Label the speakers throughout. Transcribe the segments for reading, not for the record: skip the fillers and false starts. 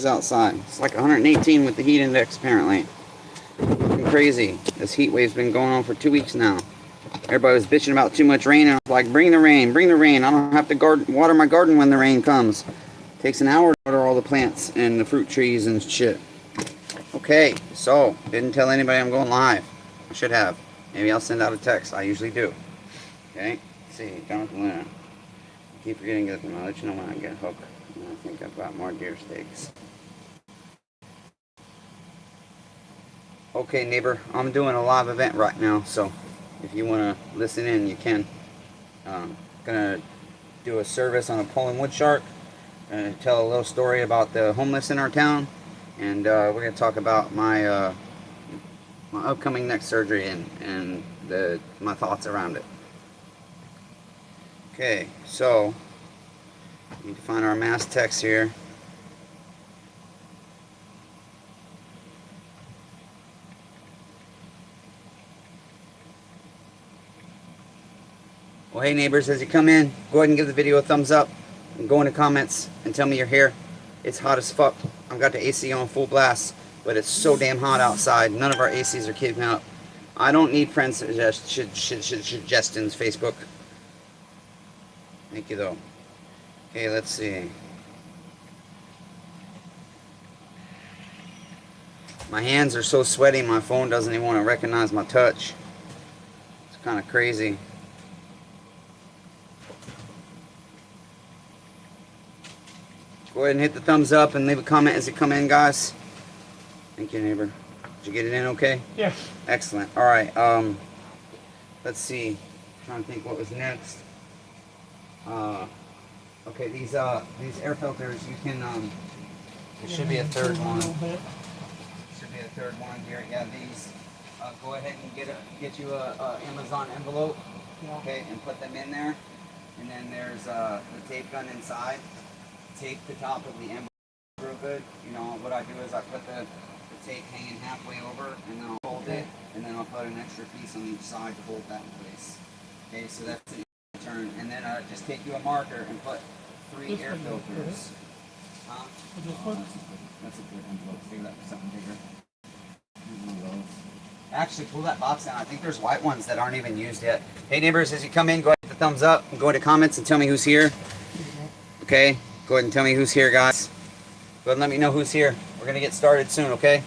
Speaker 1: outside. It's like 118 with the heat index apparently. Fucking crazy. This heat wave's been going on for 2 weeks now. Everybody was bitching about too much rain, and I was like, bring the rain, bring the rain. I don't have to water my garden when the rain comes. It takes an hour to water all the plants and the fruit trees and shit. Okay, so didn't tell anybody I'm going live. I should have. Maybe I'll send out a text. I usually do. Okay, let's see, Jonathan Luna. I keep forgetting that I'll let you know when I get hooked. I think I've got more deer steaks. Okay, neighbor, I'm doing a live event right now, so if you want to listen in, you can. Gonna do a service on a POULAN WOODSHARK, and tell a little story about the homeless in our town, and we're gonna talk about my my upcoming neck surgery and my thoughts around it. Okay, so we need to find our mass text here. Well, hey neighbors, as you come in, go ahead and give the video a thumbs up and go in the comments and tell me you're here. It's hot as fuck. I've got the AC on full blast, but it's so damn hot outside. None of our ACs are keeping up. I don't need friend suggestions, Facebook. Thank you though. Okay, let's see. My hands are so sweaty, my phone doesn't even want to recognize my touch. It's kind of crazy. Go ahead and hit the thumbs up and leave a comment as you come in, guys. Thank you, neighbor. Did you get it in okay?
Speaker 2: Yeah.
Speaker 1: Excellent. All right. Let's see. I'm trying to think what was next. Okay, these air filters, you can there should be a third one. Should be a third one here. Yeah, these. Go ahead and get you a Amazon envelope. Okay, and put them in there. And then there's the tape gun inside. Tape the top of the envelope real good. You know what I do is I put the tape hanging halfway over, and then I'll hold it, and then I'll put an extra piece on each side to hold that in place. Okay, so that's the turn, and then just take you a marker and put 3 air filters. Huh? That's a good envelope. Save that for something bigger. Actually, pull that box down. I think there's white ones that aren't even used yet. Hey neighbors, as you come in, go ahead and hit the thumbs up and go into comments and tell me who's here. Okay, go ahead and tell me who's here, guys. Go ahead and let me know who's here. We're gonna get started soon, okay?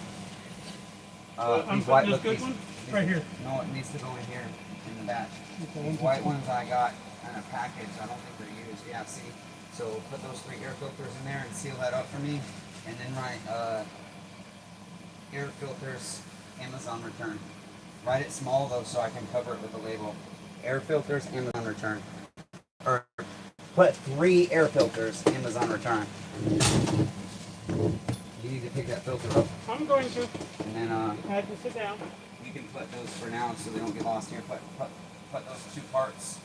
Speaker 2: I'm putting this good one right here.
Speaker 1: No, it needs to go in here in the batch. These white ones I got in a package. I don't think they're used. Yeah, see. So put those 3 air filters in there and seal that up for me, and then write air filters Amazon return. Write it small though, so I can cover it with a label. Air filters Amazon return. Or put 3 air filters Amazon return. You need to pick that filter up.
Speaker 2: I'm going to.
Speaker 1: And then
Speaker 2: I have to sit down.
Speaker 1: You can put those for now so they don't get lost here. Put those 2 parts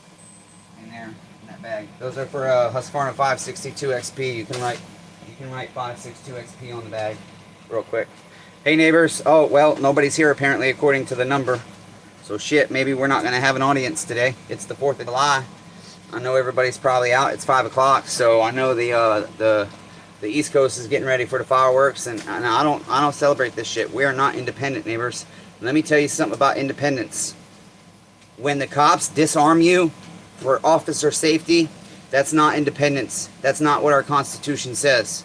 Speaker 1: in there in that bag. Those are for Husqvarna 562 XP. You can write 562 XP on the bag real quick. Hey neighbors. Oh well, nobody's here apparently according to the number. So shit, maybe we're not gonna have an audience today. It's the 4th of July. I know everybody's probably out. It's 5 o'clock, so I know the East Coast is getting ready for the fireworks, and I don't celebrate this shit. We are not independent, neighbors. Let me tell you something about independence. When the cops disarm you for officer safety, that's not independence. That's not what our Constitution says.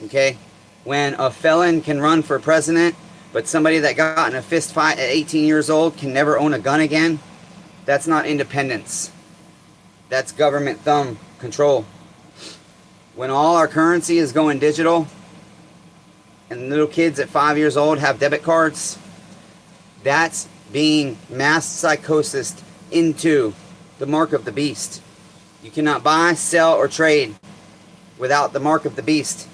Speaker 1: Okay? When a felon can run for president, but somebody that got in a fist fight at 18 years old can never own a gun again, that's not independence. That's government thumb control. When all our currency is going digital and little kids at 5 years old have debit cards, that's being mass psychosis into the mark of the beast. You cannot buy, sell, or trade without the mark of the beast.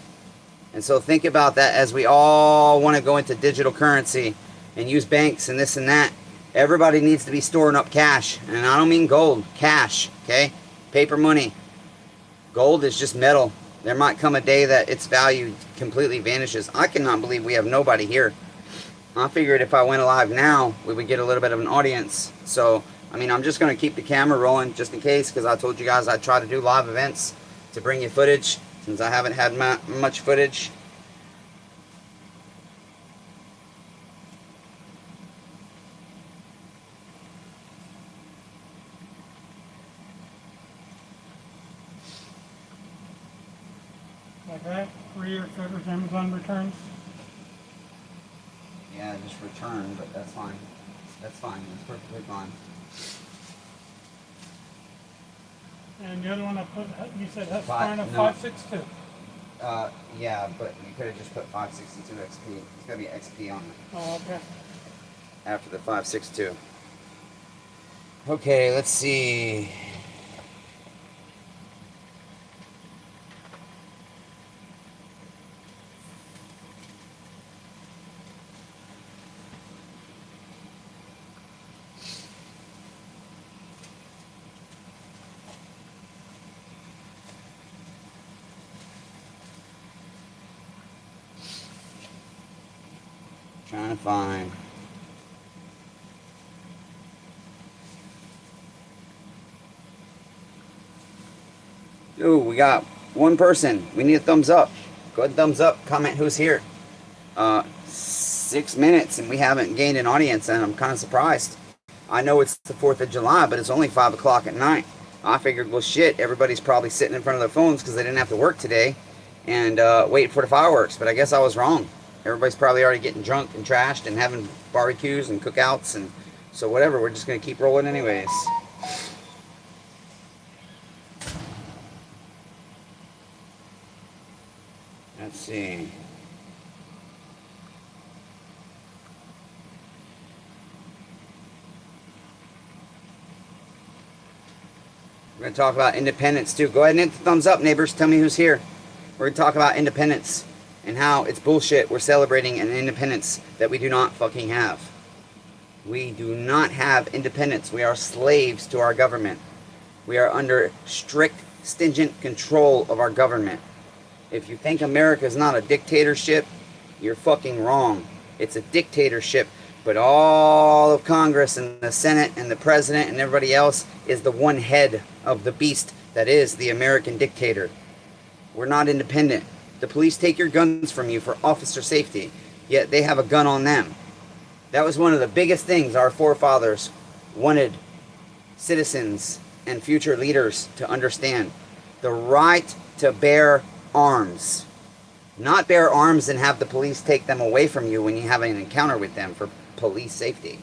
Speaker 1: And so think about that as we all want to go into digital currency and use banks and this and that. Everybody needs to be storing up cash. And I don't mean gold, cash, okay? Paper money. Gold is just metal. There might come a day that its value completely vanishes. I cannot believe we have nobody here. I figured if I went live now, we would get a little bit of an audience. So, I mean, I'm just going to keep the camera rolling just in case, because I told you guys I'd try to do live events to bring you footage, since I haven't had much footage.
Speaker 2: Trevor's Amazon returns?
Speaker 1: Yeah, just return, but that's fine. That's fine. That's perfectly fine.
Speaker 2: And the other one I put, you said Husqvarna
Speaker 1: No.
Speaker 2: 562.
Speaker 1: Yeah, but you could have just put 562 XP. It's gotta be XP on it.
Speaker 2: Oh, okay.
Speaker 1: After the 562. Okay, let's see. Trying to find. Ooh, we got one person. We need a thumbs up. Go ahead, thumbs up. Comment who's here. 6 minutes and we haven't gained an audience, and I'm kind of surprised. I know it's the 4th of July, but it's only 5 o'clock at night. I figured, well, shit, everybody's probably sitting in front of their phones because they didn't have to work today and waiting for the fireworks. But I guess I was wrong. Everybody's probably already getting drunk and trashed and having barbecues and cookouts, and so whatever. We're just gonna keep rolling anyways. Let's see. We're going to talk about independence too. Go ahead and hit the thumbs up, neighbors. Tell me who's here. We're going to talk about independence and how it's bullshit. We're celebrating an independence that we do not fucking have. We do not have independence. We are slaves to our government. We are under strict, stringent control of our government. If you think America is not a dictatorship, you're fucking wrong. It's a dictatorship, but all of Congress and the Senate and the President and everybody else is the one head of the beast that is the American dictator. We're not independent. The police take your guns from you for officer safety, yet they have a gun on them. That was one of the biggest things our forefathers wanted citizens and future leaders to understand. The right to bear arms. Not bear arms and have the police take them away from you when you have an encounter with them for police safety.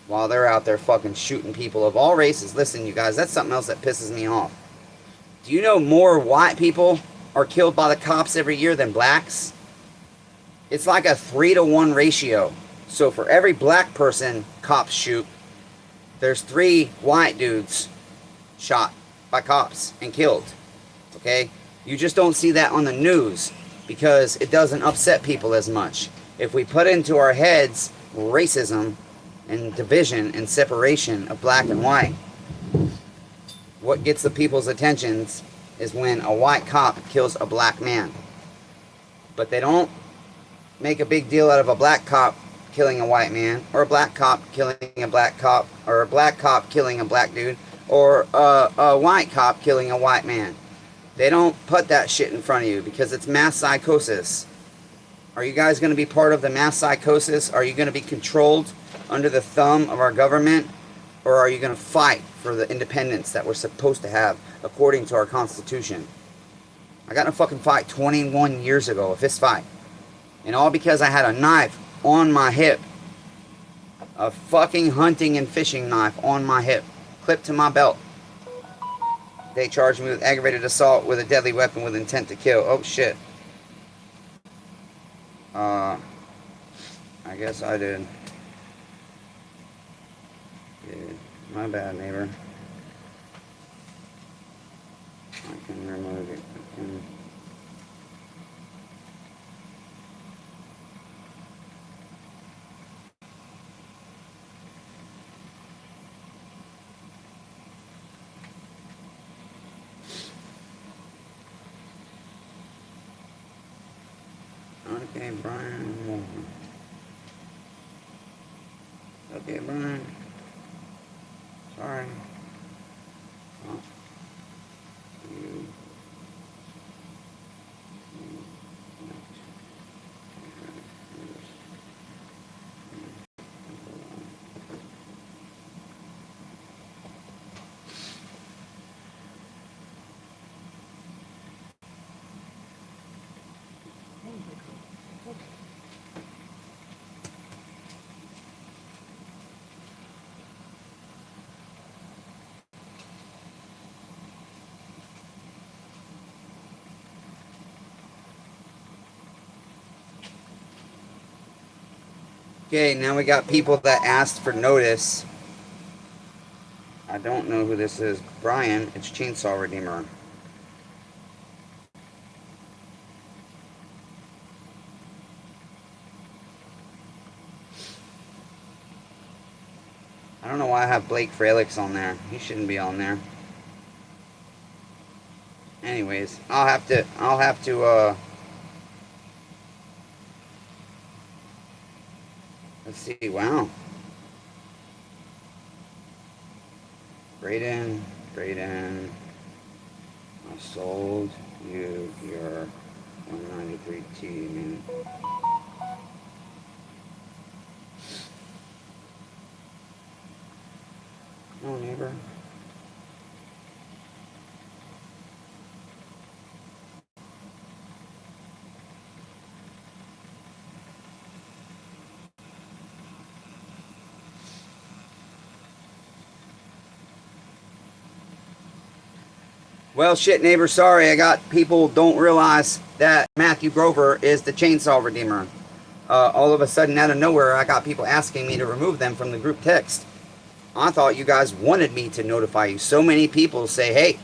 Speaker 1: While they're out there fucking shooting people of all races. Listen, you guys, that's something else that pisses me off. Do you know more white people are killed by the cops every year than blacks? It's like a 3-to-1 ratio. So for every black person cops shoot, there's 3 white dudes shot by cops and killed. Okay? You just don't see that on the news because it doesn't upset people as much. If we put into our heads racism and division and separation of black and white, what gets the people's attentions is when a white cop kills a black man. But they don't make a big deal out of a black cop killing a white man, or a black cop killing a black cop, or a black cop killing a black dude, or a white cop killing a white man. They don't put that shit in front of you because it's mass psychosis. Are you guys going to be part of the mass psychosis? Are you going to be controlled under the thumb of our government? Or are you going to fight for the independence that we're supposed to have according to our Constitution? I got in a fucking fight 21 years ago, a fist fight. And all because I had a knife on my hip. A fucking hunting and fishing knife on my hip. Clipped to my belt. They charged me with aggravated assault with a deadly weapon with intent to kill. Oh shit. I guess I did. Dude, my bad, neighbor. I can remove it. I can... Okay, Brian. Okay, Brian. Sorry. Oh. You. Okay, now we got people that asked for notice. I don't know who this is. Brian, it's Chainsaw Redeemer. I don't know why I have Blake Fralix on there. He shouldn't be on there. Anyways, I'll have to, let's see, wow. Brayden, I sold you your 193T, man. No, neighbor. Well, shit, neighbor, sorry. I got people don't realize that Matthew Grover is the Chainsaw Redeemer. All of a sudden, out of nowhere, I got people asking me to remove them from the group text. I thought you guys wanted me to notify you. So many people say, hey,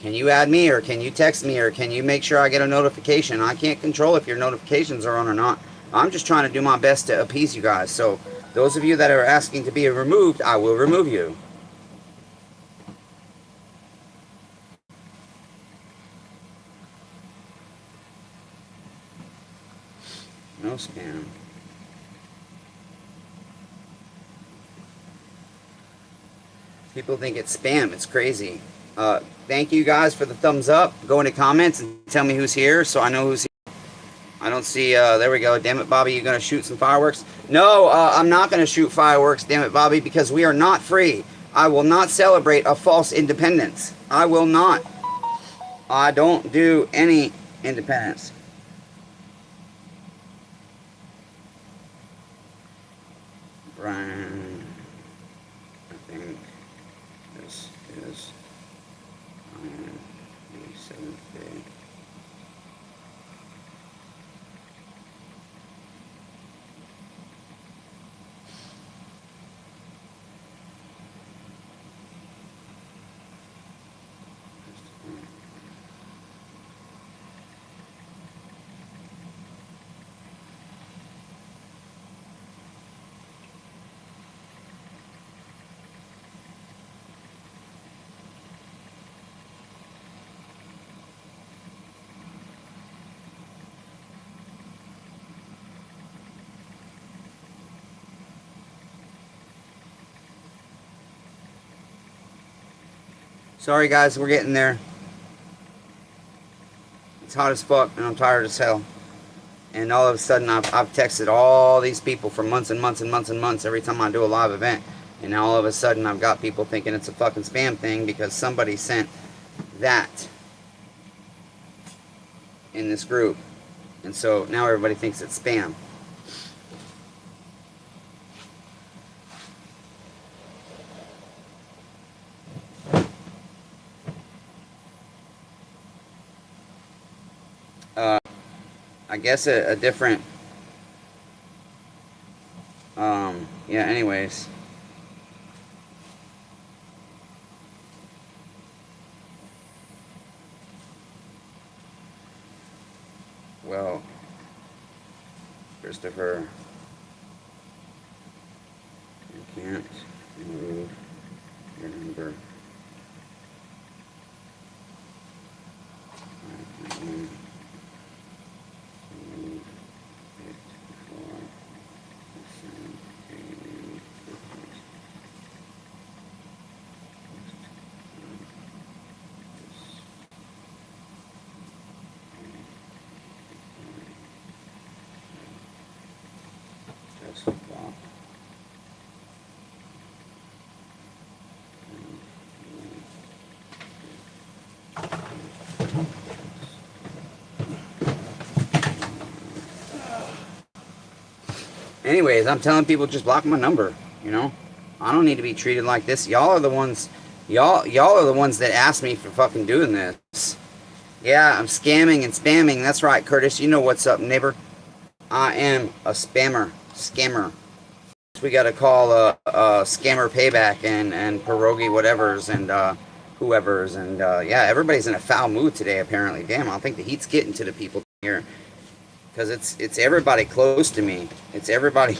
Speaker 1: can you add me, or can you text me, or can you make sure I get a notification? I can't control if your notifications are on or not. I'm just trying to do my best to appease you guys. So those of you that are asking to be removed, I will remove you. No spam. People think it's spam. It's crazy. Thank you guys for the thumbs up. Go into comments and tell me who's here so I know who's here. I don't see, there we go. Damn it, Bobby, you going to shoot some fireworks? No, I'm not going to shoot fireworks, damn it, Bobby, because we are not free. I will not celebrate a false independence. I will not. I don't do any independence. Brian, I think this is on the 7th day. Sorry guys, we're getting there. It's hot as fuck and I'm tired as hell. And all of a sudden I've texted all these people for months and months and months and months every time I do a live event. And now all of a sudden I've got people thinking it's a fucking spam thing because somebody sent that in this group. And so now everybody thinks it's spam. I guess a different, yeah, anyways. Well, Christopher, you can't remove your number. Anyways, I'm telling people just block my number, you know? I don't need to be treated like this. Y'all are the ones, y'all are the ones that asked me for fucking doing this. Yeah, I'm scamming and spamming. That's right, Curtis. You know what's up, neighbor. I am a scammer. We got to call scammer payback and pierogi whatevers and whoever's and yeah, everybody's in a foul mood today apparently. Damn, I think the heat's getting to the people here because it's everybody close to me. It's everybody,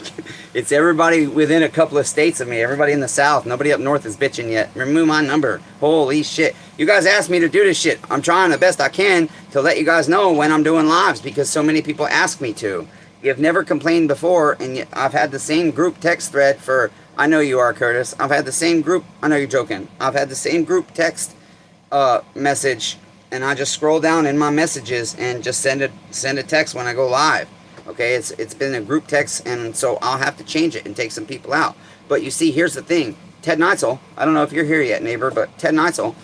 Speaker 1: it's everybody within a couple of states of me. Everybody in the South. Nobody up north is bitching yet. Remove my number. Holy shit! You guys asked me to do this shit. I'm trying the best I can to let you guys know when I'm doing lives because so many people ask me to. You've never complained before, and yet I've had the same group text thread for, I know you are, Curtis. I've had the same group, I know you're joking. I've had the same group text message, and I just scroll down in my messages and just send a text when I go live. Okay, it's been a group text, and so I'll have to change it and take some people out. But you see, here's the thing. Ted Neitzel, I don't know if you're here yet, neighbor, but Ted Neitzel,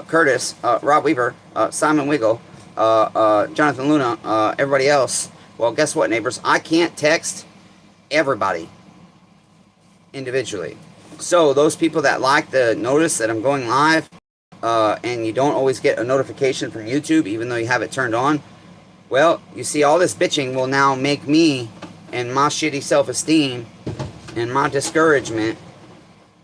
Speaker 1: Curtis, Rob Weaver, Simon Wiggle, Jonathan Luna, everybody else. Well, guess what, neighbors? I can't text everybody individually. So those people that like the notice that I'm going live, and you don't always get a notification from YouTube, even though you have it turned on, well, you see, all this bitching will now make me and my shitty self-esteem and my discouragement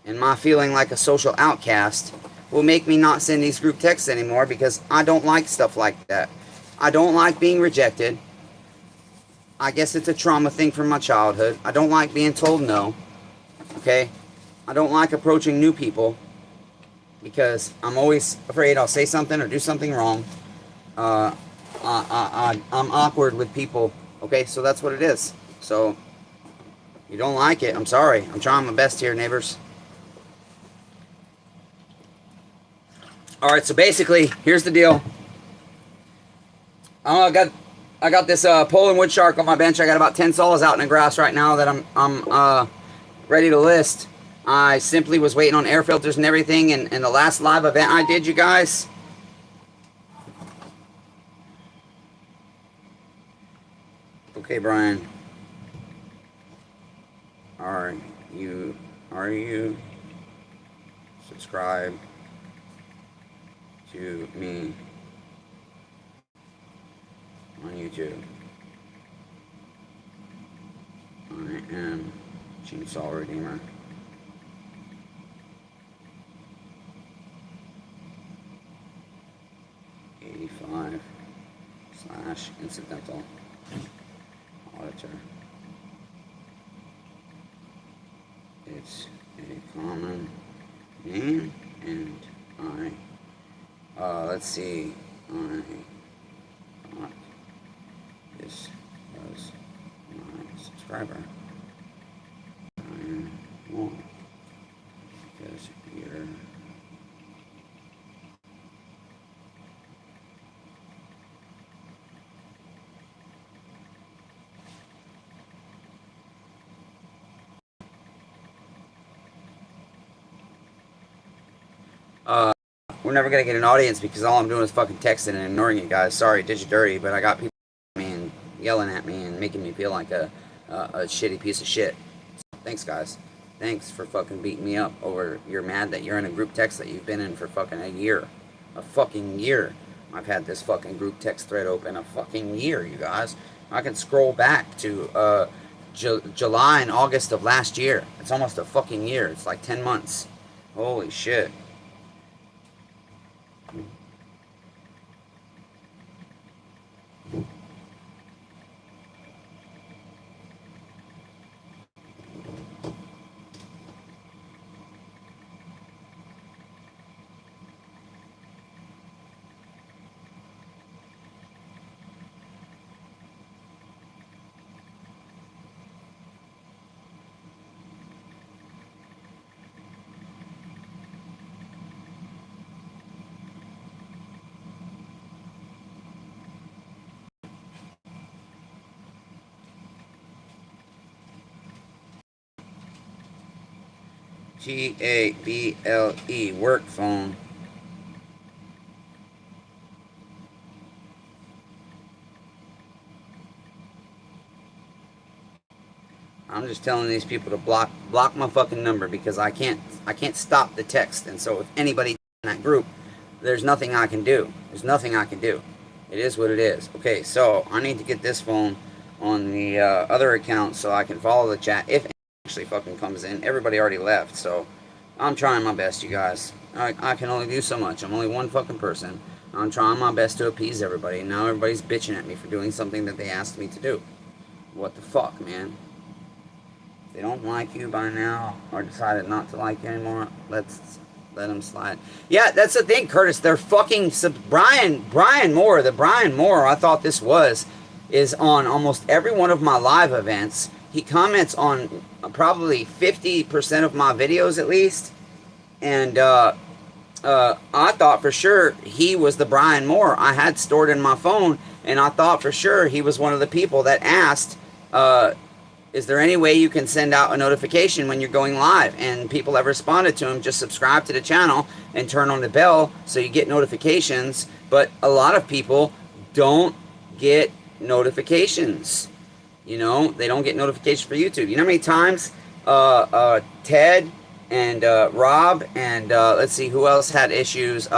Speaker 1: and my feeling like a social outcast will make me not send these group texts anymore because I don't like stuff like that. I don't like being rejected. I guess it's a trauma thing from my childhood. I don't like being told no. Okay? I don't like approaching new people because I'm always afraid I'll say something or do something wrong. I'm awkward with people. Okay? So that's what it is. So, you don't like it. I'm sorry. I'm trying my best here, neighbors. Alright, so basically, here's the deal. I got this POULAN WOODSHARK on my bench. I got about 10 saws out in the grass right now that I'm ready to list. I simply was waiting on air filters and everything, and the last live event I did, you guys. Okay, Brian. Are you subscribed to me on YouTube? I am Chainsaw Redeemer. /85 incidental auditor. It's a common name, and let's see, I thought this was my subscriber. I am more because you're we're never gonna get an audience because all I'm doing is fucking texting and ignoring you guys. Sorry, did you dirty, but I got people and yelling at me and making me feel like a shitty piece of shit. So, thanks, guys. Thanks for fucking beating me up over. You're mad that you're in a group text that you've been in for fucking a year. A fucking year. I've had this fucking group text thread open a fucking year, you guys. I can scroll back to July and August of last year. It's almost a fucking year. It's like 10 months. Holy shit. GABLE, work phone. I'm just telling these people to block my fucking number because I can't stop the text. And so if anybody in that group, there's nothing I can do. There's nothing I can do. It is what it is. Okay, so I need to get this phone on the other account so I can follow the chat if it actually fucking comes in. Everybody already left, so I'm trying my best, you guys. I can only do so much. I'm only one fucking person. I'm trying my best to appease everybody. Now everybody's bitching at me for doing something that they asked me to do. What the fuck, man? If they don't like you by now, or decided not to like you anymore, let them slide. Yeah, that's the thing, Curtis. They're fucking... Brian Moore, the Brian Moore I thought this was, is on almost every one of my live events. He comments on probably 50% of my videos at least. And I thought for sure he was the Brian Moore I had stored in my phone. And I thought for sure he was one of the people that asked, is there any way you can send out a notification when you're going live? And people have responded to him, just subscribe to the channel and turn on the bell so you get notifications. But a lot of people don't get notifications. You know, they don't get notifications for YouTube. You know how many times Ted and Rob and let's see who else had issues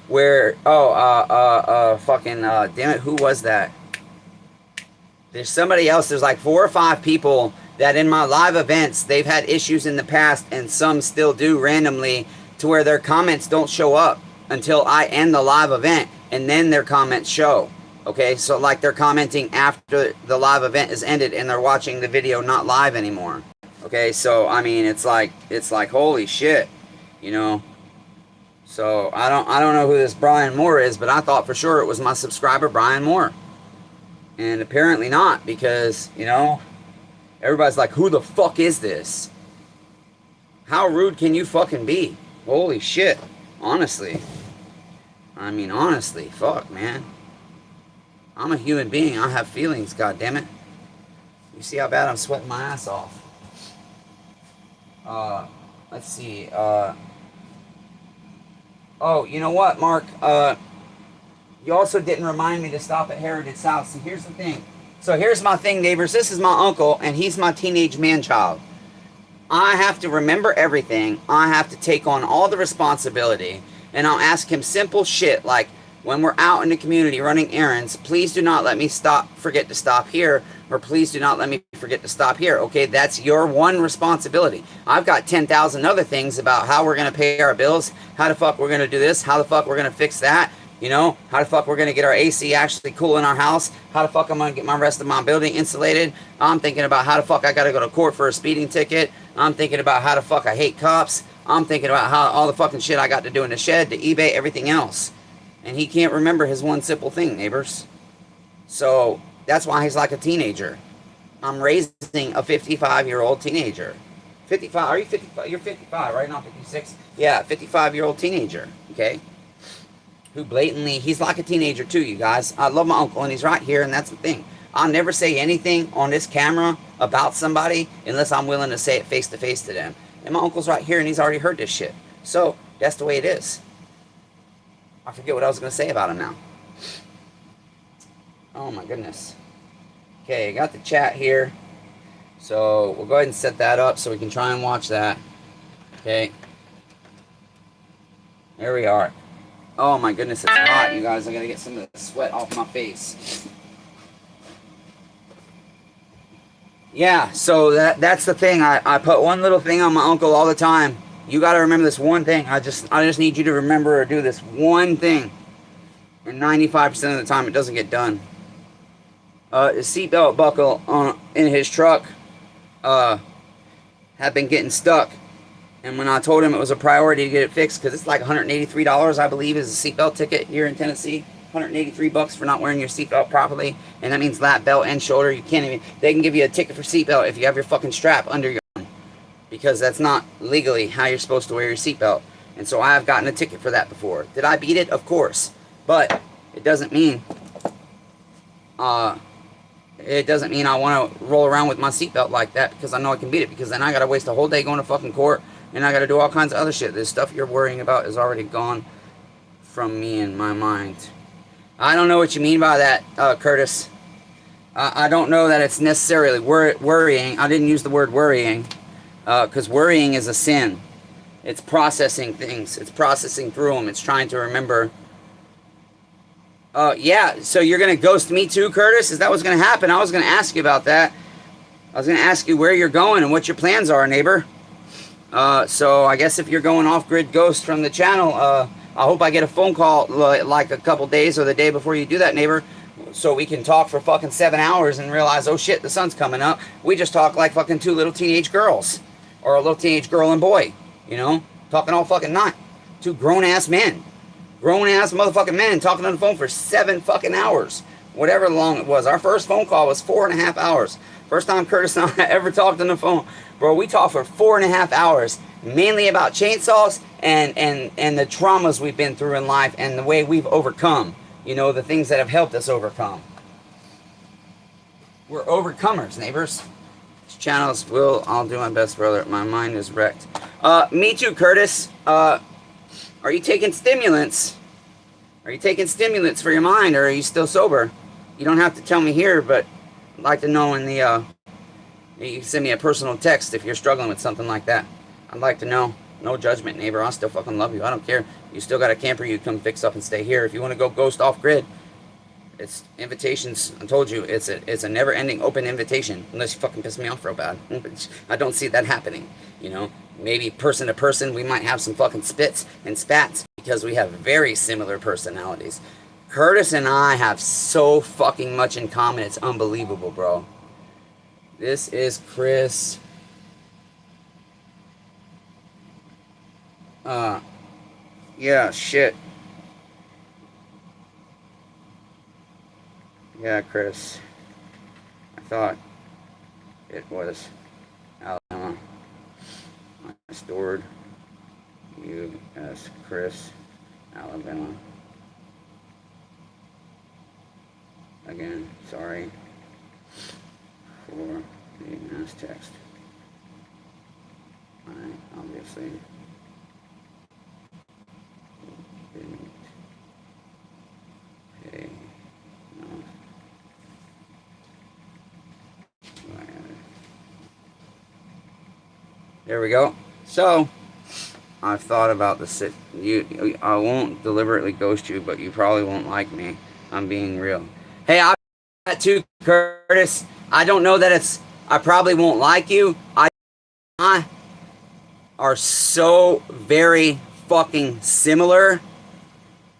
Speaker 1: where fucking damn it, who was that? There's somebody else. There's like 4 or 5 people that in my live events they've had issues in the past, and some still do randomly, to where their comments don't show up until I end the live event, and then their comments show. Okay, so like they're commenting after the live event is ended and they're watching the video not live anymore. Okay, so I mean it's like holy shit, you know. So I don't know who this Brian Moore is, but I thought for sure it was my subscriber Brian Moore. And apparently not, because, you know, everybody's like, who the fuck is this? How rude can you fucking be? Holy shit. Honestly. I mean, honestly, fuck, man. I'm a human being. I have feelings, goddammit. You see how bad I'm sweating my ass off. Let's see. Oh, you know what, Mark? You also didn't remind me to stop at Heritage South. See, here's the thing. So here's my thing, neighbors. This is my uncle, and he's my teenage man-child. I have to remember everything. I have to take on all the responsibility. And I'll ask him simple shit like, when we're out in the community running errands, please do not let me forget to stop here, or please do not let me forget to stop here. Okay, that's your one responsibility. I've got 10,000 other things about how we're going to pay our bills, how the fuck we're going to do this, how the fuck we're going to fix that. You know, how the fuck we're going to get our AC actually cool in our house, how the fuck I'm going to get my rest of my building insulated. I'm thinking about how the fuck I got to go to court for a speeding ticket. I'm thinking about how the fuck I hate cops. I'm thinking about how all the fucking shit I got to do in the shed, to eBay, everything else. And he can't remember his one simple thing, neighbors. So that's why he's like a teenager. I'm raising a 55-year-old teenager. 55, are you 55? You're 55, right? Not 56? Yeah, 55-year-old teenager, okay? Who blatantly, he's like a teenager too, you guys. I love my uncle, and he's right here, and that's the thing. I'll never say anything on this camera about somebody unless I'm willing to say it face to face to them. And my uncle's right here, and he's already heard this shit. So, that's the way it is. I forget what I was going to say about him now. Oh my goodness. Okay, I got the chat here. So, we'll go ahead and set that up so we can try and watch that. Okay. There we are. Oh my goodness, it's hot, you guys. I gotta get some of the sweat off my face. Yeah, so that's the thing. I put one little thing on my uncle all the time. You gotta remember this one thing. I just need you to remember or do this one thing. And 95% of the time it doesn't get done. His seatbelt buckle in his truck had been getting stuck. And when I told him it was a priority to get it fixed, because it's like $183, I believe, is a seatbelt ticket here in Tennessee. $183 for not wearing your seatbelt properly. And that means lap belt and shoulder. You can't even, they can give you a ticket for seatbelt if you have your fucking strap under your arm. Because that's not legally how you're supposed to wear your seatbelt. And so I have gotten a ticket for that before. Did I beat it? Of course. But it doesn't mean I want to roll around with my seatbelt like that, because I know I can beat it, because then I got to waste a whole day going to fucking court, and I got to do all kinds of other shit. This stuff you're worrying about is already gone from me in my mind. I don't know what you mean by that, Curtis. I don't know that it's necessarily worrying. I didn't use the word worrying, because worrying is a sin. It's processing things. It's processing through them. It's trying to remember. Yeah, so you're going to ghost me too, Curtis? Is that what's going to happen? I was going to ask you about that. I was going to ask you where you're going and what your plans are, neighbor. So I guess if you're going off-grid ghost from the channel, I hope I get a phone call like a couple days or the day before you do that, neighbor, so we can talk for fucking 7 hours and realize, oh shit, the sun's coming up. We just talk like fucking two little teenage girls. Or a little teenage girl and boy, you know? Talking all fucking night. Two grown-ass men. Grown-ass motherfucking men talking on the phone for 7 fucking hours. Whatever long it was. Our first phone call was 4.5 hours. First time Curtis and I ever talked on the phone. Bro, we talked for 4.5 hours. Mainly about chainsaws and the traumas we've been through in life and the way we've overcome. You know, the things that have helped us overcome. We're overcomers, neighbors. This channel is I'll do my best, brother. My mind is wrecked. Me too, Curtis. Are you taking stimulants? Are you taking stimulants for your mind, or are you still sober? You don't have to tell me here, but I'd like to know in the, you can send me a personal text if you're struggling with something like that. I'd like to know. No judgment, neighbor. I'll still fucking love you. I don't care. You still got a camper you come fix up and stay here. If you want to go ghost off grid, it's invitations. I told you, it's a never-ending open invitation. Unless you fucking piss me off real bad. I don't see that happening. You know, maybe person to person, we might have some fucking spits and spats because we have very similar personalities. Curtis and I have so fucking much in common. It's unbelievable, bro. This is Chris. Yeah, shit. Yeah, Chris. I thought it was Alabama. I stored U.S. Chris, Alabama. Again, sorry for the mass text. I obviously didn't pay enough. There we go. So, I've thought about the I won't deliberately ghost you, but you probably won't like me. I'm being real. Hey, I that too, Curtis. I don't know that I probably won't like you. I are so very fucking similar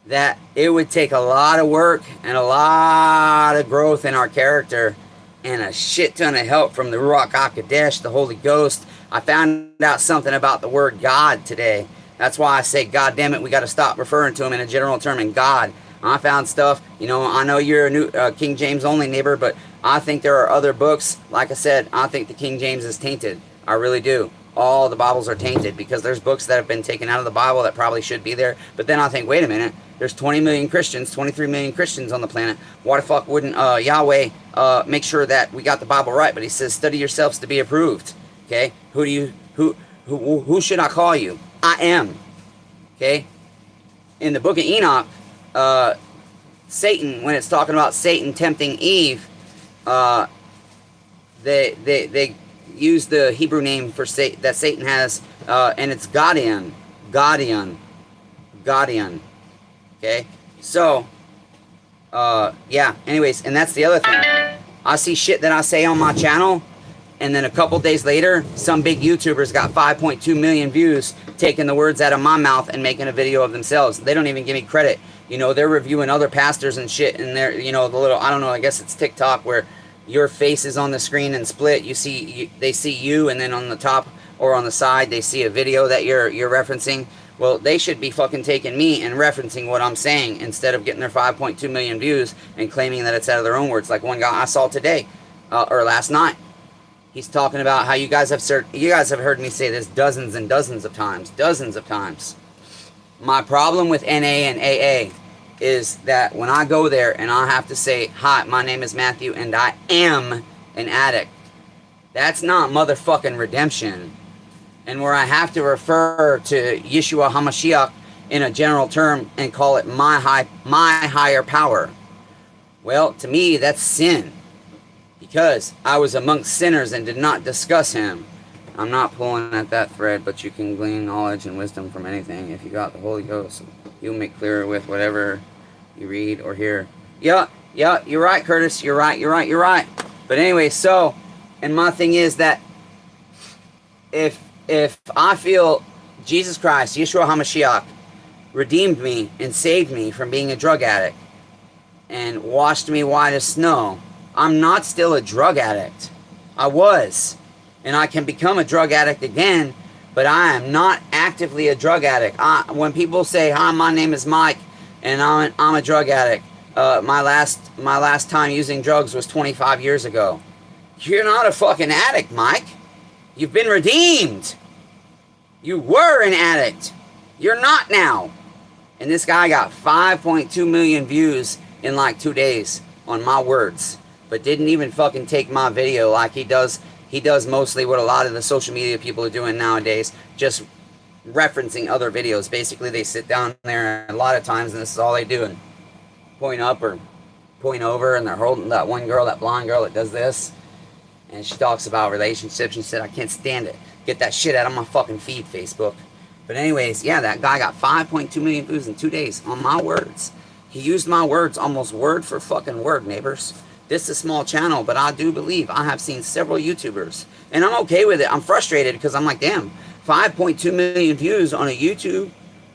Speaker 1: that it would take a lot of work and a lot of growth in our character and a shit ton of help from the Ruach HaKodesh, the Holy Ghost. I found out something about the word God today. That's why I say, God damn it, we got to stop referring to him in a general term in God. I found stuff, you know, I know you're a new King James only neighbor, but I think there are other books. Like I said, I think the King James is tainted. I really do. All the Bibles are tainted because there's books that have been taken out of the Bible that probably should be there. But then I think, wait a minute, there's 20 million Christians, 23 million Christians on the planet. Why the fuck wouldn't Yahweh make sure that we got the Bible right? But he says, study yourselves to be approved. Okay? Who should I call you? I am. Okay? In the book of Enoch, Satan, when it's talking about Satan tempting Eve, they use the Hebrew name for that Satan has, and it's Gadian. Okay? So, yeah, anyways, and that's the other thing. I see shit that I say on my channel, and then a couple days later, some big YouTubers got 5.2 million views taking the words out of my mouth and making a video of themselves. They don't even give me credit. You know, they're reviewing other pastors and shit, and they're, you know, the little, I don't know, I guess it's TikTok where your face is on the screen and split. They see you, and then on the top or on the side, they see a video that you're referencing. Well, they should be fucking taking me and referencing what I'm saying instead of getting their 5.2 million views and claiming that it's out of their own words. Like one guy I saw today, or last night. He's talking about how you guys have heard me say this dozens and dozens of times. My problem with NA and AA is that when I go there and I have to say, hi, my name is Matthew and I am an addict, that's not motherfucking redemption. And where I have to refer to Yeshua HaMashiach in a general term and call it my higher power, well, to me, that's sin. because I was amongst sinners and did not discuss him. I'm not pulling at that thread, but you can glean knowledge and wisdom from anything. If you got the Holy Ghost, He'll make clear with whatever you read or hear. Yeah, you're right, Curtis. You're right. But anyway, so, and my thing is that if I feel Jesus Christ, Yeshua HaMashiach, redeemed me and saved me from being a drug addict and washed me white as snow, I'm not still a drug addict. I was. And I can become a drug addict again, but I am not actively a drug addict. When people say, hi, my name is Mike, and I'm a drug addict, my last time using drugs was 25 years ago. You're not a fucking addict, Mike. You've been redeemed. You were an addict. You're not now. And this guy got 5.2 million views in like 2 days on my words, but didn't even fucking take my video like he does. He does mostly what a lot of the social media people are doing nowadays, just referencing other videos. Basically, they sit down there a lot of times, and this is all they do, and point up or point over, and they're holding that one girl, that blonde girl that does this, and she talks about relationships. She said, I can't stand it. Get that shit out of my fucking feed, Facebook. But anyways, yeah, that guy got 5.2 million views in 2 days on my words. He used my words almost word for fucking word, neighbors. This is a small channel, but I do believe I have seen several YouTubers, and I'm okay with it. I'm frustrated because I'm like, damn, 5.2 million views on a YouTube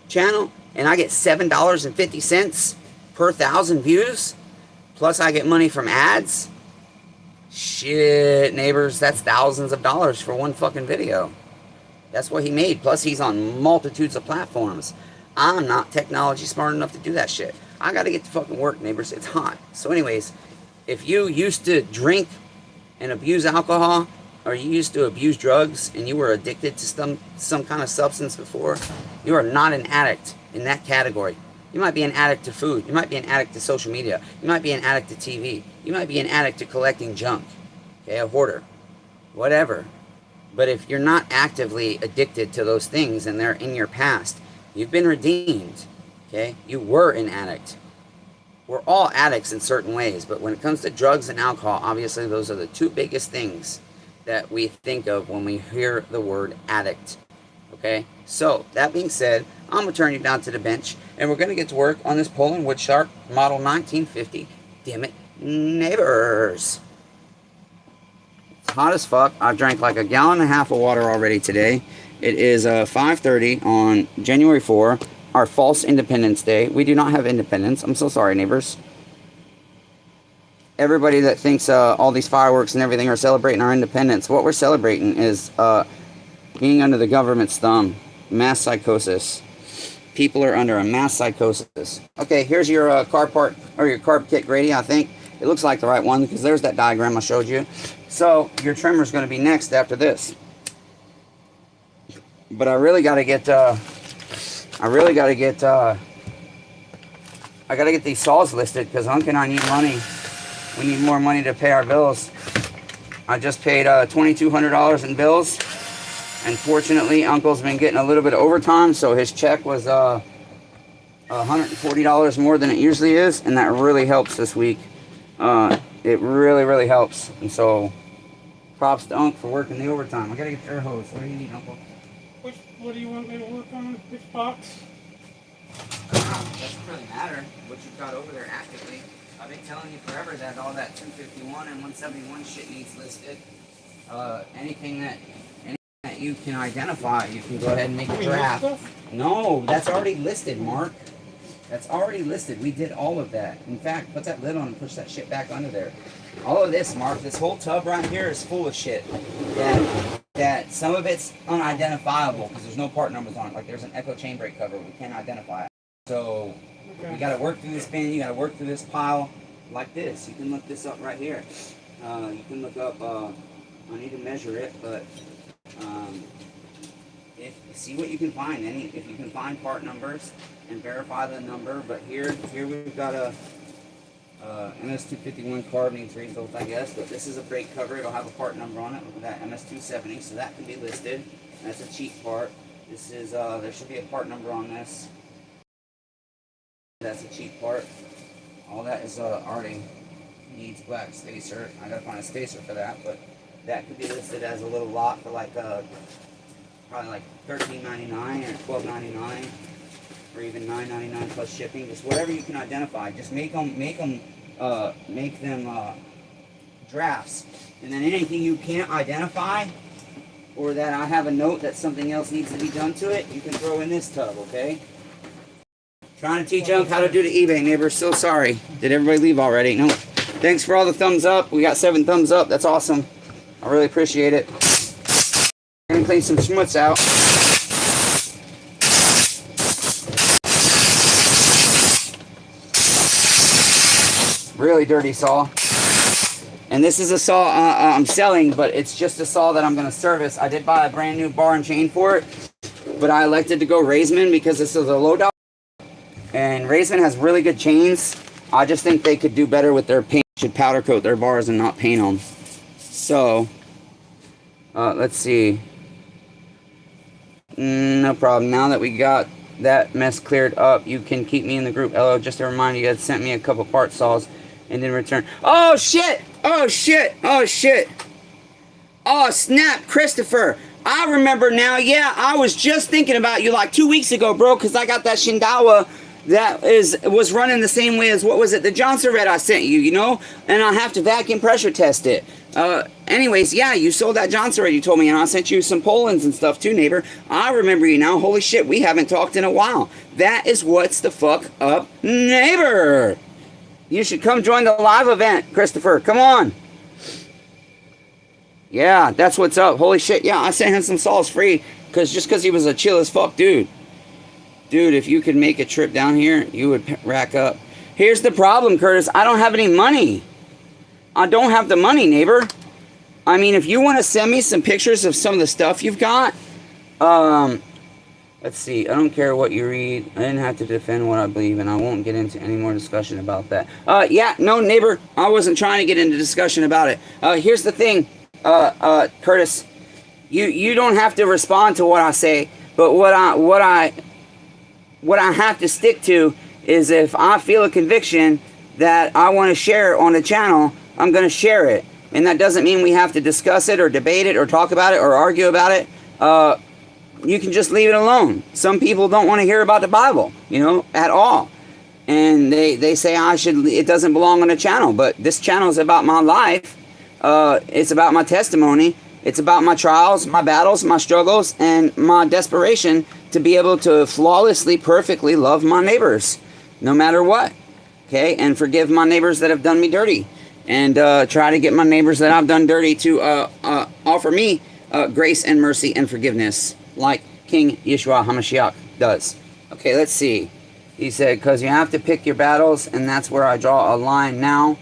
Speaker 1: channel, and I get $7.50 per 1,000 views, plus I get money from ads. Shit, neighbors, that's thousands of dollars for one fucking video. That's what he made, plus he's on multitudes of platforms. I'm not technology smart enough to do that shit. I gotta get to fucking work, neighbors. It's hot. So anyways, if you used to drink and abuse alcohol, or you used to abuse drugs, and you were addicted to some kind of substance before, you are not an addict in that category. You might be an addict to food. You might be an addict to social media. You might be an addict to TV. You might be an addict to collecting junk. Okay, a hoarder. Whatever. But if you're not actively addicted to those things and they're in your past, you've been redeemed. Okay? You were an addict. We're all addicts in certain ways, but when it comes to drugs and alcohol, obviously those are the two biggest things that we think of when we hear the word addict. Okay? So, that being said, I'm going to turn you down to the bench, and we're going to get to work on this POULAN WOODSHARK model 1950. Damn it, neighbors. It's hot as fuck. I've drank like 1.5 gallons of water already today. It is 5:30 on January 4, our false Independence Day. We do not have independence. I'm so sorry, neighbors. Everybody that thinks all these fireworks and everything are celebrating our independence, what we're celebrating is being under the government's thumb. Mass psychosis. People are under a mass psychosis. Okay, here's your car part, or your carb kit, Grady, I think. It looks like the right one, because there's that diagram I showed you. So, your trimmer is going to be next after this. But I really got to get, I got to get these saws listed, because Unc and I need money. We need more money to pay our bills. I just paid $2,200 in bills. And fortunately, Uncle's been getting a little bit of overtime, so his check was $140 more than it usually is, and that really helps this week. It really, really helps. And so, props to Unc for working the overtime. I gotta get the air hose. What do you need, Uncle?
Speaker 2: What do you want me to work on? Which box?
Speaker 1: Doesn't really matter what you've got over there actively. I've been telling you forever that all that 251 and 171 shit needs listed. Anything that you can identify, you can go ahead and make a draft. No, that's already listed, Mark. That's already listed. We did all of that. In fact, put that lid on and push that shit back under there. All of this, Mark, this whole tub right here is full of shit. That some of it's unidentifiable because there's no part numbers on it. Like there's an Echo chain brake cover. We can't identify it. So you got to work through this bin. You got to work through this pile like this. You can look this up right here. You can look up, I need to measure it, but see what you can find. If you can find part numbers and verify the number. But here we've got a MS251 carb needs refills, I guess. But this is a brake cover. It'll have a part number on it. Look at that, MS270. So that can be listed. That's a cheap part. This is there should be a part number on this. That's a cheap part. All that is already needs black spacer. I gotta find a spacer for that, but that could be listed as a little lot for like probably like $13.99 or $12.99, or even $9.99 plus shipping. Just whatever you can identify. Just make them drafts, and then anything you can't identify, or that I have a note that something else needs to be done to it, you can throw in this tub, okay? Trying to teach Unc how to do the eBay, neighbor. So sorry. Did everybody leave already? No. Thanks for all the thumbs up. We got 7 thumbs up. That's awesome. I really appreciate it. I'm gonna clean some schmutz out. Really dirty saw. And this is a saw I'm selling, but it's just a saw that I'm going to service. I did buy a brand new bar and chain for it, but I elected to go Raisman because this is a low dollar. And Raisman has really good chains. I just think they could do better with their paint. Should powder coat their bars and not paint them. So, let's see. No problem. Now that we got that mess cleared up, you can keep me in the group. LO, just a reminder, you guys sent me a couple part saws and in return. Oh shit! Oh shit! Oh shit! Oh snap, Christopher! I remember now. Yeah, I was just thinking about you like 2 weeks ago, bro, because I got that Shindawa that was running the same way as, what was it, the Johnson Red I sent you, you know? And I have to vacuum pressure test it. Anyways, yeah, you sold that Johnson Red, you told me, and I sent you some POULANs and stuff too, neighbor. I remember you now. Holy shit, we haven't talked in a while. That is what's the fuck up, neighbor. You should come join the live event, Christopher. Come on. Yeah, that's what's up. Holy shit, yeah, I sent him some saws free just because he was a chill as fuck dude. Dude, if you could make a trip down here, you would rack up. Here's the problem, Curtis. I don't have any money. I don't have the money, neighbor. I mean, if you want to send me some pictures of some of the stuff you've got, let's see. I don't care what you read. I didn't have to defend what I believe, and I won't get into any more discussion about that. Yeah, no, neighbor. I wasn't trying to get into discussion about it. Here's the thing, Curtis. You don't have to respond to what I say, but what I have to stick to is if I feel a conviction that I want to share on the channel, I'm going to share it. And that doesn't mean we have to discuss it or debate it or talk about it or argue about it. You can just leave it alone. Some people don't want to hear about the Bible, you know, at all. And they say it doesn't belong on the channel. But this channel is about my life. It's about my testimony. It's about my trials, my battles, my struggles, and my desperation to be able to flawlessly, perfectly love my neighbors, no matter what. Okay, and forgive my neighbors that have done me dirty, and try to get my neighbors that I've done dirty to offer me grace and mercy and forgiveness, like King Yeshua HaMashiach does. Okay, let's see. He said, because you have to pick your battles, and that's where I draw a line now.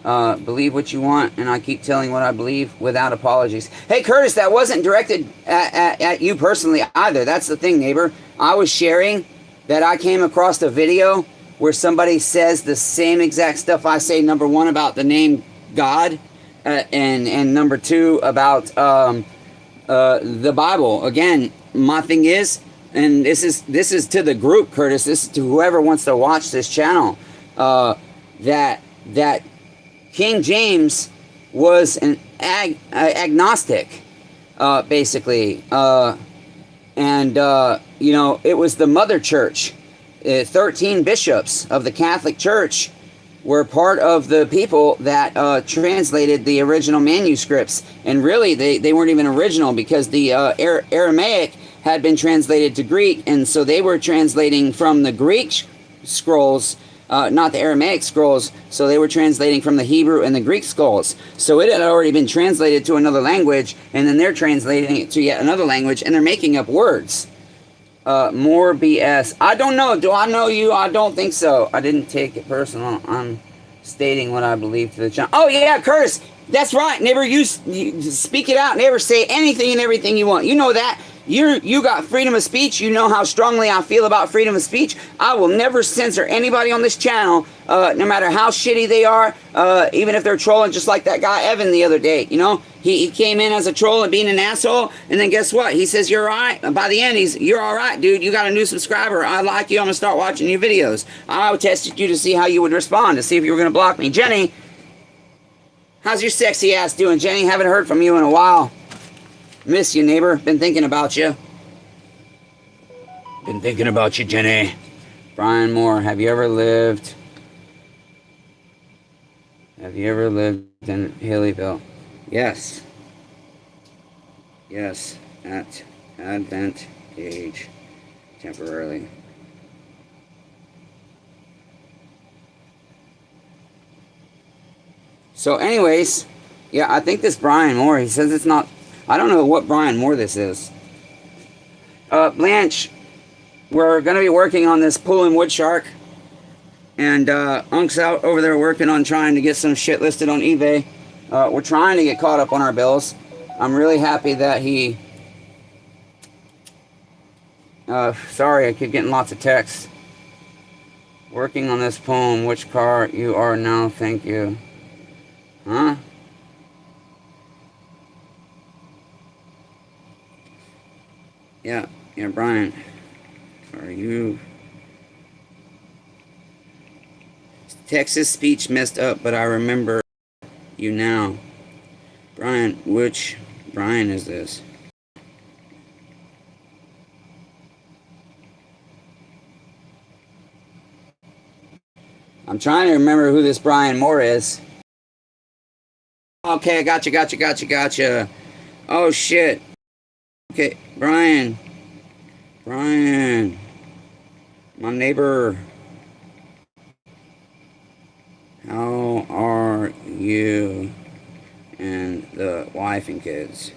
Speaker 1: Believe what you want, and I keep telling what I believe without apologies. Hey, Curtis, that wasn't directed at you personally either. That's the thing, neighbor. I was sharing that I came across a video where somebody says the same exact stuff I say, number one, about the name God, and number two, about the Bible. Again, my thing is, and this is to the group, Curtis, this is to whoever wants to watch this channel, that King James was an agnostic, basically, and you know, it was the mother church. 13 bishops of the Catholic Church were part of the people that translated the original manuscripts, and really they weren't even original, because the Aramaic had been translated to Greek, and so they were translating from the Greek scrolls, not the Aramaic scrolls, so they were translating from the Hebrew and the Greek scrolls. So it had already been translated to another language, and then they're translating it to yet another language, and they're making up words. More BS. I don't know. Do I know you? I don't think so. I didn't take it personal. I'm stating what I believe to the channel. Oh, yeah, Curtis. That's right. Never you speak it out. Never say anything and everything you want. You know that. You got freedom of speech. You know how strongly I feel about freedom of speech. I will never censor anybody on this channel, no matter how shitty they are, even if they're trolling, just like that guy Evan the other day. You know, he came in as a troll and being an asshole, and then guess what? He says, you're all right. And by the end, you're all right, dude. You got a new subscriber. I like you. I'm going to start watching your videos. I tested you to see how you would respond, to see if you were going to block me. Jenny, How's your sexy ass doing, Jenny? Haven't heard from you in a while. Miss you, neighbor. Been thinking about you. Been thinking about you, Jenny. Brian Moore, have you ever lived in Haleyville? Yes. Yes, at Advent Age, temporarily. So anyways, yeah, I think this Brian Moore, he says it's not, I don't know what Brian Moore this is. Blanche, we're going to be working on this POULAN WOODSHARK. And Unk's out over there working on trying to get some shit listed on eBay. We're trying to get caught up on our bills. I'm really happy that he... sorry, I keep getting lots of texts. Working on this poem. Which car you are now? Thank you. Huh? Yeah, Brian. Are you... Texas speech messed up, but I remember you now. Brian, which Brian is this? I'm trying to remember who this Brian Moore is. Okay, I gotcha. Oh, shit. Okay, Brian. My neighbor. How are you and the wife and kids?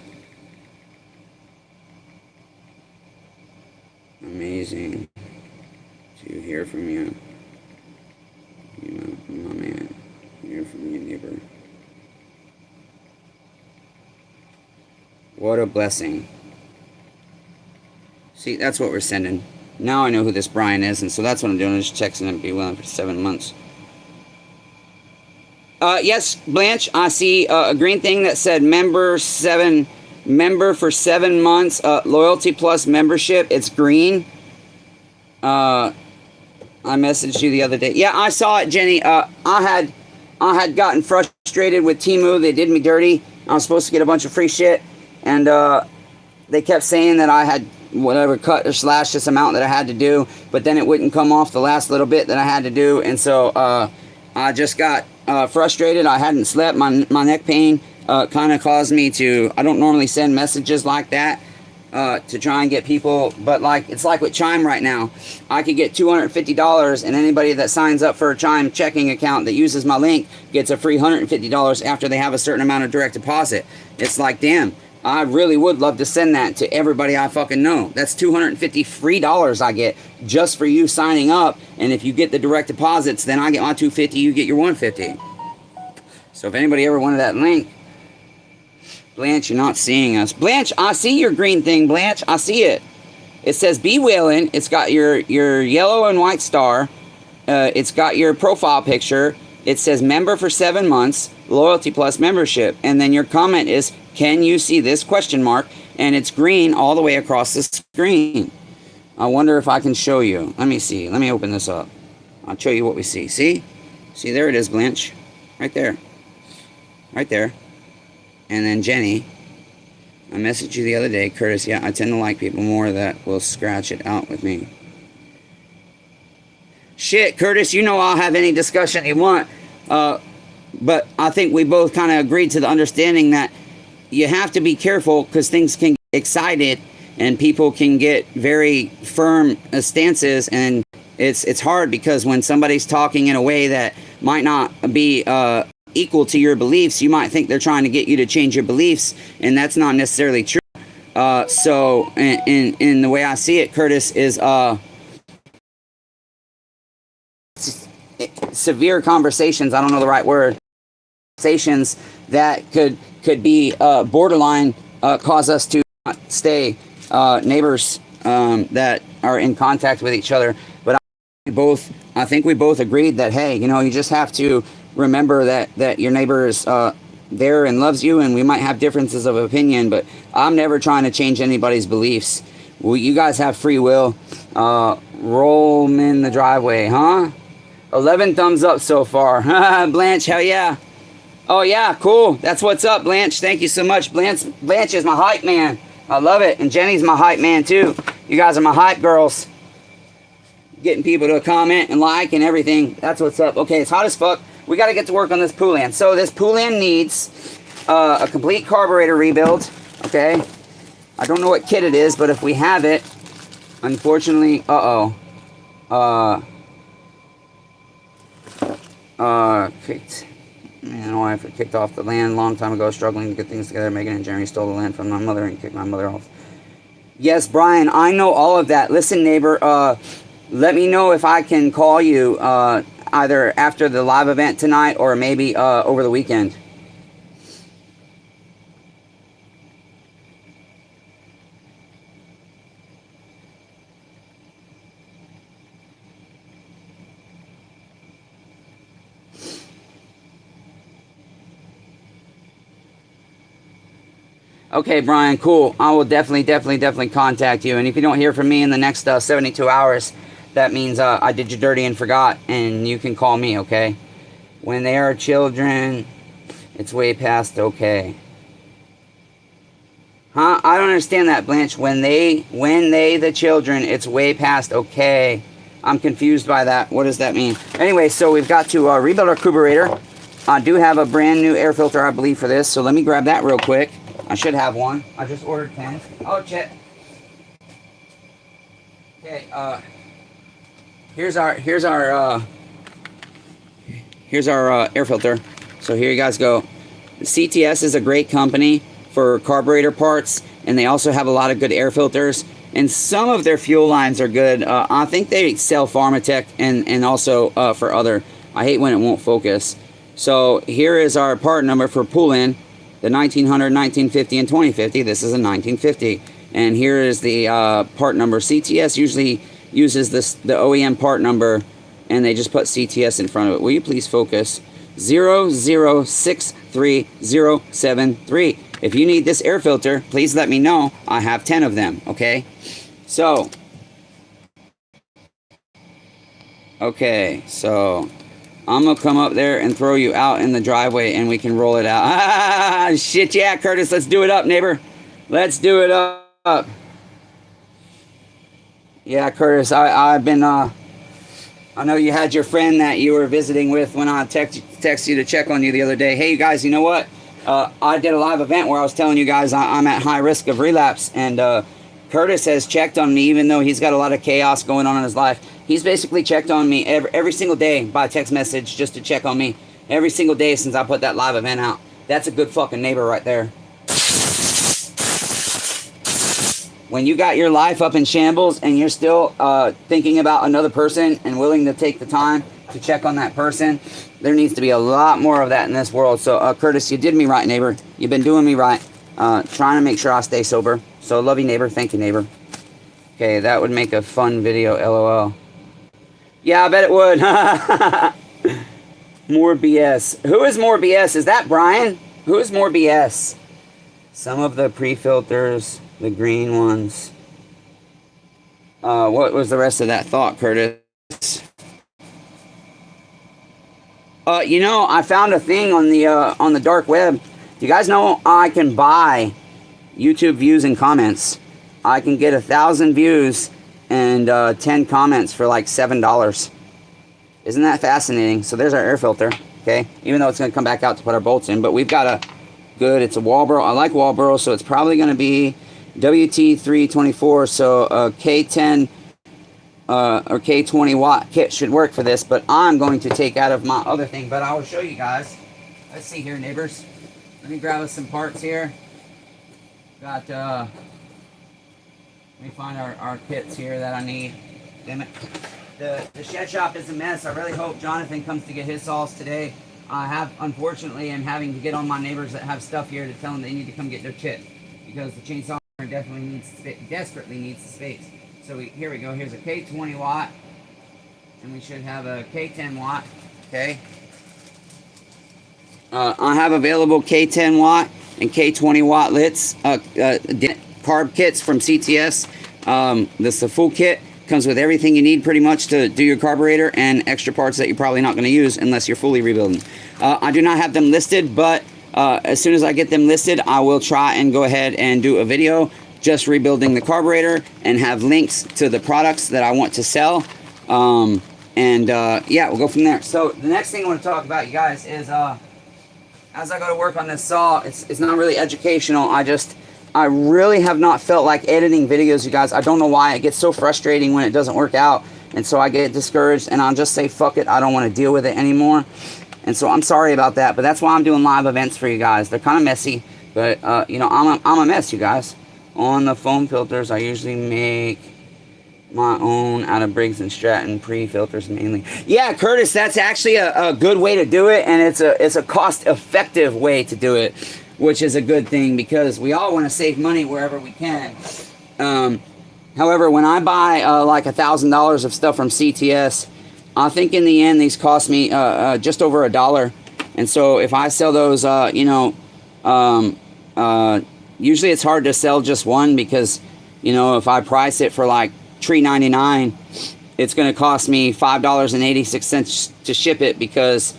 Speaker 1: Amazing to hear from you. My man. Hear from you, neighbor. What a blessing. See, that's what we're sending. Now I know who this Brian is, and so that's what I'm doing. I'm just texting him to be willing for 7 months. Yes, Blanche, I see a green thing that said member for 7 months, loyalty plus membership. It's green. I messaged you the other day. Yeah, I saw it, Jenny. I had gotten frustrated with Temu. They did me dirty. I was supposed to get a bunch of free shit, and they kept saying that I had whatever cut or slash this amount that I had to do, but then it wouldn't come off the last little bit that I had to do, and so I just got frustrated. I hadn't slept. My neck pain kind of caused me to... I don't normally send messages like that to try and get people, but like it's like with Chime right now. I could get $250, and anybody that signs up for a Chime checking account that uses my link gets a free $150 after they have a certain amount of direct deposit. It's like, damn, I really would love to send that to everybody I fucking know. That's $250 free I get just for you signing up. And if you get the direct deposits, then I get my $250, you get your $150. So if anybody ever wanted that link, Blanche, you're not seeing us. Blanche, I see your green thing, Blanche. I see it. It says be willing. It's got your yellow and white star. It's got your profile picture. It says member for 7 months, loyalty plus membership. And then your comment is, can you see this question mark? And it's green all the way across the screen. I wonder if I can show you. Let me see. Let me open this up. I'll show you what we see. See? See, there it is, Blanche. Right there. Right there. And then Jenny, I messaged you the other day, Curtis. Yeah, I tend to like people more that will scratch it out with me. Shit, Curtis, you know I'll have any discussion you want. But I think we both kind of agreed to the understanding that you have to be careful because things can get excited and people can get very firm stances, and it's hard because when somebody's talking in a way that might not be equal to your beliefs, you might think they're trying to get you to change your beliefs, and that's not necessarily true. So in the way I see it, Curtis, is severe conversations, I don't know the right word, conversations that could be borderline cause us to not stay neighbors that are in contact with each other. But I think we both agreed that, hey, you know, you just have to remember that your neighbor is there and loves you, and we might have differences of opinion, but I'm never trying to change anybody's beliefs. Well, you guys have free will. Roll 'em in the driveway, huh? 11 thumbs up so far. Blanche, hell yeah. Oh yeah, cool. That's what's up, Blanche. Thank you so much. Blanche is my hype man. I love it. And Jenny's my hype man too. You guys are my hype girls. Getting people to comment and like and everything. That's what's up. Okay, it's hot as fuck. We got to get to work on this POULAN. So this POULAN needs a complete carburetor rebuild. Okay. I don't know what kit it is, but if we have it, unfortunately, kicked. Man, my wife kicked off the land a long time ago, struggling to get things together. Megan and Jeremy stole the land from my mother and kicked my mother off. Yes, Brian, I know all of that. Listen, neighbor, let me know if I can call you either after the live event tonight or maybe over the weekend. Okay, Brian, cool. I will definitely contact you. And if you don't hear from me in the next 72 hours, that means I did you dirty and forgot, and you can call me, okay? When they are children, it's way past okay. Huh? I don't understand that, Blanche. When they, the children, it's way past okay. I'm confused by that. What does that mean? Anyway, so we've got to rebuild our carburetor. I do have a brand new air filter, I believe, for this. So let me grab that real quick. I should have one. I just ordered 10. Oh, shit. Okay, here's our air filter. So here you guys go. CTS is a great company for carburetor parts, and they also have a lot of good air filters. And some of their fuel lines are good. I think they sell Pharmatech and also for other. I hate when it won't focus. So here is our part number for POULAN. The 1900, 1950, and 2050. This is a 1950. And here is the part number. CTS usually uses the OEM part number, and they just put CTS in front of it. Will you please focus? 0063073. If you need this air filter, please let me know. I have 10 of them, okay? So, okay, so I'm going to come up there and throw you out in the driveway and we can roll it out. Ah, shit, yeah, Curtis, let's do it up, neighbor. Let's do it up. Yeah, Curtis, I've been, I know you had your friend that you were visiting with when I text you to check on you the other day. Hey, you guys, you know what? I did a live event where I was telling you guys I'm at high risk of relapse, and Curtis has checked on me even though he's got a lot of chaos going on in his life. He's basically checked on me every single day by text message just to check on me. Every single day since I put that live event out. That's a good fucking neighbor right there. When you got your life up in shambles and you're still thinking about another person and willing to take the time to check on that person, there needs to be a lot more of that in this world. So, Curtis, you did me right, neighbor. You've been doing me right. Trying to make sure I stay sober. So, love you, neighbor. Thank you, neighbor. Okay, that would make a fun video, LOL. Yeah, I bet it would. More BS. Who is more BS? Is that Brian? Who is more BS? Some of the pre-filters, the green ones. What was the rest of that thought, Curtis? You know, I found a thing on the dark web. You guys know I can buy YouTube views and comments. I can get 1,000 views and 10 comments for like $7. Isn't that fascinating? So there's our air filter, okay? Even though it's going to come back out to put our bolts in, but we've got a good, it's a Walbro. I like Walbro, so it's probably going to be WT324, so a K10 or K20 watt kit should work for this, but I'm going to take out of my other thing, but I will show you guys. Let's see here, neighbors. Let me grab us some parts here. Got, let me find our kits here that I need. Damn it. The shed shop is a mess. I really hope Jonathan comes to get his saws today. I unfortunately, am having to get on my neighbors that have stuff here to tell them they need to come get their kit, because the chainsaw desperately needs the space. So here we go. Here's a K20 watt, and we should have a K10 watt. Okay. I have available K10 watt and K20 watt lits, carb kits from CTS. This is the full kit. Comes with everything you need pretty much to do your carburetor and extra parts that you're probably not going to use unless you're fully rebuilding. I do not have them listed, but as soon as I get them listed, I will try and go ahead and do a video just rebuilding the carburetor and have links to the products that I want to sell. Yeah, we'll go from there. So the next thing I want to talk about, you guys, is as I go to work on this saw, it's not really educational. I really have not felt like editing videos, you guys. I don't know why. It gets so frustrating when it doesn't work out. And so I get discouraged and I'll just say, fuck it. I don't want to deal with it anymore. And so I'm sorry about that. But that's why I'm doing live events for you guys. They're kind of messy. But, you know, I'm a mess, you guys. On the foam filters, I usually make my own out of Briggs & Stratton pre-filters mainly. Yeah, Curtis, that's actually a good way to do it. And it's a cost-effective way to do it, which is a good thing because we all want to save money wherever we can. However, when I buy like $1,000 of stuff from CTS, I think in the end these cost me just over $1. And so if I sell those, you know, usually it's hard to sell just one because, you know, if I price it for like $3.99, it's going to cost me $5.86 to ship it because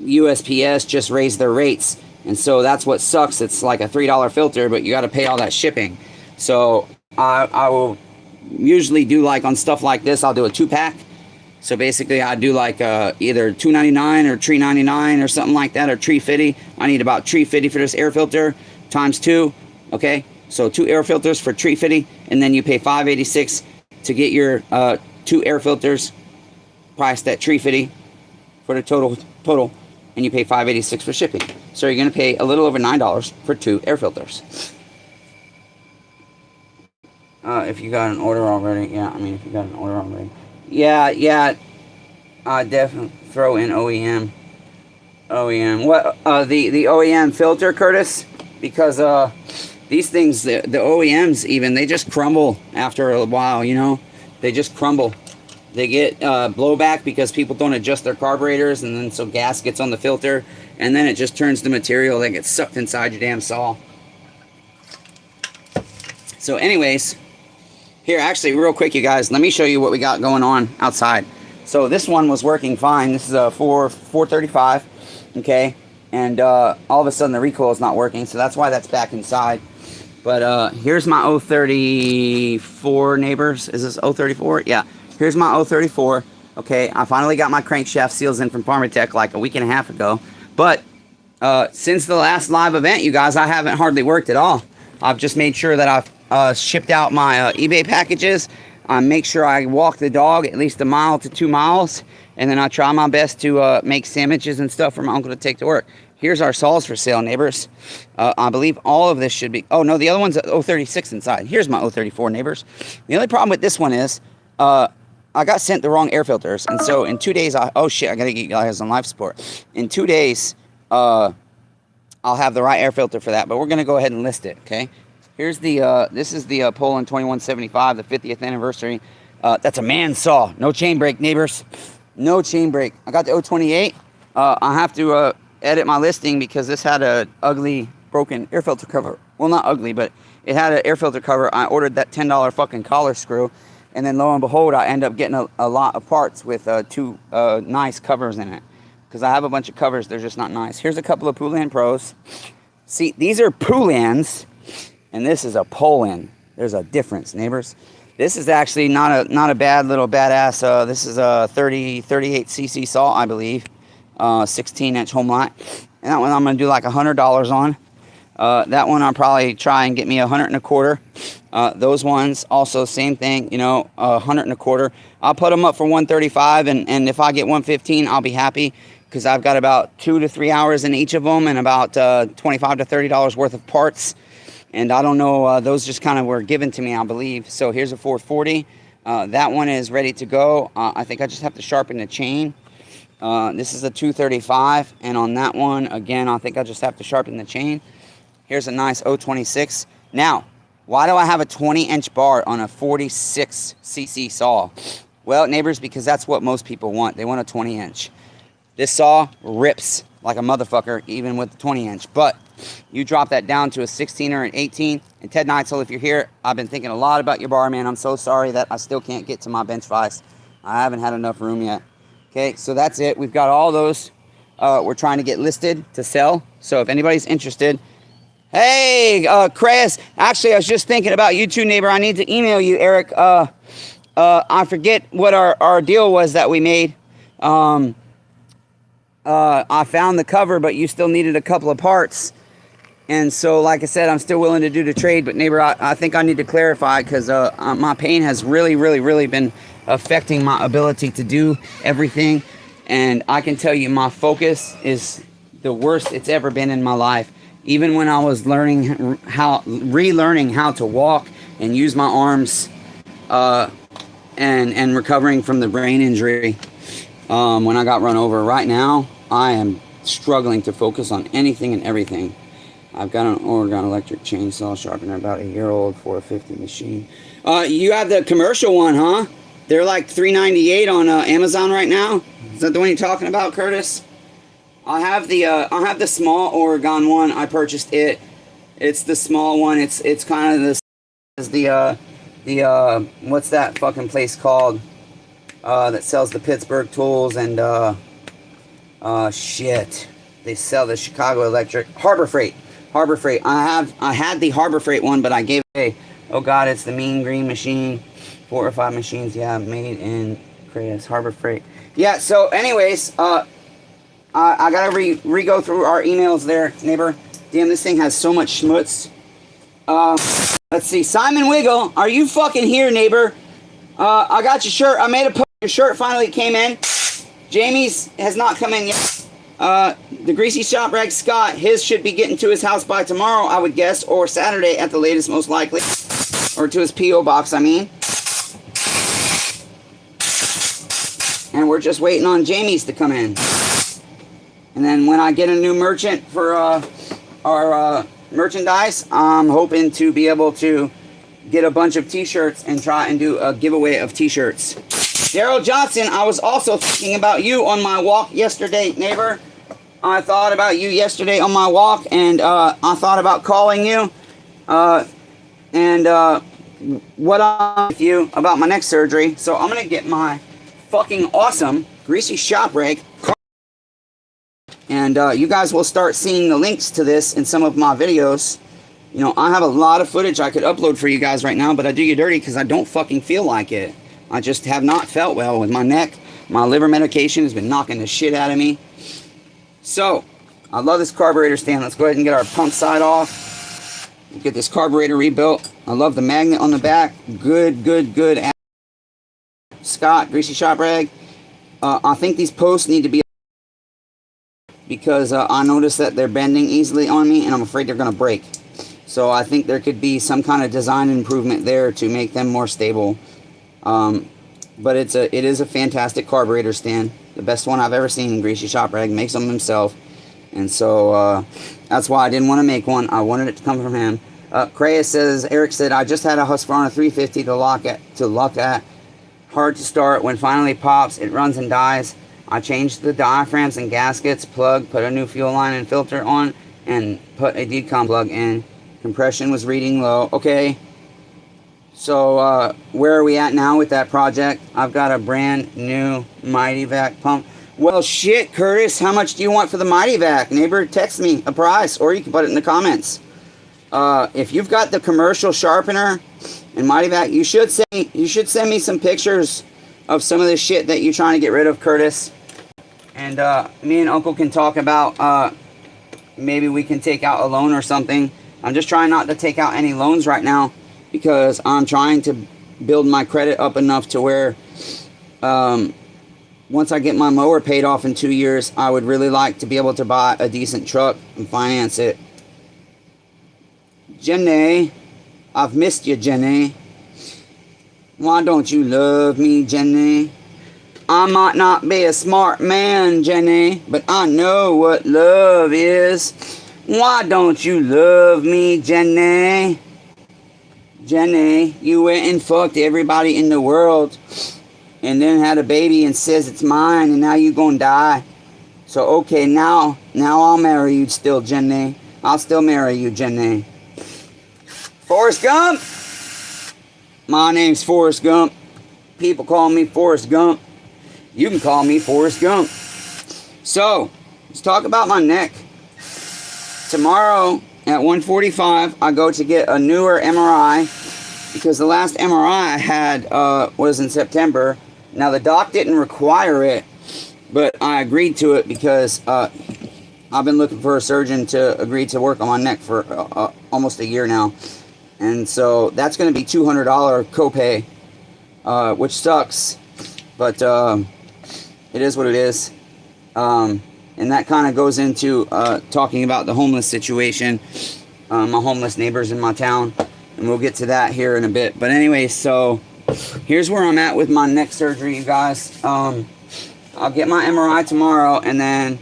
Speaker 1: USPS just raised their rates. And so that's what sucks. It's like a $3 filter, but you got to pay all that shipping. So I will usually do, like on stuff like this, I'll do a 2-pack. So basically I do like either $2.99 or $3.99 or something like that, or $3.50. I need about $3.50 for this air filter times 2. Okay, so 2 air filters for $3.50, and then you pay $5.86 to get your 2 air filters priced at $3.50 for the total. And you pay $5.86 for shipping. So you're going to pay a little over $9 for 2 air filters. If you got an order already. Yeah, I mean, if you got an order already. Yeah. I definitely throw in OEM. What? The OEM filter, Curtis? Because these things, the OEMs even, they just crumble after a while, you know? They just crumble. They get blowback because people don't adjust their carburetors, and then so gas gets on the filter, and then it just turns to material that gets sucked inside your damn saw. So anyways, here, actually, real quick, you guys, let me show you what we got going on outside. So this one was working fine. This is a 435, okay? And all of a sudden the recoil is not working, so that's why that's back inside. But here's my 034 neighbors. Is this 034? Yeah. Here's my 034. Okay, I finally got my crankshaft seals in from Pharmatech like a week and a half ago. But since the last live event, you guys, I haven't hardly worked at all. I've just made sure that I've shipped out my eBay packages. I make sure I walk the dog at least 1 mile to 2 miles. And then I try my best to make sandwiches and stuff for my uncle to take to work. Here's our saws for sale, neighbors. I believe all of this should be... Oh, no, the other one's at 036 inside. Here's my 034, neighbors. The only problem with this one is... I got sent the wrong air filters, and so in 2 days, oh shit, I gotta get you guys on life support. In 2 days, I'll have the right air filter for that, but we're gonna go ahead and list it, okay? Here's the, this is the POULAN 2175, the 50th anniversary. That's a man saw, no chain brake, neighbors. No chain brake. I got the 028. I have to edit my listing because this had a ugly, broken air filter cover. Well, not ugly, but it had an air filter cover. I ordered that $10 fucking collar screw. And then lo and behold, I end up getting a lot of parts with 2 nice covers in it. Because I have a bunch of covers, they're just not nice. Here's a couple of POULAN Pros. See, these are POULANs, and this is a POULAN. There's a difference, neighbors. This is actually not a bad little badass. This is a 38cc saw, I believe. 16-inch home lot. And that one I'm going to do like $100 on. That one I'll probably try and get me $125. Those ones also same thing, you know, $125. I'll put them up for $135, and if I get $115, I'll be happy because I've got about 2 to 3 hours in each of them and about $25 to $30 worth of parts. And I don't know, those just kind of were given to me, I believe. So here's a 440. That one is ready to go. I think I just have to sharpen the chain. This is a 235, and on that one, again, I think I just have to sharpen the chain. Here's a nice 026. Now, why do I have a 20-inch bar on a 46cc saw? Well, neighbors, because that's what most people want. They want a 20-inch. This saw rips like a motherfucker, even with the 20-inch. But you drop that down to a 16 or an 18. And Ted Neitzel, if you're here, I've been thinking a lot about your bar, man. I'm so sorry that I still can't get to my bench vise. I haven't had enough room yet. Okay, so that's it. We've got all those. We're trying to get listed to sell. So if anybody's interested, hey, Chris. Actually, I was just thinking about you too, neighbor. I need to email you, Eric. I forget what our deal was that we made. I found the cover, but you still needed a couple of parts. And so, like I said, I'm still willing to do the trade. But neighbor, I think I need to clarify because my pain has really been affecting my ability to do everything. And I can tell you my focus is the worst it's ever been in my life. Even when I was relearning how to walk and use my arms, and recovering from the brain injury when I got run over. Right now, I am struggling to focus on anything and everything. I've got an Oregon electric chainsaw sharpener, about a year old, 450 machine. You have the commercial one, huh? They're like $3.98 on Amazon right now. Is that the one you're talking about, Curtis? I have the small Oregon one. I purchased it. It's the small one. It's kind of the what's that fucking place called that sells the Pittsburgh tools and shit. They sell the Chicago Electric Harbor Freight. I had the Harbor Freight one, but I gave it away. Oh god, it's the mean green machine. 4 or 5 machines, yeah, made in Chris Harbor Freight. Yeah, so anyways, I gotta re-go through our emails there, neighbor. Damn, this thing has so much schmutz. Let's see, Simon Wiggle, are you fucking here, neighbor? I got your shirt. I made a post. Your shirt finally came in. Jamie's has not come in yet. The Greasy Shop Rag Scott, his should be getting to his house by tomorrow, I would guess, or Saturday at the latest, most likely. Or to his P.O. box, I mean. And we're just waiting on Jamie's to come in. And then when I get a new merchant for our merchandise, I'm hoping to be able to get a bunch of t-shirts and try and do a giveaway of t-shirts. Daryl Johnson, I was also thinking about you on my walk yesterday, neighbor. I thought about you yesterday on my walk, and I thought about calling you and what I'm with you about my neck surgery. So I'm gonna get my fucking awesome Greasy Shop Rag, and you guys will start seeing the links to this in some of my videos. You know, I have a lot of footage I could upload for you guys right now, but I do you dirty because I don't fucking feel like it. I just have not felt well with my neck. My liver medication has been knocking the shit out of me. So, I love this carburetor stand. Let's go ahead and get our pump side off. Get this carburetor rebuilt. I love the magnet on the back. Good. Scott, Greasy Shop Rag. I think these posts need to be, because I noticed that they're bending easily on me and I'm afraid they're going to break. So I think there could be some kind of design improvement there to make them more stable. But it is a fantastic carburetor stand. The best one I've ever seen. Greasy Shop Rag makes them himself. And so that's why I didn't want to make one. I wanted it to come from him. Crea says, Eric said, I just had a Husqvarna 350 to look at. Hard to start. When finally pops, it runs and dies. I changed the diaphragms and gaskets, put a new fuel line and filter on, and put a decom plug in. Compression was reading low. Okay. So, where are we at now with that project? I've got a brand new Mighty Vac pump. Well, shit, Curtis, how much do you want for the Mighty Vac? Neighbor, text me a price, or you can put it in the comments. If you've got the commercial sharpener and Mighty Vac, you should send me some pictures of some of this shit that you're trying to get rid of, Curtis. And me and Uncle can talk about maybe we can take out a loan or something. I'm just trying not to take out any loans right now because I'm trying to build my credit up enough to where once I get my mower paid off in 2 years, I would really like to be able to buy a decent truck and finance it. Jenny, I've missed you, Jenny. Why don't you love me, Jenny? I might not be a smart man, Jenny, but I know what love is. Why don't you love me, Jenny? Jenny, you went and fucked everybody in the world and then had a baby and says it's mine and now you gonna die. So okay, now I'll marry you still, Jenny. I'll still marry you, Jenny. Forrest Gump. My name's Forrest Gump. People call me Forrest Gump. You can call me Forrest Gump. So, let's talk about my neck. Tomorrow at 1:45, I go to get a newer MRI because the last MRI I had was in September. Now, the doc didn't require it, but I agreed to it because I've been looking for a surgeon to agree to work on my neck for almost a year now. And so that's going to be $200 copay, which sucks, but it is what it is. And that kind of goes into talking about the homeless situation, my homeless neighbors in my town, and we'll get to that here in a bit. But anyway, so here's where I'm at with my neck surgery, you guys. I'll get my MRI tomorrow, and then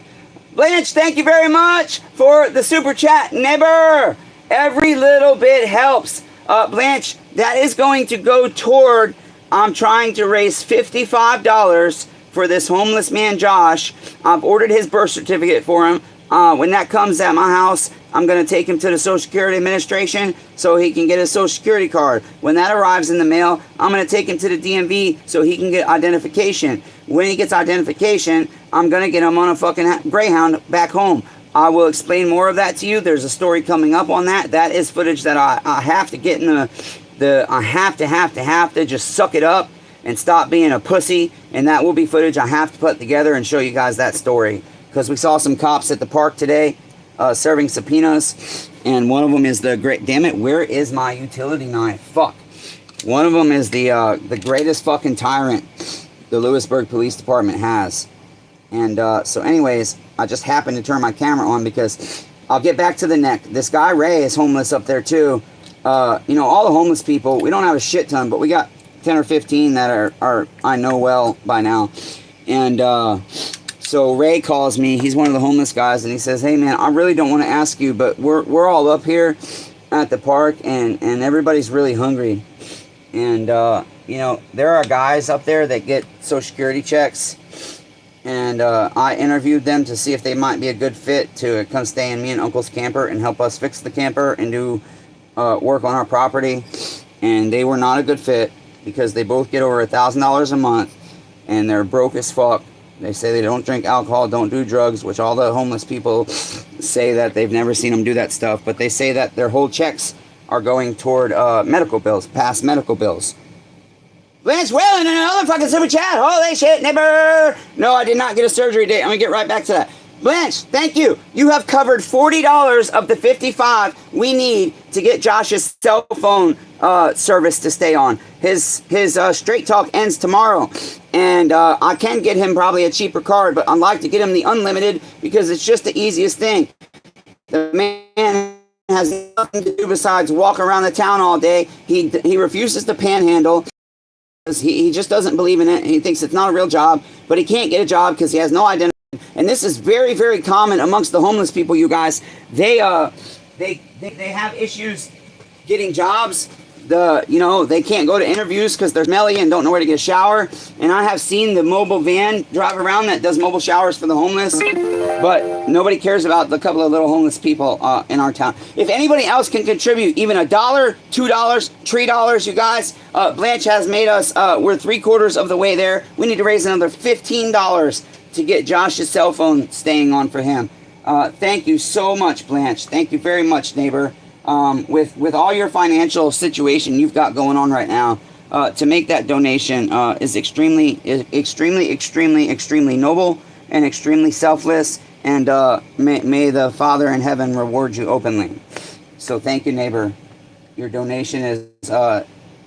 Speaker 1: Blanche, thank you very much for the super chat, neighbor. Every little bit helps. Blanche, that is going to go toward, I'm trying to raise $55 for this homeless man, Josh. I've ordered his birth certificate for him. When that comes at my house, I'm going to take him to the Social Security Administration so he can get his Social Security card. When that arrives in the mail, I'm going to take him to the DMV so he can get identification. When he gets identification, I'm going to get him on a fucking Greyhound back home. I will explain more of that to you. There's a story coming up on that. That is footage that I have to get in I have to just suck it up and stop being a pussy. And that will be footage I have to put together and show you guys that story. Because we saw some cops at the park today serving subpoenas. And one of them is the great... Damn it, where is my utility knife? Fuck. One of them is the greatest fucking tyrant the Lewisburg Police Department has. And so anyways, I just happened to turn my camera on because I'll get back to the neck. This guy Ray is homeless up there too. You know, all the homeless people, we don't have a shit ton, but we got 10 or 15 that are I know well by now. And so Ray calls me. He's one of the homeless guys, and he says, hey man, I really don't want to ask you, but we're all up here at the park, and everybody's really hungry. And you know, there are guys up there that get Social Security checks. And I interviewed them to see if they might be a good fit to come stay in me and Uncle's camper and help us fix the camper and do work on our property. And they were not a good fit because they both get over $1,000 a month and they're broke as fuck. They say they don't drink alcohol, don't do drugs, which all the homeless people say that they've never seen them do that stuff. But they say that their whole checks are going toward medical bills, past medical bills. Lance Whalen and another fucking super chat. Holy shit, neighbor. No, I did not get a surgery date. I'm going to get right back to that. Blanche, thank you. You have covered $40 of the $55 we need to get Josh's cell phone service to stay on. His Straight Talk ends tomorrow. And I can get him probably a cheaper card, but I'd like to get him the unlimited because it's just the easiest thing. The man has nothing to do besides walk around the town all day. He refuses to panhandle. He just doesn't believe in it. He thinks it's not a real job, but he can't get a job because he has no identity. And this is very, very common amongst the homeless people, you guys. They have issues getting jobs. They can't go to interviews because they're smelly and don't know where to get a shower. And I have seen the mobile van drive around that does mobile showers for the homeless, but nobody cares about the couple of little homeless people in our town. If anybody else can contribute even $1, $2, $3, you guys, Blanche has made us, we're 3/4 of the way there. We need to raise another $15 to get Josh's cell phone staying on for him. Thank you so much, Blanche. Thank you very much, neighbor. With all your financial situation you've got going on right now, to make that donation is extremely noble and extremely selfless, and may the Father in heaven reward you openly. So thank you, neighbor. Your donation is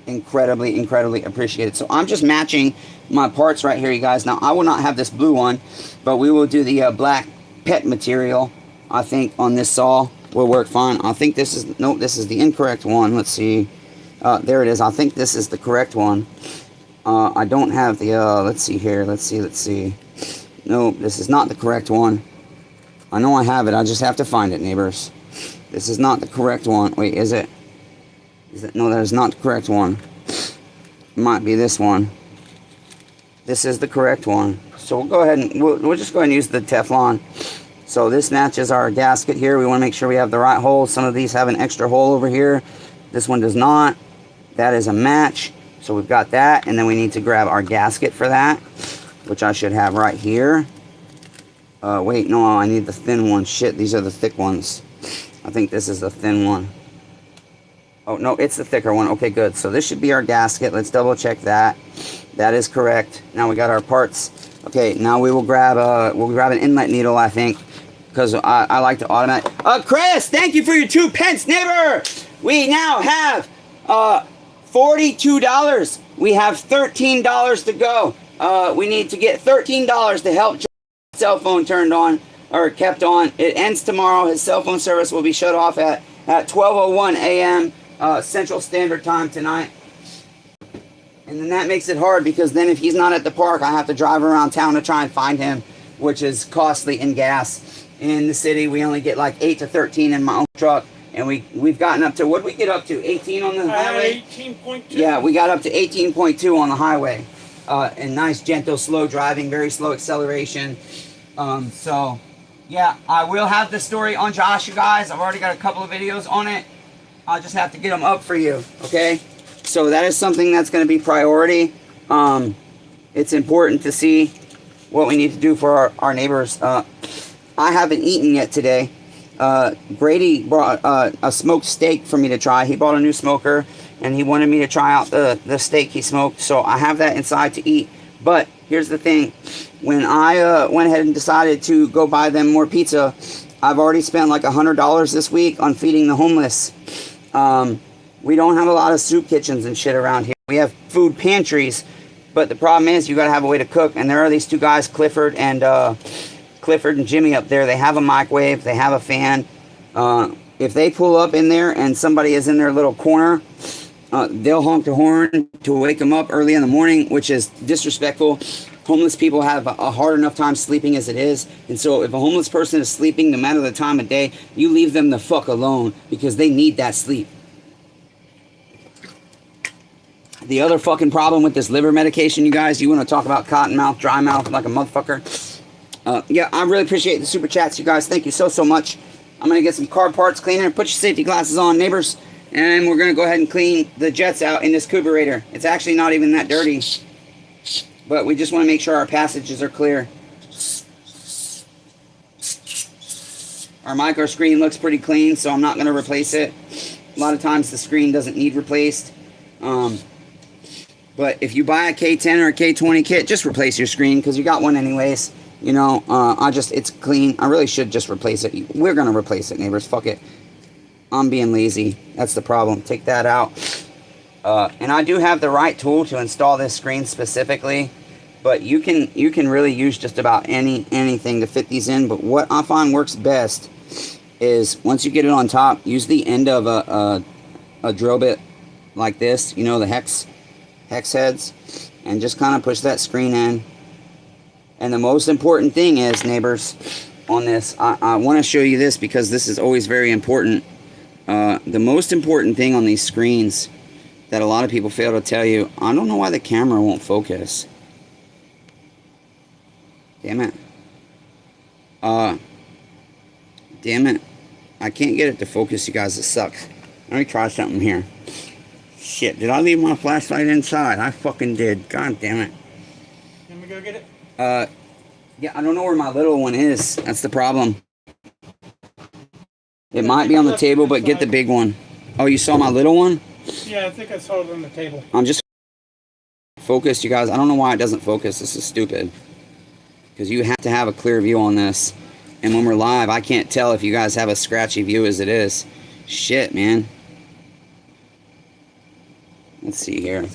Speaker 1: incredibly appreciated. So I'm just matching my parts right here, you guys. Now I will not have this blue one, but we will do the black pet material. I think on this saw will work fine. I think this is the incorrect one. Let's see. There it is. I think this is the correct one. I don't have the let's see here. Let's see. No, this is not the correct one. I know I have it. I just have to find it, neighbors. This is not the correct one. Wait, is it? No, that is not the correct one. It might be this one. This is the correct one. So we'll go ahead and we'll just go ahead and use the Teflon So this matches our gasket here. We want to make sure we have the right hole. Some of these have an extra hole over here. This one does not. That is a match. So we've got that. And then we need to grab our gasket for that, which I should have right here. Wait, no, I need the thin one. Shit, these are the thick ones. I think this is the thin one. Oh, no, it's the thicker one. Okay, good. So this should be our gasket. Let's double check that. That is correct. Now we got our parts. Okay, now we will grab an inlet needle, I think, because I like to automate. Chris, thank you for your 2 pence, neighbor. We now have $42. We have $13 to go. We need to get $13 to help John's cell phone turned on or kept on. It ends tomorrow. His cell phone service will be shut off at 12:01 a.m. Central Standard Time tonight. And then that makes it hard because then if he's not at the park, I have to drive around town to try and find him, which is costly in gas. In the city, we only get like 8 to 13 in my own truck. And we've gotten up to, what did we get up to? 18 on the highway?
Speaker 2: 18.2.
Speaker 1: Yeah, we got up to 18.2 on the highway. And nice, gentle, slow driving, very slow acceleration. So, yeah, I will have the story on Josh, you guys. I've already got a couple of videos on it. I'll just have to get them up for you, okay? So that is something that's going to be priority. It's important to see what we need to do for our neighbors. I haven't eaten yet today. Brady brought a smoked steak for me to try. He bought a new smoker, and he wanted me to try out the steak he smoked. So I have that inside to eat. But here's the thing. When I went ahead and decided to go buy them more pizza, I've already spent like $100 this week on feeding the homeless. We don't have a lot of soup kitchens and shit around here. We have food pantries, but the problem is you got to have a way to cook. And there are these 2 guys, Clifford and Jimmy up there. They have a microwave. They have a fan. If they pull up in there and somebody is in their little corner, they'll honk the horn to wake them up early in the morning, which is disrespectful. Homeless people have a hard enough time sleeping as it is. And so if a homeless person is sleeping, no matter the time of day, you leave them the fuck alone because they need that sleep. The other fucking problem with this liver medication, you guys, you want to talk about cotton mouth, dry mouth like a motherfucker. Yeah, I really appreciate the super chats, you guys. Thank you so much. I'm going to get some car parts cleaner. Put your safety glasses on, neighbors. And we're going to go ahead and clean the jets out in this carburetor. It's actually not even that dirty. But we just want to make sure our passages are clear. Our micro screen looks pretty clean, so I'm not going to replace it. A lot of times the screen doesn't need replaced. But if you buy a K10 or a K20 kit, just replace your screen because you got one anyways. You know, it's clean. I really should just replace it. We're going to replace it, neighbors. Fuck it. I'm being lazy. That's the problem. Take that out. And I do have the right tool to install this screen specifically. But you can really use just about anything to fit these in. But what I find works best is once you get it on top, use the end of a drill bit like this. You know, the hex heads. And just kind of push that screen in. And the most important thing is, neighbors, on this, I want to show you this because this is always very important. The most important thing on these screens that a lot of people fail to tell you, I don't know why the camera won't focus. Damn it. Damn it. I can't get it to focus, you guys. It sucks. Let me try something here. Shit, did I leave my flashlight inside? I fucking did. God damn it.
Speaker 2: Can we go get it?
Speaker 1: Yeah, I don't know where my little one is. That's the problem. It might be on the table, but get the big one. Oh, you saw my little one?
Speaker 2: Yeah, I think I saw it on the table.
Speaker 1: I'm just focused, you guys. I don't know why it doesn't focus. This is stupid. Because you have to have a clear view on this. And when we're live, I can't tell if you guys have a scratchy view as it is. Shit, man. Let's see here.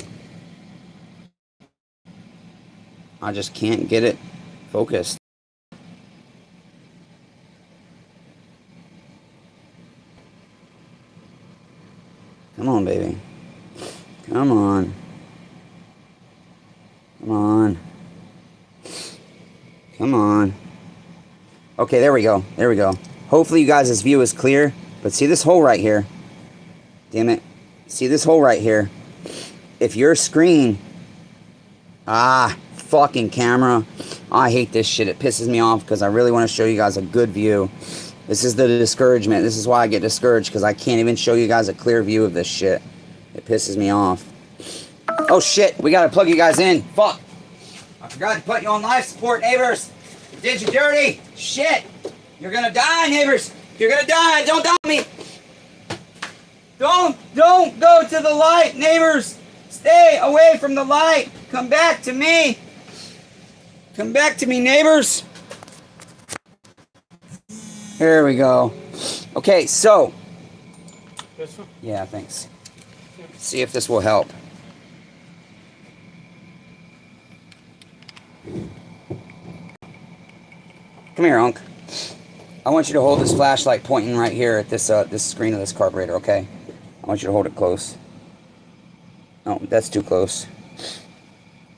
Speaker 1: I just can't get it focused. Come on, baby. Come on. Come on. Come on. Okay, there we go. There we go. Hopefully you guys' view is clear. But see this hole right here? Damn it. See this hole right here? If your screen... fucking camera. I hate this shit. It pisses me off because I really want to show you guys a good view. This is the discouragement. This is why I get discouraged, because I can't even show you guys a clear view of this shit. It pisses me off. Oh shit, we gotta plug you guys in. Fuck. I forgot to put you on life support, neighbors. Did you dirty? Shit. You're gonna die, neighbors. You're gonna die. Don't die me. Don't go to the light, neighbors. Stay away from the light. Come back to me. Come back to me, neighbors. There we go. Okay, so.
Speaker 2: This one?
Speaker 1: Yeah, thanks. See if this will help. Come here, Unc. I want you to hold this flashlight pointing right here at this this screen of this carburetor, okay? I want you to hold it close. Oh, that's too close.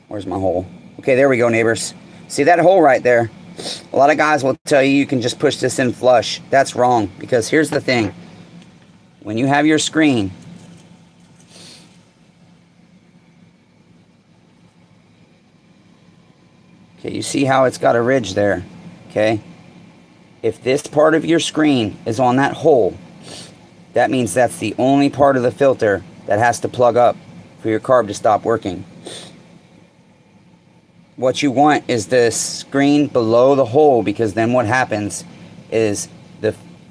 Speaker 1: Where's my hole? Okay, there we go, neighbors. See that hole right there? A lot of guys will tell you you can just push this in flush. That's wrong, because here's the thing. When you have your screen, okay, you see how it's got a ridge there, okay? If this part of your screen is on that hole, that means that's the only part of the filter that has to plug up for your carb to stop working. What you want is the screen below the hole, because then what happens is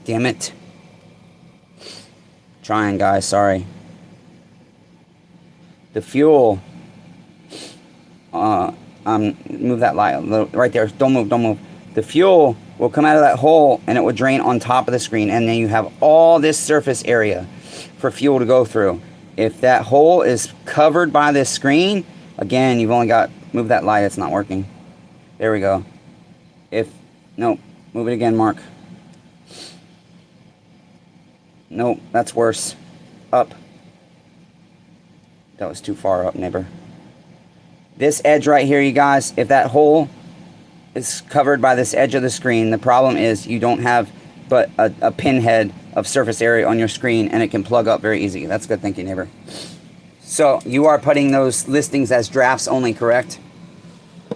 Speaker 1: damn it. Trying, guys, sorry. The fuel, move that light a little, right there. Don't move. The fuel will come out of that hole and it will drain on top of the screen, and then you have all this surface area for fuel to go through. If that hole is covered by this screen, again, you've only got, move that light, it's not working. There we go. No, move it again, Mark. Nope, that's worse. Up. That was too far up, neighbor. This edge right here, you guys, if that hole is covered by this edge of the screen, the problem is you don't have but a pinhead of surface area on your screen, and it can plug up very easy. That's good. Thank you, neighbor. So you are putting those listings as drafts only, correct?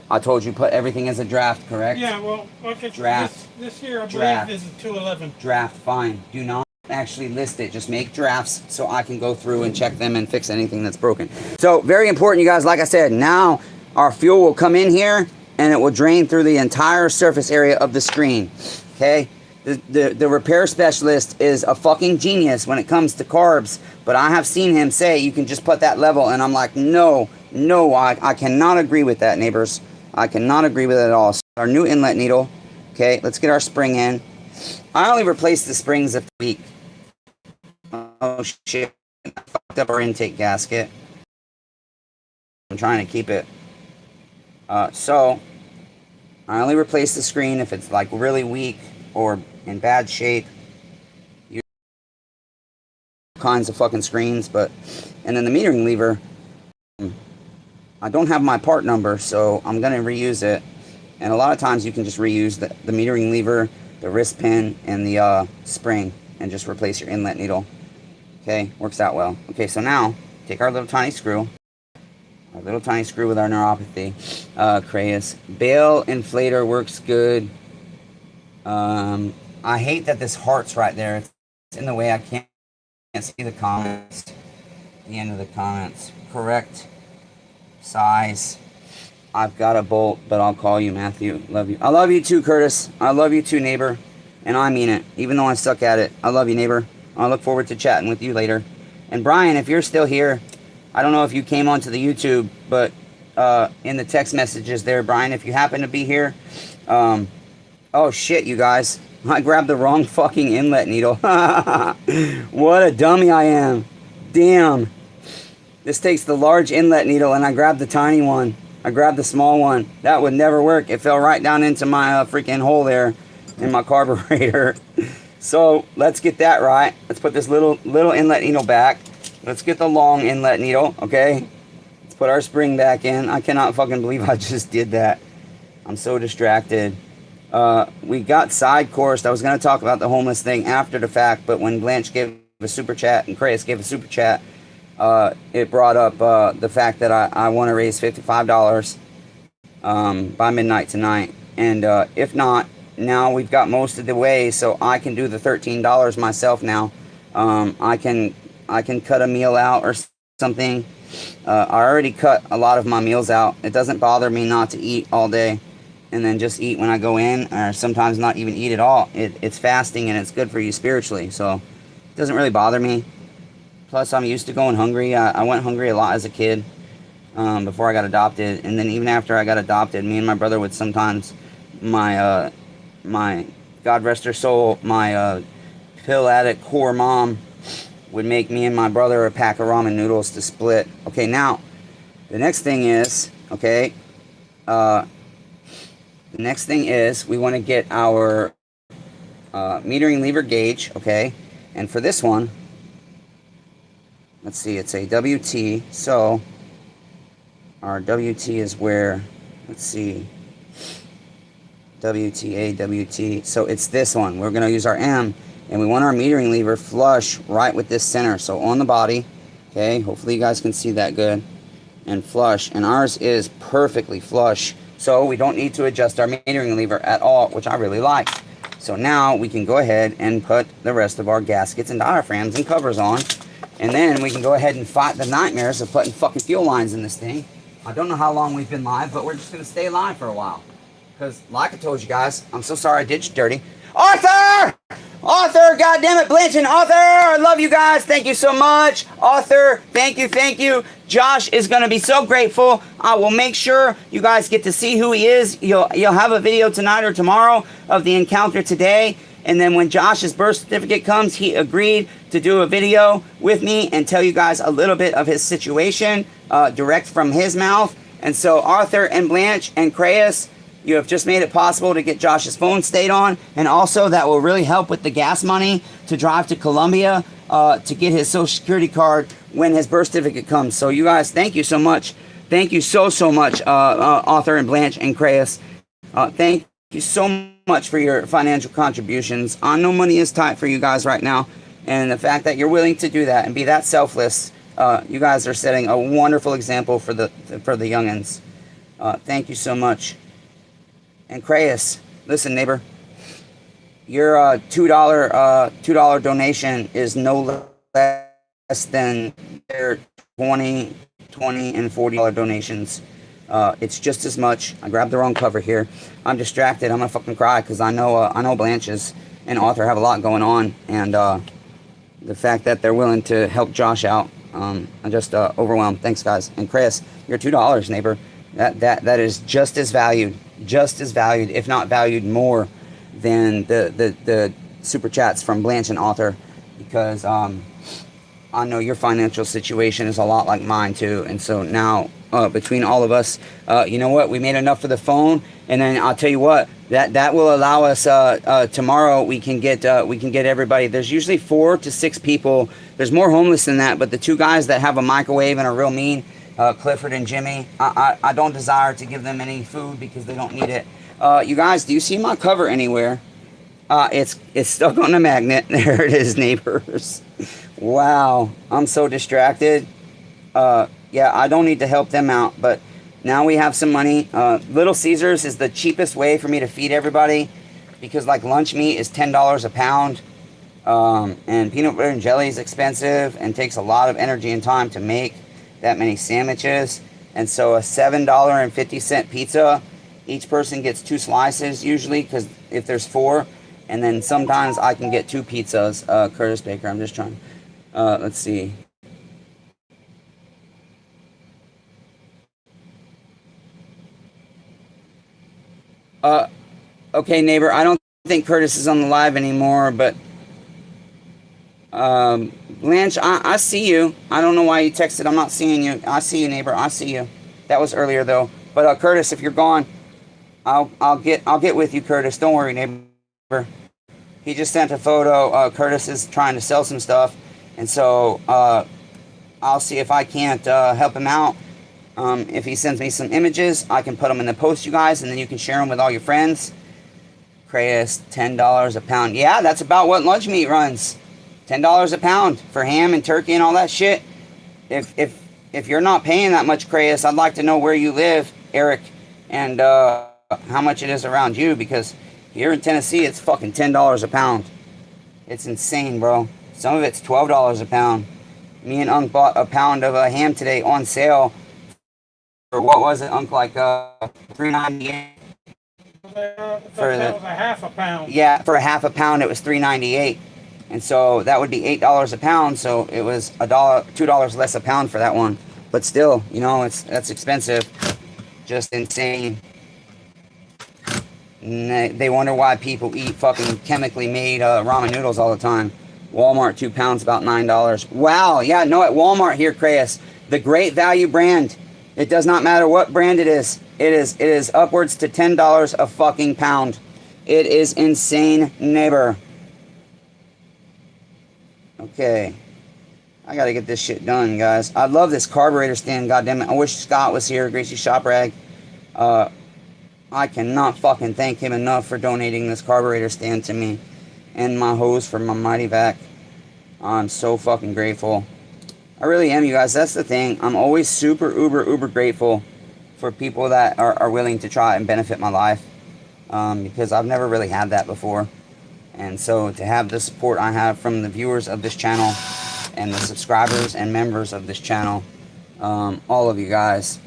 Speaker 1: I told you put everything as a draft, correct?
Speaker 2: Yeah, well, okay.
Speaker 1: Draft.
Speaker 2: This here, I
Speaker 1: Draft.
Speaker 2: believe, is a 211.
Speaker 1: Draft, fine. Do not actually list it. Just make drafts so I can go through and check them and fix anything that's broken. So very important, you guys. Like I said, now our fuel will come in here and it will drain through the entire surface area of the screen. Okay? The repair specialist is a fucking genius when it comes to carbs, but I have seen him say you can just put that level, and I'm like, no, I cannot agree with that, neighbors. I cannot agree with it at all. So our new inlet needle. Okay, let's get our spring in. I only replaced the springs a week. Oh shit, I fucked up our intake gasket. I'm trying to keep it. So I only replace the screen if it's like really weak or in bad shape. You kinds of fucking screens, but and then the metering lever, I don't have my part number, so I'm gonna reuse it. And a lot of times you can just reuse the metering lever, the wrist pin, and the spring, and just replace your inlet needle. Okay, works out well. Okay, so now take our little tiny screw. Our little tiny screw with our neuropathy. Crayus. Bail inflator works good. I hate that this heart's right there. It's in the way. I can't see the comments. The end of the comments. Correct size. I've got a bolt, but I'll call you, Matthew. Love you. I love you too, Curtis. I love you too, neighbor. And I mean it. Even though I suck at it. I love you, neighbor. I look forward to chatting with you later. And Brian, if you're still here, I don't know if you came onto the YouTube, but in the text messages there, Brian, if you happen to be here, oh shit, you guys. I grabbed the wrong fucking inlet needle. What a dummy I am. Damn. This takes the large inlet needle and I grabbed the tiny one. I grabbed the small one. That would never work. It fell right down into my freaking hole there in my carburetor. So let's get that right. Let's put this little inlet needle back. Let's get the long inlet needle, okay? Let's put our spring back in. I cannot fucking believe I just did that. I'm so distracted. We got side coursed. I was going to talk about the homeless thing after the fact, but when Blanche gave a super chat and Chris gave a super chat, it brought up the fact that I want to raise $55 by midnight tonight. And if not, now we've got most of the way, so I can do the $13 myself now. I can cut a meal out or something. I already cut a lot of my meals out. It doesn't bother me not to eat all day and then just eat when I go in, or sometimes not even eat at all. It's fasting and it's good for you spiritually, so it doesn't really bother me. Plus, I'm used to going hungry. I went hungry a lot as a kid before I got adopted, and then even after I got adopted, me and my brother would sometimes, my God rest her soul, my pill addict whore mom would make me and my brother a pack of ramen noodles to split. Okay, now, the next thing is, okay, the next thing is we want to get our metering lever gauge, okay, and for this one, let's see, it's a WT, so our WT is where, let's see, WTA, WT, so it's this one. We're going to use our M, and we want our metering lever flush right with this center, so on the body, okay, hopefully you guys can see that good, and flush, and ours is perfectly flush, so we don't need to adjust our metering lever at all, which I really like. So now we can go ahead and put the rest of our gaskets and diaphragms and covers on, and then we can go ahead and fight the nightmares of putting fucking fuel lines in this thing. I don't know how long we've been live, but we're just going to stay live for a while. Because, like I told you guys, I'm so sorry I did you dirty. Arthur! Arthur, goddammit, Blanche and Arthur! I love you guys. Thank you so much. Arthur, thank you, thank you. Josh is going to be so grateful. I will make sure you guys get to see who he is. You'll have a video tonight or tomorrow of the encounter today. And then when Josh's birth certificate comes, he agreed to do a video with me and tell you guys a little bit of his situation, direct from his mouth. And so Arthur and Blanche and Creus, you have just made it possible to get Josh's phone stayed on, and also that will really help with the gas money to drive to Colombia to get his Social Security card when his birth certificate comes. So you guys, thank you so much. Thank you so much, Arthur and Blanche and Creus. Thank you so much for your financial contributions. I know money is tight for you guys right now, and the fact that you're willing to do that and be that selfless, you guys are setting a wonderful example for the youngins. Thank you so much. And Creus, listen, neighbor, your $2 donation is no less than their $20 and $40 donations. It's just as much. I grabbed the wrong cover here. I'm distracted. I'm gonna fucking cry because I know Blanche's and Arthur have a lot going on, and the fact that they're willing to help Josh out, I'm just overwhelmed. Thanks, guys. And Chris, your $2, neighbor, that is just as valued, if not valued more than the super chats from Blanche and Arthur, because I know your financial situation is a lot like mine too, and so now between all of us, you know what, we made enough for the phone, and then I'll tell you what, that will allow us tomorrow we can get everybody. There's usually 4 to 6 people. There's more homeless than that, but the 2 guys that have a microwave and are real mean, Clifford and Jimmy, I don't desire to give them any food because they don't need it. You guys, do you see my cover anywhere? It's stuck on a magnet. There it is, neighbors. Wow, I'm so distracted. Yeah, I don't need to help them out, but now we have some money. Little Caesars is the cheapest way for me to feed everybody, because like lunch meat is $10 a pound, and peanut butter and jelly is expensive and takes a lot of energy and time to make that many sandwiches. And so a $7.50 pizza, each person gets 2 slices usually, because if there's 4, and then sometimes I can get 2 pizzas. Curtis Baker, I'm just trying. Let's see. Okay, neighbor, I don't think Curtis is on the live anymore, but Blanche, I see you. I don't know why you texted. I'm not seeing you. I see you, neighbor. I see you. That was earlier though. But Curtis, if you're gone, I'll get with you, Curtis. Don't worry, neighbor. He just sent a photo. Curtis is trying to sell some stuff, and so I'll see if I can't help him out. If he sends me some images, I can put them in the post, you guys, and then you can share them with all your friends. Creus, $10 a pound. Yeah, that's about what lunch meat runs. $10 a pound for ham and turkey and all that shit. If you're not paying that much, Creus, I'd like to know where you live, Eric. and how much it is around you, because here in Tennessee it's fucking $10 a pound. It's insane, bro. Some of it's $12 a pound. Me and Unc bought a pound of ham today on sale for, what was it, Unc, like $3.98
Speaker 2: for that was a half a pound.
Speaker 1: Yeah, for a half a pound it was $3.98, and so that would be $8 a pound. So it was $2 less a pound for that one. But still, you know, that's expensive. Just insane. And they wonder why people eat fucking chemically made ramen noodles all the time. Walmart, 2 pounds, about $9. Wow, yeah, no, at Walmart here, Crayus, the Great Value brand. It does not matter what brand it is. It is upwards to $10 a fucking pound. It is insane, neighbor. Okay. I gotta get this shit done, guys. I love this carburetor stand, goddammit. I wish Scott was here, Gracie Shop Rag. I cannot fucking thank him enough for donating this carburetor stand to me. And my hose for my Mighty Vac. I'm so fucking grateful. I really am, you guys. That's the thing. I'm always super, uber grateful for people that are willing to try and benefit my life. Because I've never really had that before. And so to have the support I have from the viewers of this channel and the subscribers and members of this channel, all of you guys,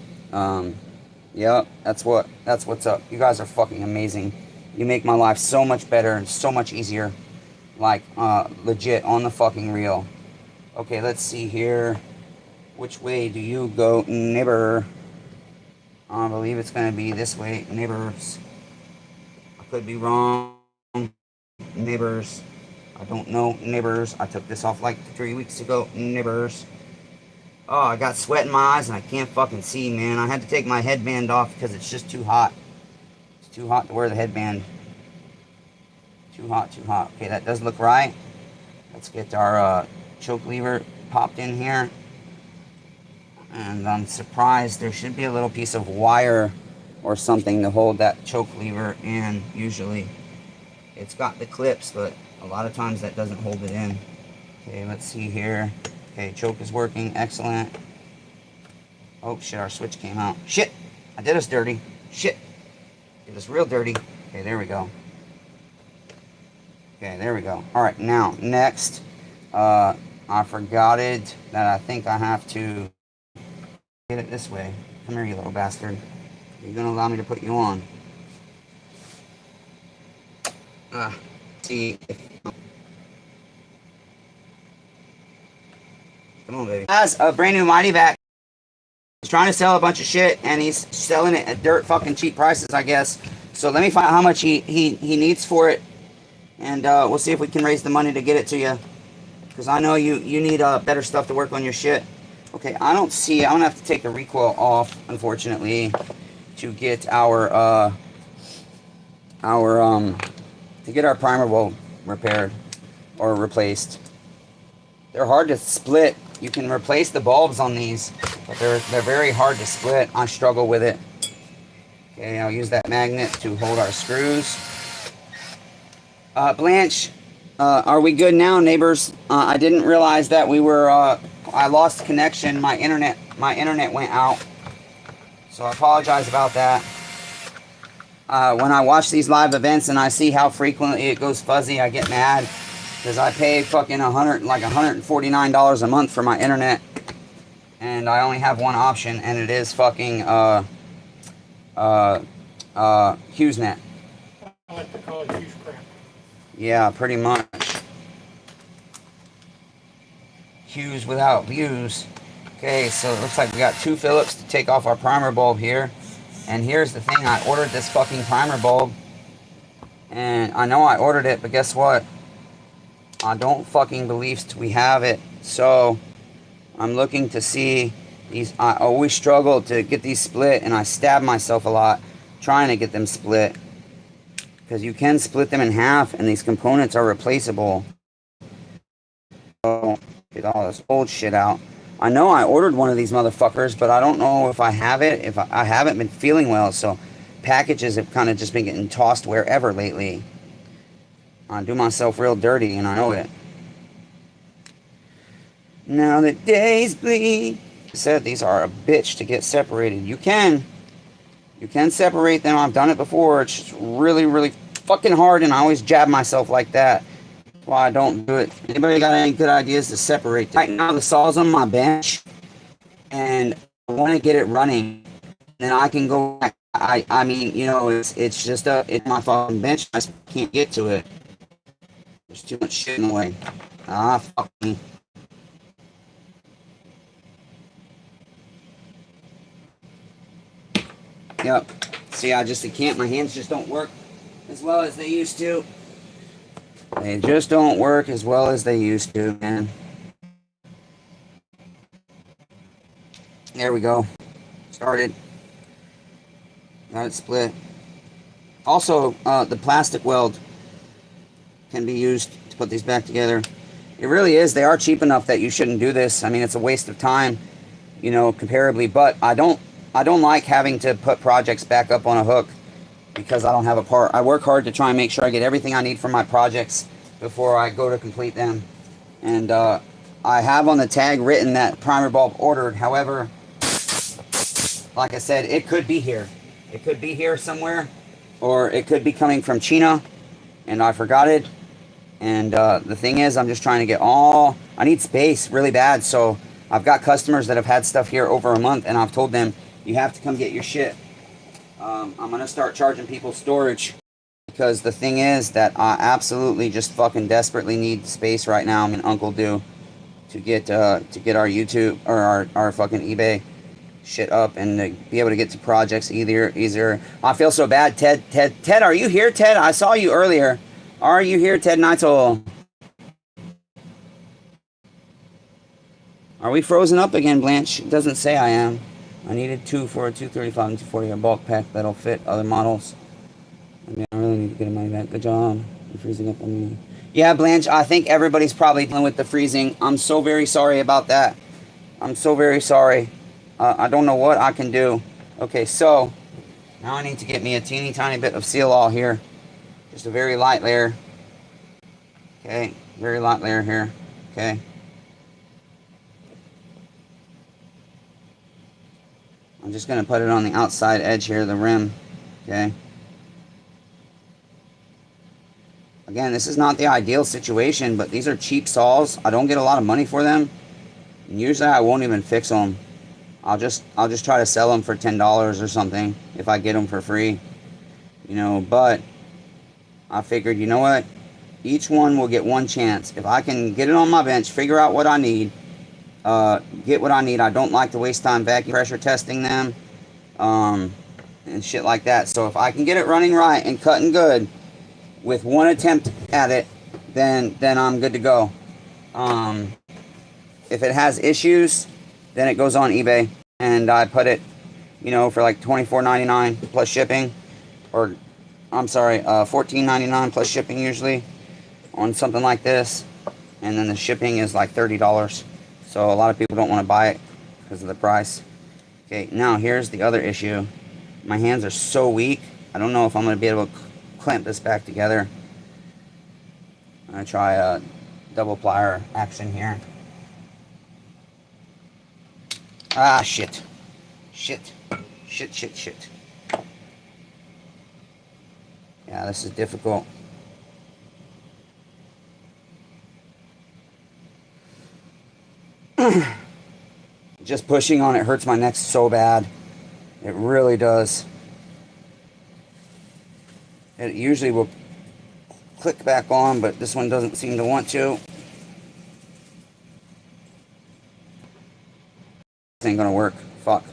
Speaker 1: yep, that's what's up. You guys are fucking amazing. You make my life so much better and so much easier. Like, legit, on the fucking real. Okay, let's see here. Which way do you go, neighbor? I believe it's going to be this way, neighbors. I could be wrong. Neighbors. I don't know, neighbors. I took this off like 3 weeks ago, neighbors. Oh, I got sweat in my eyes and I can't fucking see, man. I had to take my headband off because it's just too hot. It's too hot to wear the headband. Too hot, too hot. Okay, that does look right. Let's get our choke lever popped in here. And I'm surprised there should be a little piece of wire or something to hold that choke lever in. Usually it's got the clips, but a lot of times that doesn't hold it in. Okay, let's see here. Okay, choke is working. Excellent. Oh, shit, our switch came out. Shit! I did us dirty. Shit! Did us real dirty. Okay, there we go. Okay, there we go. Alright, now, next, I forgot it, that I think I have to get it this way. Come here, you little bastard. You're gonna allow me to put you on. See if... Come on, baby. Has a brand new Mighty Vac. He's trying to sell a bunch of shit, and he's selling it at dirt fucking cheap prices, I guess. So let me find out how much he needs for it, and we'll see if we can raise the money to get it to you. Because I know you need better stuff to work on your shit. Okay, I don't see... I'm gonna have to take the recoil off, unfortunately, to get our primer bulb repaired or replaced. They're hard to split. You can replace the bulbs on these, but they're very hard to split. I struggle with it. Okay, I'll use that magnet to hold our screws. Blanche, are we good now, neighbors? I didn't realize that we were, I lost connection. My internet went out. So I apologize about that. When I watch these live events and I see how frequently it goes fuzzy, I get mad. Because I pay fucking $149 a month for my internet. And I only have one option, and it is fucking HughesNet.
Speaker 2: I like to call it Hughes crap.
Speaker 1: Yeah, pretty much. Hughes without views. Okay, so it looks like we got 2 Phillips to take off our primer bulb here. And here's the thing, I ordered this fucking primer bulb. And I know I ordered it, but guess what? I don't fucking believe we have it. So I'm looking to see these. I always struggle to get these split, and I stab myself a lot trying to get them split, because you can split them in half, and these components are replaceable. So get all this old shit out. I know I ordered one of these motherfuckers, but I don't know if I have it. If I haven't been feeling well, so packages have kind of just been getting tossed wherever lately. I do myself real dirty, and I know it. Now the days bleed. I said these are a bitch to get separated. You can You can separate them. I've done it before. It's just really, really fucking hard, and I always jab myself like that. That's why I don't do it. Anybody got any good ideas to separate them? Right now, the saw's on my bench, and I want to get it running. Then I can go back. I mean, you know, it's just it's my fucking bench. I just can't get to it. There's too much shit in the way. Ah, fuck me. Yep. See, I can't. My hands just don't work as well as they used to. They just don't work as well as they used to, man. There we go. Started. Got it split. Also, the plastic weld can be used to put these back together. It really is. They are cheap enough that you shouldn't do this. I mean, it's a waste of time, you know, comparably. But I don't like having to put projects back up on a hook because I don't have a part. I work hard to try and make sure I get everything I need for my projects before I go to complete them. And I have on the tag written that primer bulb ordered. However, like I said, it could be here. It could be here somewhere, or it could be coming from China, and I forgot it. And the thing is, I'm just trying to get I need space really bad. So I've got customers that have had stuff here over a month, and I've told them, you have to come get your shit. I'm going to start charging people storage, because the thing is that I absolutely just fucking desperately need space right now. I'm an uncle do to get our YouTube or our fucking eBay shit up and to be able to get to projects easier. I feel so bad. Ted, are you here, Ted? I saw you earlier. Are you here, Ted Neitzel? Are we frozen up again, Blanche? It doesn't say I am. I needed 2 for a 235 and 240, a bulk pack that'll fit other models. I mean, I really need to get money back. Good job. You're freezing up on me. Yeah, Blanche, I think everybody's probably dealing with the freezing. I'm so very sorry about that. I'm so very sorry. I don't know what I can do. Okay, so now I need to get me a teeny tiny bit of seal all here. Just a very light layer. Okay, very light layer here. Okay. I'm just going to put it on the outside edge here, the rim. Okay. Again, this is not the ideal situation, but these are cheap saws. I don't get a lot of money for them. And usually I won't even fix them. I'll just try to sell them for $10 or something if I get them for free. You know, but I figured, you know what? Each one will get one chance. If I can get it on my bench, figure out what I need, get what I need. I don't like to waste time vacuum pressure testing them and shit like that. So if I can get it running right and cutting good with one attempt at it, then I'm good to go. If it has issues, then it goes on eBay, and I put it, you know, for like $24.99 plus shipping, or I'm sorry, $14.99 plus shipping usually on something like this, and then the shipping is like $30. So a lot of people don't want to buy it because of the price. Okay, now here's the other issue. My hands are so weak. I don't know if I'm going to be able to clamp this back together. I'm going to try a double plier action here. Ah, shit. Shit. Yeah, this is difficult. Just pushing on it hurts my neck so bad. It really does. It usually will click back on, but this one doesn't seem to want to. This ain't gonna work. Fuck.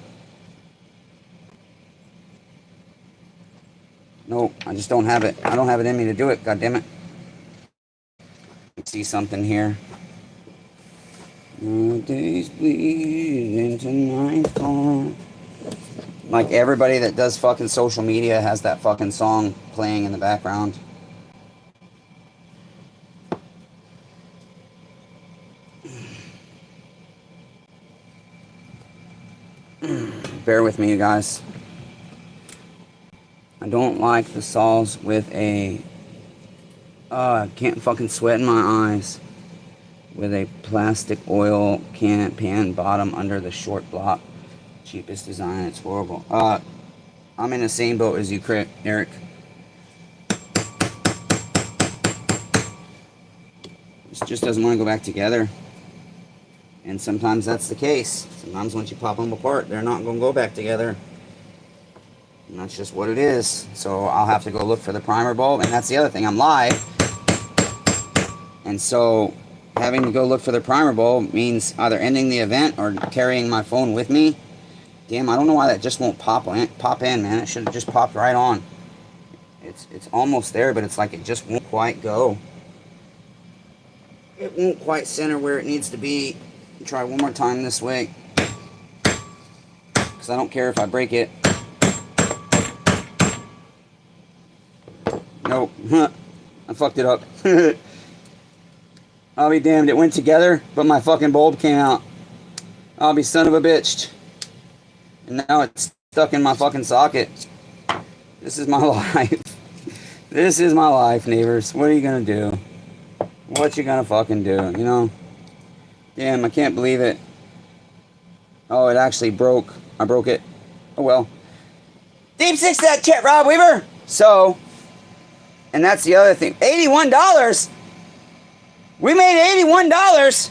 Speaker 1: Nope, I just don't have it. I don't have it in me to do it, god damn it. See something here. No days bleed into nightfall. Like everybody that does fucking social media has that fucking song playing in the background. Bear with me, you guys. I don't like the saws with a... I can't fucking sweat in my eyes. With a plastic oil pan bottom under the short block. Cheapest design, it's horrible. I'm in the same boat as you, Eric. This just doesn't want to go back together. And sometimes that's the case. Sometimes once you pop them apart, they're not going to go back together. And that's just what it is. So I'll have to go look for the primer bulb. And that's the other thing. I'm live. And so having to go look for the primer bulb means either ending the event or carrying my phone with me. Damn, I don't know why that just won't pop in, man. It should have just popped right on. It's almost there, but it's like it just won't quite go. It won't quite center where it needs to be. Try one more time this way. Because I don't care if I break it. Nope. I fucked it up. I'll be damned. It went together, but my fucking bulb came out. I'll be son of a bitch. And now it's stuck in my fucking socket. This is my life. This is my life, neighbors. What are you gonna do? What you gonna fucking do, you know? Damn, I can't believe it. Oh, it actually broke. I broke it. Oh well. Deep six that chat, Rob Weaver. So, and that's the other thing. $81. We made $81.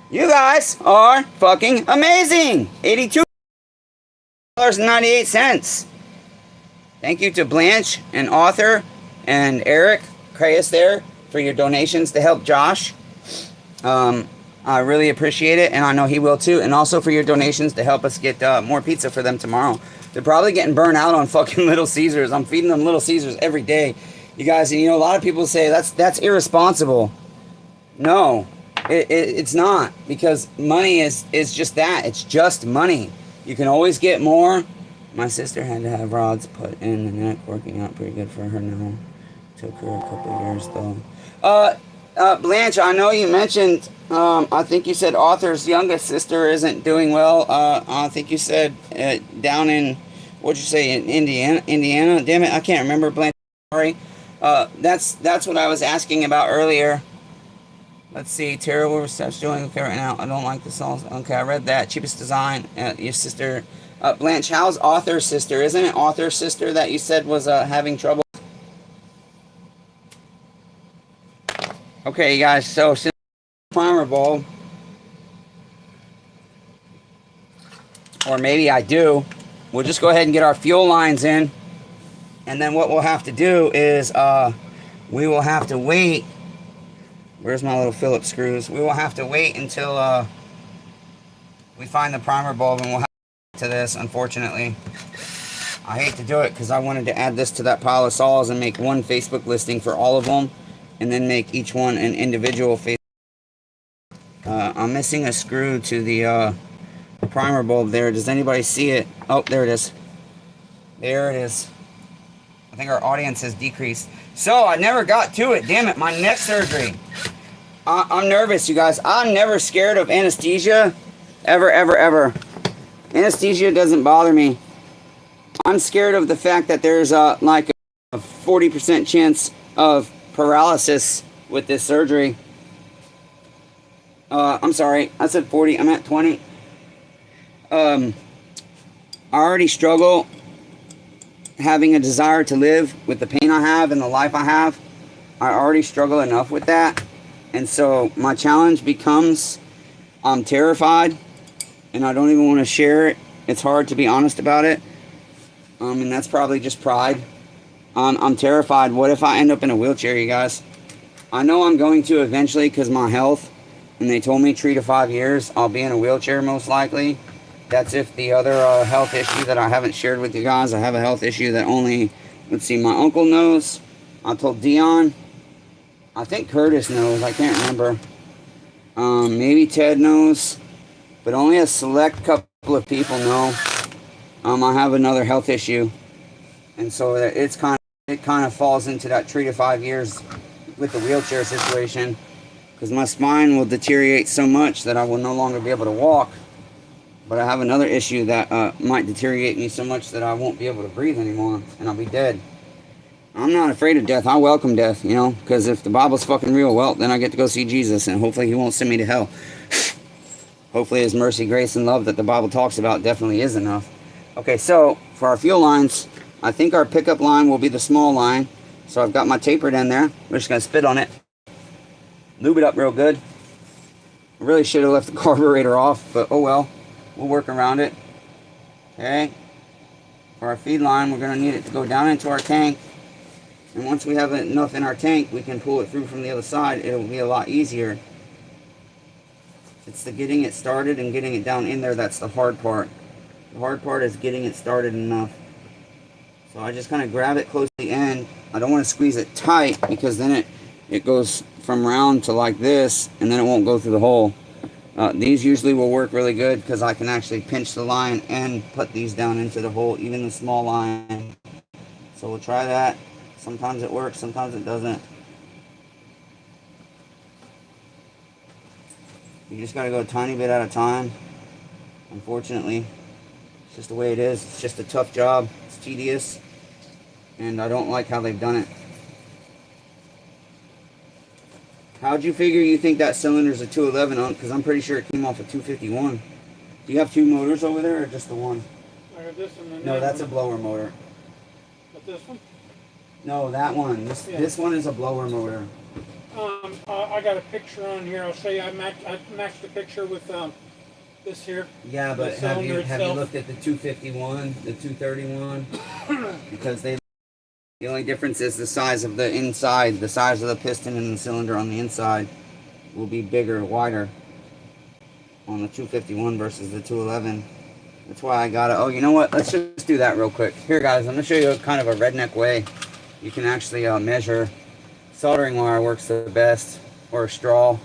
Speaker 1: You guys are fucking amazing. $82.98. Thank you to Blanche and Arthur and Eric Crayus there for your donations to help Josh. I really appreciate it, and I know he will too. And also for your donations to help us get more pizza for them tomorrow. They're probably getting burned out on fucking Little Caesars. I'm feeding them Little Caesars every day. You guys, you know, a lot of people say that's irresponsible. No, it's not, because money is just that. It's just money. You can always get more. My sister had to have rods put in the neck, working out pretty good for her now. Took her a couple of years though. Blanche, I know you mentioned, I think you said Arthur's youngest sister isn't doing well. I think you said down in, what'd you say, in Indiana? Damn it, I can't remember, Blanche. Sorry. That's what I was asking about earlier. Let's see, terrible reception doing okay right now. I don't like the songs. Okay, I read that. Cheapest design. Your sister, Blanche, how's Arthur's sister? Isn't it Arthur's sister that you said was having trouble? Okay, you guys, so since primer bulb, or maybe I do, we'll just go ahead and get our fuel lines in, and then what we'll have to do is we will have to wait. Where's my little Phillips screws? We will have to wait until we find the primer bulb, and we'll have to get to this, unfortunately. I hate to do it because I wanted to add this to that pile of saws and make one Facebook listing for all of them, and then make each one an individual Facebook. I'm missing a screw to the primer bulb there. Does anybody see it? Oh, there it is. There it is. I think our audience has decreased. So, I never got to it. Damn it, my neck surgery. I'm nervous, you guys. I'm never scared of anesthesia. Ever, ever, ever. Anesthesia doesn't bother me. I'm scared of the fact that there's like a 40% chance of paralysis with this surgery. I'm sorry, I said 40, I'm at 20. I already struggle having a desire to live with the pain I have and the life I have. I already struggle enough with that. And so my challenge becomes, I'm terrified and I don't even want to share it. It's hard to be honest about it. And that's probably just pride. I'm terrified. What if I end up in a wheelchair, you guys? I know I'm going to eventually because my health, and they told me 3 to 5 years, I'll be in a wheelchair most likely. That's if the other health issue that I haven't shared with you guys, I have a health issue that only, let's see, my uncle knows. I told Dion. I think Curtis knows. I can't remember. Maybe Ted knows. But only a select couple of people know. I have another health issue. And so it kind of falls into that 3 to 5 years with the wheelchair situation. Because my spine will deteriorate so much that I will no longer be able to walk. But I have another issue that might deteriorate me so much that I won't be able to breathe anymore. And I'll be dead. I'm not afraid of death. I welcome death, you know. Because if the Bible's fucking real, well, then I get to go see Jesus. And hopefully he won't send me to hell. Hopefully his mercy, grace, and love that the Bible talks about definitely is enough. Okay, so for our fuel lines, I think our pickup line will be the small line. So I've got my tapered end there. We're just going to spit on it. Lube it up real good. I really should have left the carburetor off, but oh well. We'll work around it. Okay. For our feed line, we're going to need it to go down into our tank. And once we have enough in our tank, we can pull it through from the other side. It'll be a lot easier. It's the getting it started and getting it down in there that's the hard part. The hard part is getting it started enough. So I just kind of grab it close to the end. I don't want to squeeze it tight because then it goes from round to like this, and then it won't go through the hole. These usually will work really good because I can actually pinch the line and put these down into the hole, even the small line. So we'll try that. Sometimes it works, sometimes it doesn't. You just gotta go a tiny bit at a time. Unfortunately, it's just the way it is. It's just a tough job. It's tedious, and I don't like how they've done it. How'd you figure you think that cylinder's a 211 on? Because I'm pretty sure it came off a 251. Do you have two motors over there, or just the one?
Speaker 2: I have this one and
Speaker 1: No, that's
Speaker 2: one.
Speaker 1: a blower motor.
Speaker 2: But this one?
Speaker 1: No, that one. This one is a blower motor.
Speaker 2: I got a picture on here. I'll show you. I matched the picture with this here.
Speaker 1: Yeah, but have you looked at the 251, the 231? Because the only difference is the size of the inside, the size of the piston and the cylinder on the inside will be bigger, wider on the 251 versus the 211. That's why I got it. Oh, you know what? Let's just do that real quick. Here, guys, I'm going to show you kind of a redneck way. You can actually measure. Soldering wire works the best, or a straw.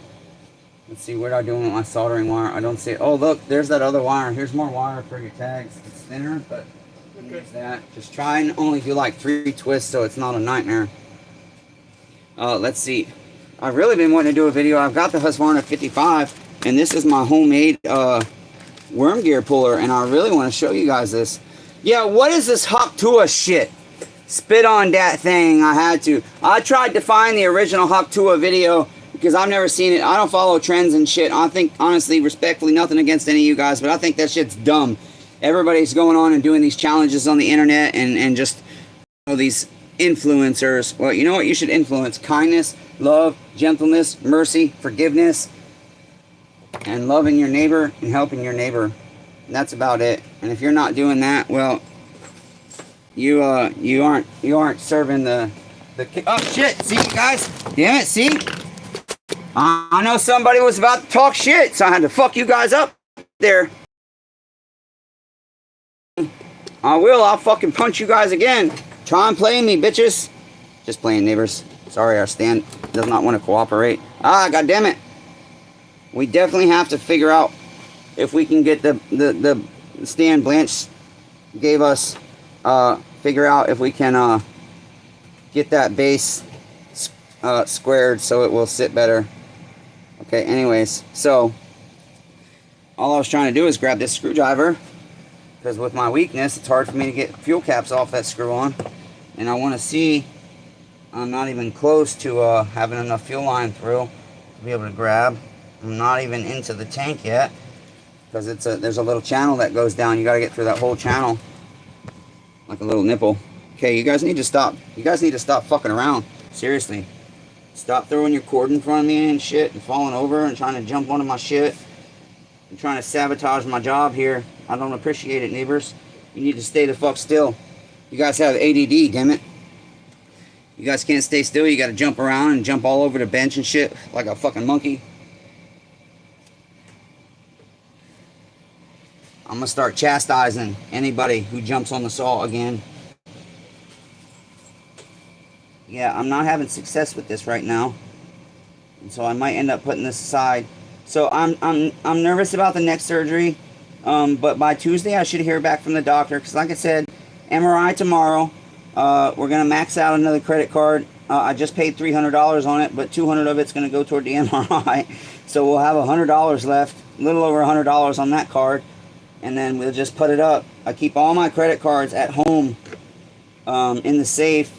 Speaker 1: Let's see, what am I doing with my soldering wire? I don't see it. Oh, look, there's that other wire. Here's more wire for your tags. It's thinner, but use that. Just try and only do like 3 twists so it's not a nightmare. Let's see. I've really been wanting to do a video. I've got the Husqvarna 55, and this is my homemade worm gear puller, and I really want to show you guys this. Yeah, what is this Hawk Tua shit? Spit on that thing. I had to. I tried to find the original Hawk Tua video because I've never seen it. I don't follow trends and shit. I think, honestly, respectfully, nothing against any of you guys, but I think that shit's dumb. Everybody's going on and doing these challenges on the internet and just, you know, these influencers. Well, you know what you should influence? Kindness, love, gentleness, mercy, forgiveness, and loving your neighbor and helping your neighbor. And that's about it. And if you're not doing that, well, you aren't serving the oh shit, see guys, damn it, see, I know somebody was about to talk shit, so I had to fuck you guys up there. I'll fucking punch you guys again. Try and play me, bitches. Just playing, neighbors. Sorry, our stand does not want to cooperate. God damn it. We definitely have to figure out if we can get the stand Blanche gave us. Figure out if we can get that base squared so it will sit better. Okay, anyways, so all I was trying to do is grab this screwdriver because with my weakness it's hard for me to get fuel caps off that screw on, and I want to see. I'm not even close to having enough fuel line through to be able to grab. I'm not even into the tank yet because there's a little channel that goes down. You got to get through that whole channel. Like a little nipple. Okay, you guys need to stop. You guys need to stop fucking around. Seriously. Stop throwing your cord in front of me and shit and falling over and trying to jump onto my shit. And trying to sabotage my job here. I don't appreciate it, neighbors. You need to stay the fuck still. You guys have ADD, damn it. You guys can't stay still. You gotta jump around and jump all over the bench and shit like a fucking monkey. I'm gonna start chastising anybody who jumps on the saw again. Yeah, I'm not having success with this right now, and so I might end up putting this aside. So I'm nervous about the neck surgery, but by Tuesday I should hear back from the doctor. Because like I said, MRI tomorrow. We're gonna max out another credit card. I just paid $300 on it, but $200 of it's gonna go toward the MRI. So we'll have $100 left, a little over $100 on that card. And then we'll just put it up. I keep all my credit cards at home in the safe.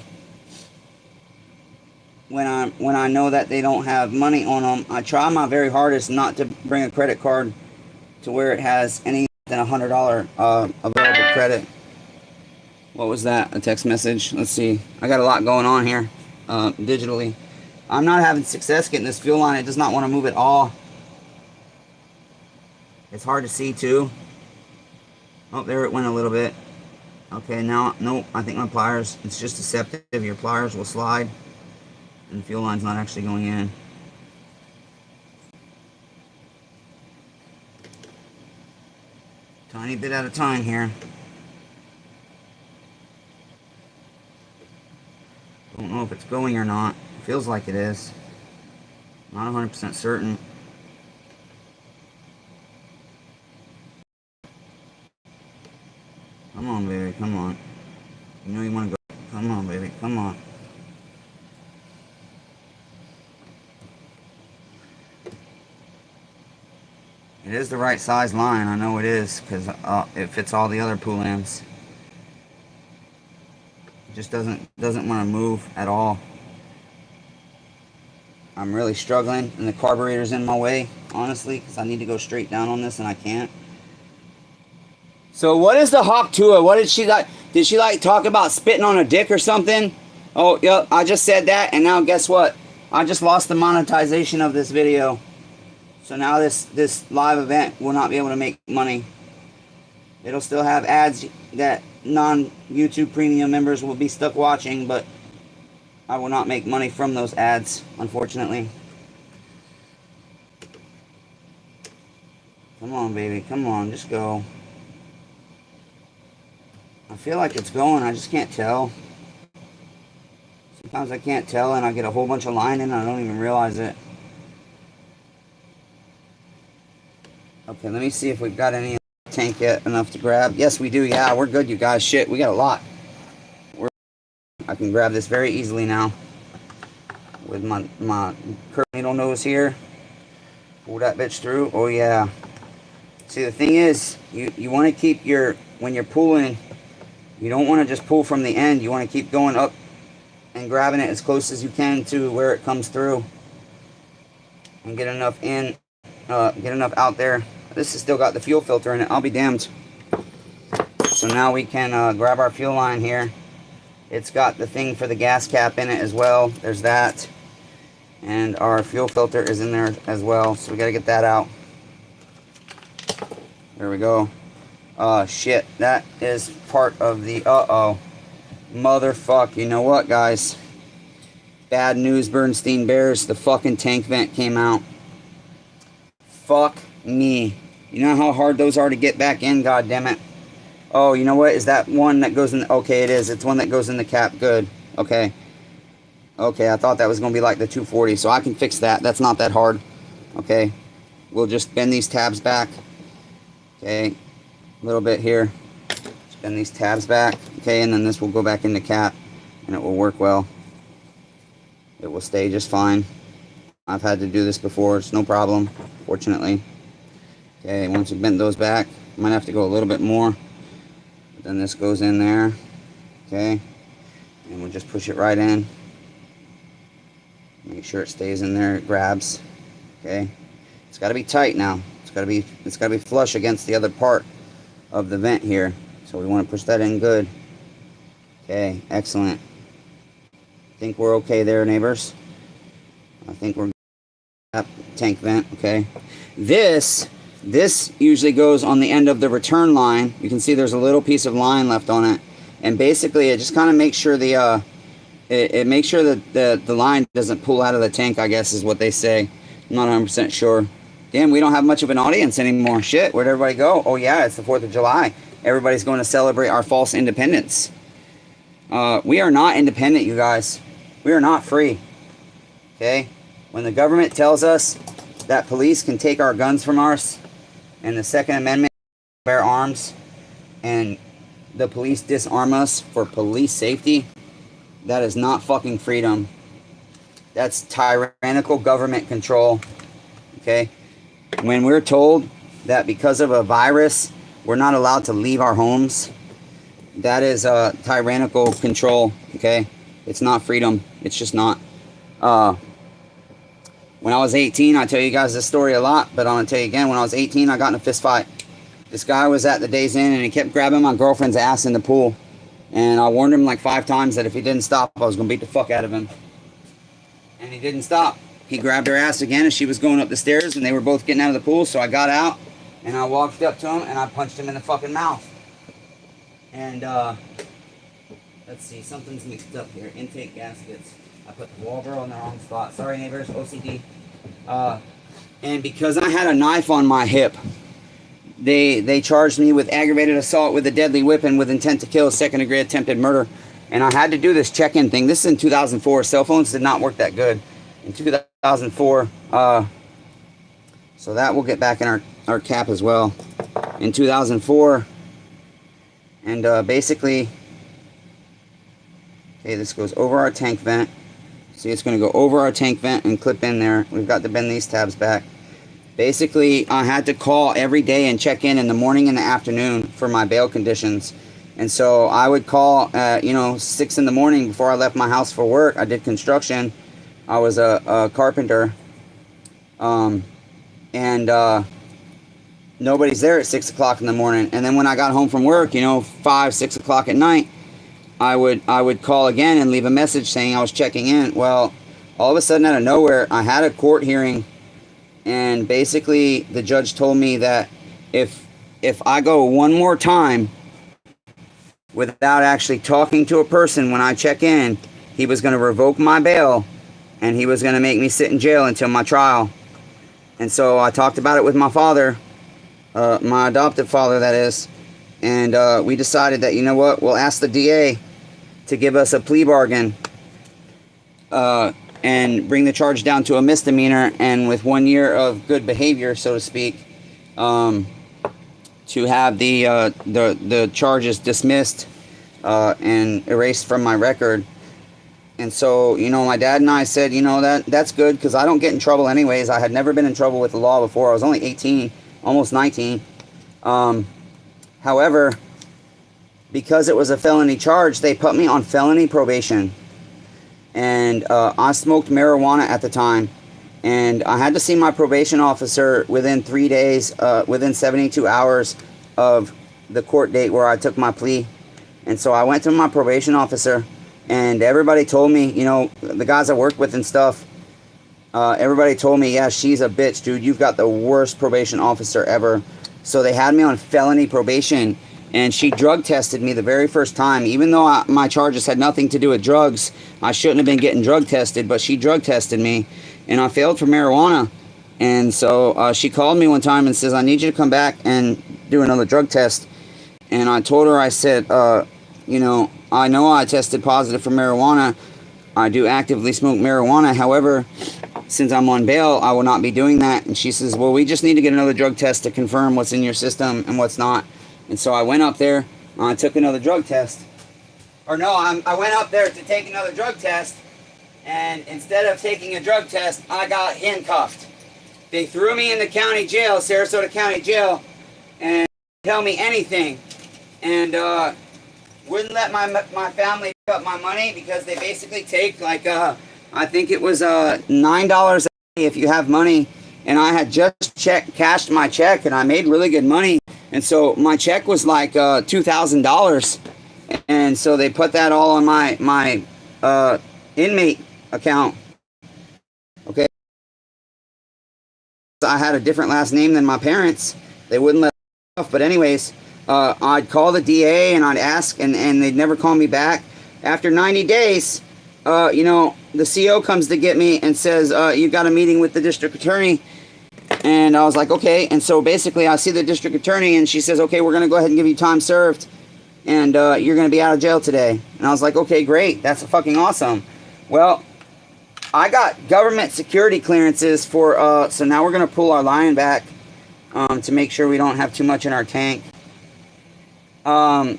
Speaker 1: When I know that they don't have money on them, I try my very hardest not to bring a credit card to where it has any than $100 available credit. What was that? A text message? Let's see. I got a lot going on here digitally. I'm not having success getting this fuel line. It does not want to move at all. It's hard to see too. Oh, there it went a little bit. Okay, now, nope, I think my pliers, it's just deceptive. Your pliers will slide and the fuel line's not actually going in. Tiny bit at a time here. Don't know if it's going or not. It feels like it is. Not 100% certain. Come on, baby, come on. You know you want to go. Come on, baby, come on. It is the right size line, I know it is, because it fits all the other POULANs. It just doesn't want to move at all. I'm really struggling, and the carburetor's in my way, honestly, because I need to go straight down on this, and I can't. So what is the hawk Tua? What did she like? Did she like talk about spitting on a dick or something? Oh, yep, I just said that, and now guess what? I just lost the monetization of this video. So now this live event will not be able to make money. It'll still have ads that non-YouTube premium members will be stuck watching, but I will not make money from those ads, unfortunately. Come on, baby. Come on, just go. I feel like it's going. I just can't tell. Sometimes I can't tell and I get a whole bunch of line in and I don't even realize it. Okay, let me see if we've got any tank yet enough to grab. Yes, we do. Yeah, we're good, you guys. Shit, we got a lot. I can grab this very easily now with my curve needle nose here. Pull that bitch through. Oh yeah. See, the thing is, you want to keep your, when you're pulling, you don't want to just pull from the end. You want to keep going up and grabbing it as close as you can to where it comes through and get enough in, get enough out there. This has still got the fuel filter in it. I'll be damned. So now we can grab our fuel line here. It's got the thing for the gas cap in it as well. There's that. And our fuel filter is in there as well. So we got to get that out. There we go. Shit. That is part of the... Uh-oh. Motherfuck. You know what, guys? Bad news, Bernstein Bears. The fucking tank vent came out. Fuck me. You know how hard those are to get back in? God damn it. Oh, you know what? Is that one that goes in... Okay, it is. It's one that goes in the cap. Good. Okay. Okay, I thought that was going to be like the 240, so I can fix that. That's not that hard. Okay. We'll just bend these tabs back. Okay. A little bit here. Just bend these tabs back. Okay, and then this will go back in the cap, and it will work well. It will stay just fine. I've had to do this before. It's no problem, fortunately. Okay, once you bend those back, I might have to go a little bit more. Then this goes in there, okay, and we'll just push it right in. Make sure it stays in there, it grabs, okay. It's got to be tight now. It's got to be flush against the other part of the vent here. So we want to push that in good. Okay, excellent. I think we're okay there, neighbors. I think we're good. Tank vent, okay. This usually goes on the end of the return line. You can see there's a little piece of line left on it, and basically it just kind of makes sure the it makes sure that the line doesn't pull out of the tank, I guess is what they say. I'm not 100% sure. Damn, we don't have much of an audience anymore. Shit, where'd everybody go? Oh yeah, it's the 4th of July. Everybody's going to celebrate our false independence. We are not independent, you guys. We are not free. Okay? When the government tells us that police can take our guns from us, and the Second Amendment, bear arms, and the police disarm us for police safety, that is not fucking freedom. That's tyrannical government control. Okay? When we're told that because of a virus, we're not allowed to leave our homes, that is tyrannical control. Okay? It's not freedom. It's just not. When I was 18, I tell you guys this story a lot, but I'm going to tell you again, when I was 18, I got in a fist fight. This guy was at the Days Inn, and he kept grabbing my girlfriend's ass in the pool. And I warned him like 5 times that if he didn't stop, I was going to beat the fuck out of him. And he didn't stop. He grabbed her ass again as she was going up the stairs, and they were both getting out of the pool. So I got out, and I walked up to him, and I punched him in the fucking mouth. And, let's see, something's mixed up here. Intake gaskets. I put the wall girl in the wrong spot. Sorry, neighbors, OCD. And because I had a knife on my hip, they charged me with aggravated assault with a deadly weapon with intent to kill, second-degree attempted murder. And I had to do this check-in thing. This is in 2004. Cell phones did not work that good in 2004. So that will get back in our cap as well. In 2004. And basically, okay, this goes over our tank vent. See, it's going to go over our tank vent and clip in there. We've got to bend these tabs back. Basically, I had to call every day and check in the morning and the afternoon for my bail conditions. And so I would call at, 6 in the morning before I left my house for work. I did construction. I was a carpenter. Nobody's there at 6 o'clock in the morning. And then when I got home from work, 5, 6 o'clock at night, I would call again and leave a message saying I was checking in. Well, all of a sudden out of nowhere, I had a court hearing, and basically the judge told me that if I go one more time without actually talking to a person when I check in, he was going to revoke my bail, and he was going to make me sit in jail until my trial. And so I talked about it with my father, my adoptive father, that is, and we decided that, you know what, we'll ask the DA to give us a plea bargain and bring the charge down to a misdemeanor, and with 1 year of good behavior, so to speak, to have the charges dismissed and erased from my record. And so, my dad and I said, that's good, because I don't get in trouble anyways. I had never been in trouble with the law before. I was only 18, almost 19. However, because it was a felony charge, they put me on felony probation. And I smoked marijuana at the time. And I had to see my probation officer within 3 days, within 72 hours of the court date where I took my plea. And so I went to my probation officer, and everybody told me, the guys I work with and stuff, everybody told me, yeah, she's a bitch, dude. You've got the worst probation officer ever. So they had me on felony probation, and she drug tested me the very first time. Even though my charges had nothing to do with drugs, I shouldn't have been getting drug tested, but she drug tested me, and I failed for marijuana. And so she called me one time and says, I need you to come back and do another drug test. And I told her, I said, I know I tested positive for marijuana. I do actively smoke marijuana. However, since I'm on bail, I will not be doing that. And she says, well, we just need to get another drug test to confirm what's in your system and what's not. And so I went up there, I took another drug test. Or no, I went up there to take another drug test, and instead of taking a drug test, I got handcuffed. They threw me in the county jail, Sarasota County Jail, and tell me anything. And wouldn't let my family pick up my money, because they basically take like I think it was $9 a day if you have money. And I had just cashed my check, and I made really good money. And so my check was like $2,000. And so they put that all on my inmate account. Okay. I had a different last name than my parents. They wouldn't let me off. But anyways, I'd call the DA and I'd ask, and they'd never call me back. After 90 days, the CO comes to get me and says, you've got a meeting with the district attorney. And I was like, okay. And so basically I see the district attorney, and she says, okay, we're going to go ahead and give you time served, and you're going to be out of jail today. And I was like, okay, great. That's fucking awesome. Well, I got government security clearances for, so now we're going to pull our lion back to make sure we don't have too much in our tank. In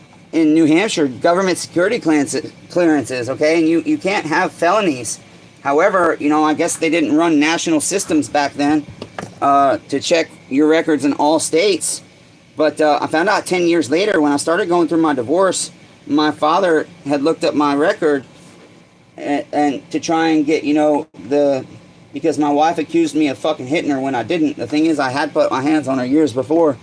Speaker 1: New Hampshire, government security clearances, okay? And you can't have felonies. However, I guess they didn't run national systems back then to check your records in all states. But I found out 10 years later, when I started going through my divorce, my father had looked up my record and to try and get, because my wife accused me of fucking hitting her when I didn't. The thing is, I had put my hands on her years before.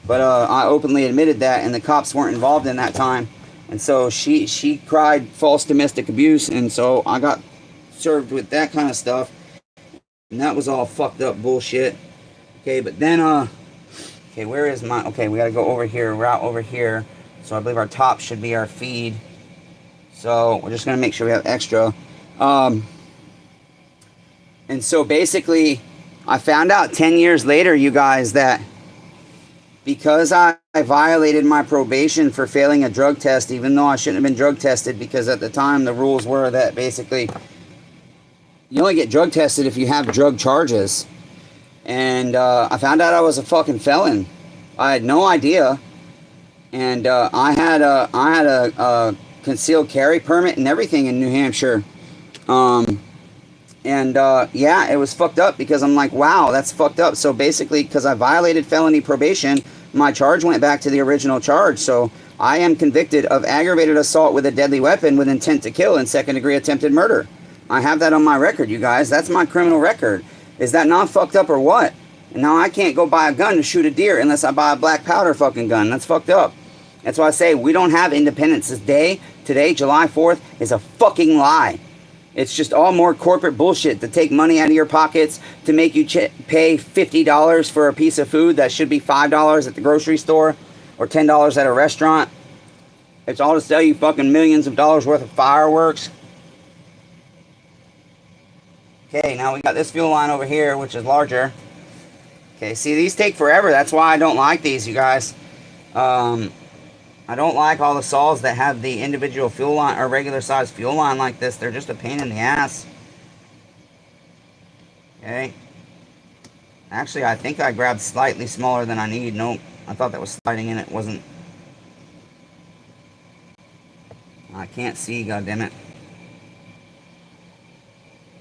Speaker 1: But I openly admitted that, and the cops weren't involved in that time. And so she cried false domestic abuse, and so I got served with that kind of stuff. And that was all fucked up bullshit. Okay, but then, okay, where is my, okay, we gotta go over here, route over here. So I believe our top should be our feed. So we're just gonna make sure we have extra. And so basically, I found out 10 years later, you guys, that because I violated my probation for failing a drug test, even though I shouldn't have been drug tested, because at the time the rules were that basically you only get drug tested if you have drug charges. And I found out I was a fucking felon. I had no idea. And I had a concealed carry permit and everything in New Hampshire. Yeah, it was fucked up because I'm like, wow, that's fucked up. So basically, because I violated felony probation, my charge went back to the original charge. So I am convicted of aggravated assault with a deadly weapon with intent to kill and second-degree attempted murder. I have that on my record, you guys. That's my criminal record. Is that not fucked up or what? And now I can't go buy a gun to shoot a deer unless I buy a black powder fucking gun. That's fucked up. That's why I say we don't have Independence Day. Today, July 4th, is a fucking lie. It's just all more corporate bullshit to take money out of your pockets, to make you pay $50 for a piece of food that should be $5 at the grocery store or $10 at a restaurant. It's all to sell you fucking millions of dollars worth of fireworks. Okay, now we got this fuel line over here, which is larger. Okay, see, these take forever. That's why I don't like these, you guys. I don't like all the saws that have the individual fuel line or regular size fuel line like this. They're just a pain in the ass. Okay. Actually, I think I grabbed slightly smaller than I need. Nope. I thought that was sliding in. It wasn't. I can't see, goddammit.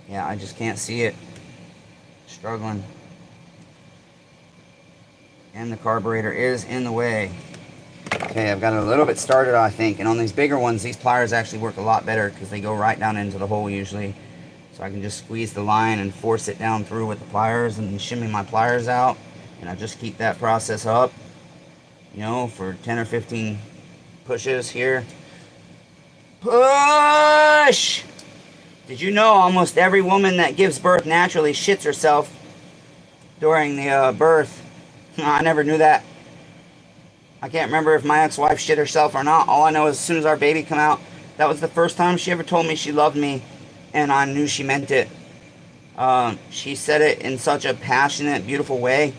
Speaker 1: Yeah, I just can't see it. Struggling. And the carburetor is in the way. Okay, I've got it a little bit started, I think. And on these bigger ones, these pliers actually work a lot better because they go right down into the hole usually. So I can just squeeze the line and force it down through with the pliers and shimmy my pliers out. And I just keep that process up, you know, for 10 or 15 pushes here. Push! Did you know almost every woman that gives birth naturally shits herself during the birth? I never knew that. I can't remember if my ex-wife shit herself or not. All I know is as soon as our baby came out, that was the first time she ever told me she loved me, and I knew she meant it. She said it in such a passionate, beautiful way.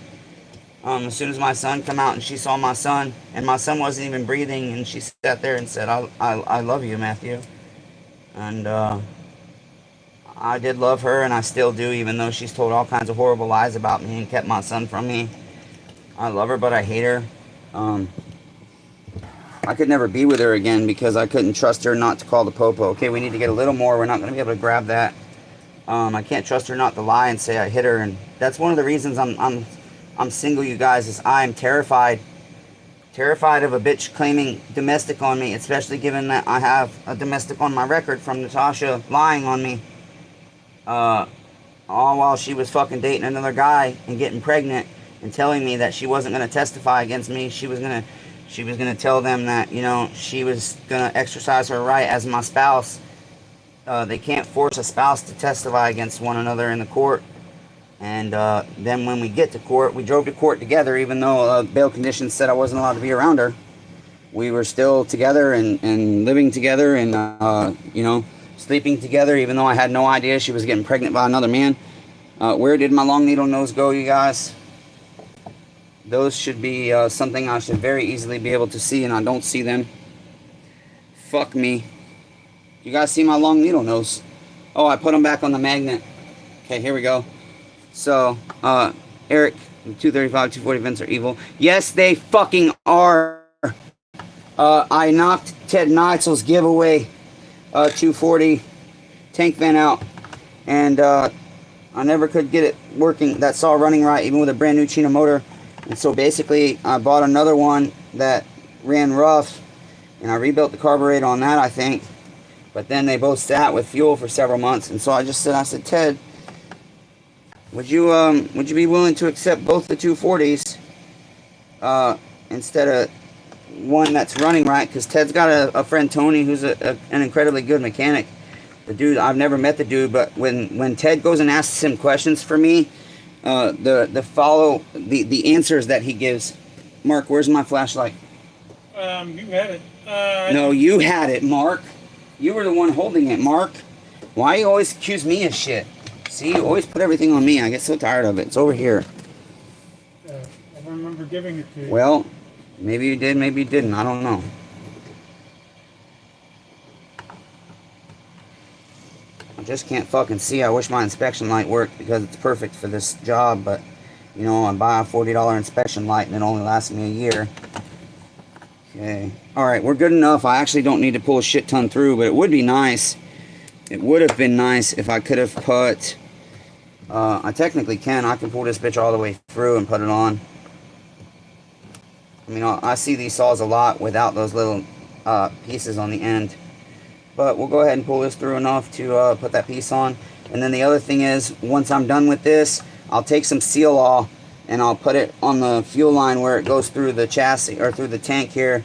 Speaker 1: As soon as my son came out and she saw my son, and my son wasn't even breathing, and she sat there and said, I love you, Matthew. And I did love her, and I still do, even though she's told all kinds of horrible lies about me and kept my son from me. I love her, but I hate her. I could never be with her again because I couldn't trust her not to call the popo. Okay, we need to get a little more. We're not going to be able to grab that. I can't trust her not to lie and say I hit her, and that's one of the reasons I'm single, you guys, is I'm terrified of a bitch claiming domestic on me, especially given that I have a domestic on my record from Natasha lying on me, all while she was fucking dating another guy and getting pregnant and telling me that she wasn't going to testify against me. She was going to tell them that, you know, she was going to exercise her right as my spouse. They can't force a spouse to testify against one another in the court. And then when we get to court, we drove to court together, even though bail conditions said I wasn't allowed to be around her. We were still together and living together and, you know, sleeping together, even though I had no idea she was getting pregnant by another man. Where did my long needle nose go, you guys? Those should be something I should very easily be able to see, and I don't see them. Fuck me. You guys see my long needle nose? Oh, I put them back on the magnet. Okay, here we go. So, Eric, 235, 240 vents are evil. Yes, they fucking are. I knocked Ted Neitzel's giveaway 240 tank vent out, and I never could get it working, that saw running right, even with a brand new China motor. And so basically, I bought another one that ran rough, and I rebuilt the carburetor on that, I think. But then they both sat with fuel for several months, and so I said, Ted, would you be willing to accept both the 240s instead of one that's running right, because Ted's got a friend, Tony, who's an incredibly good mechanic. The dude, I've never met the dude, but when Ted goes and asks him questions for me, the answers that he gives. Mark, where's my flashlight?
Speaker 2: You had it.
Speaker 1: No, you had it, Mark. You were the one holding it, Mark. Why you always accuse me of shit? See, you always put everything on me. I get so tired of it. It's over here.
Speaker 2: I remember giving it to you.
Speaker 1: Well, maybe you did, maybe you didn't. I don't know. I just can't fucking see. I wish my inspection light worked because it's perfect for this job, but you know, I buy a $40 inspection light and it only lasts me a year. Okay. Alright, we're good enough. I actually don't need to pull a shit ton through, but it would be nice. It would have been nice if I could have put... I technically can. I can pull this bitch all the way through and put it on. I mean, I see these saws a lot without those little pieces on the end. But we'll go ahead and pull this through enough to put that piece on. And then the other thing is, once I'm done with this, I'll take some Seal-All and I'll put it on the fuel line where it goes through the chassis or through the tank here.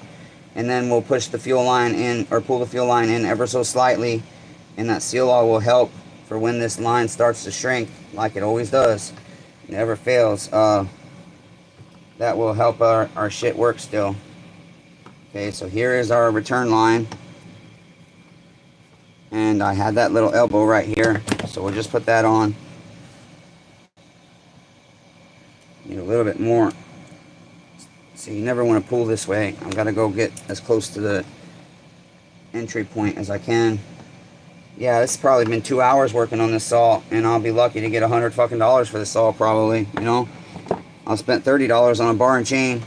Speaker 1: And then we'll push the fuel line in, or pull the fuel line in ever so slightly. And that Seal-All will help for when this line starts to shrink, like it always does. It never fails. That will help our shit work still. Okay, so here is our return line. And I had that little elbow right here, so we'll just put that on. Need a little bit more. So you never want to pull this way. I've got to go get as close to the entry point as I can. Yeah, this has probably been 2 hours working on this saw, and I'll be lucky to get $100 fucking for this saw probably, you know. I spent $30 on a bar and chain.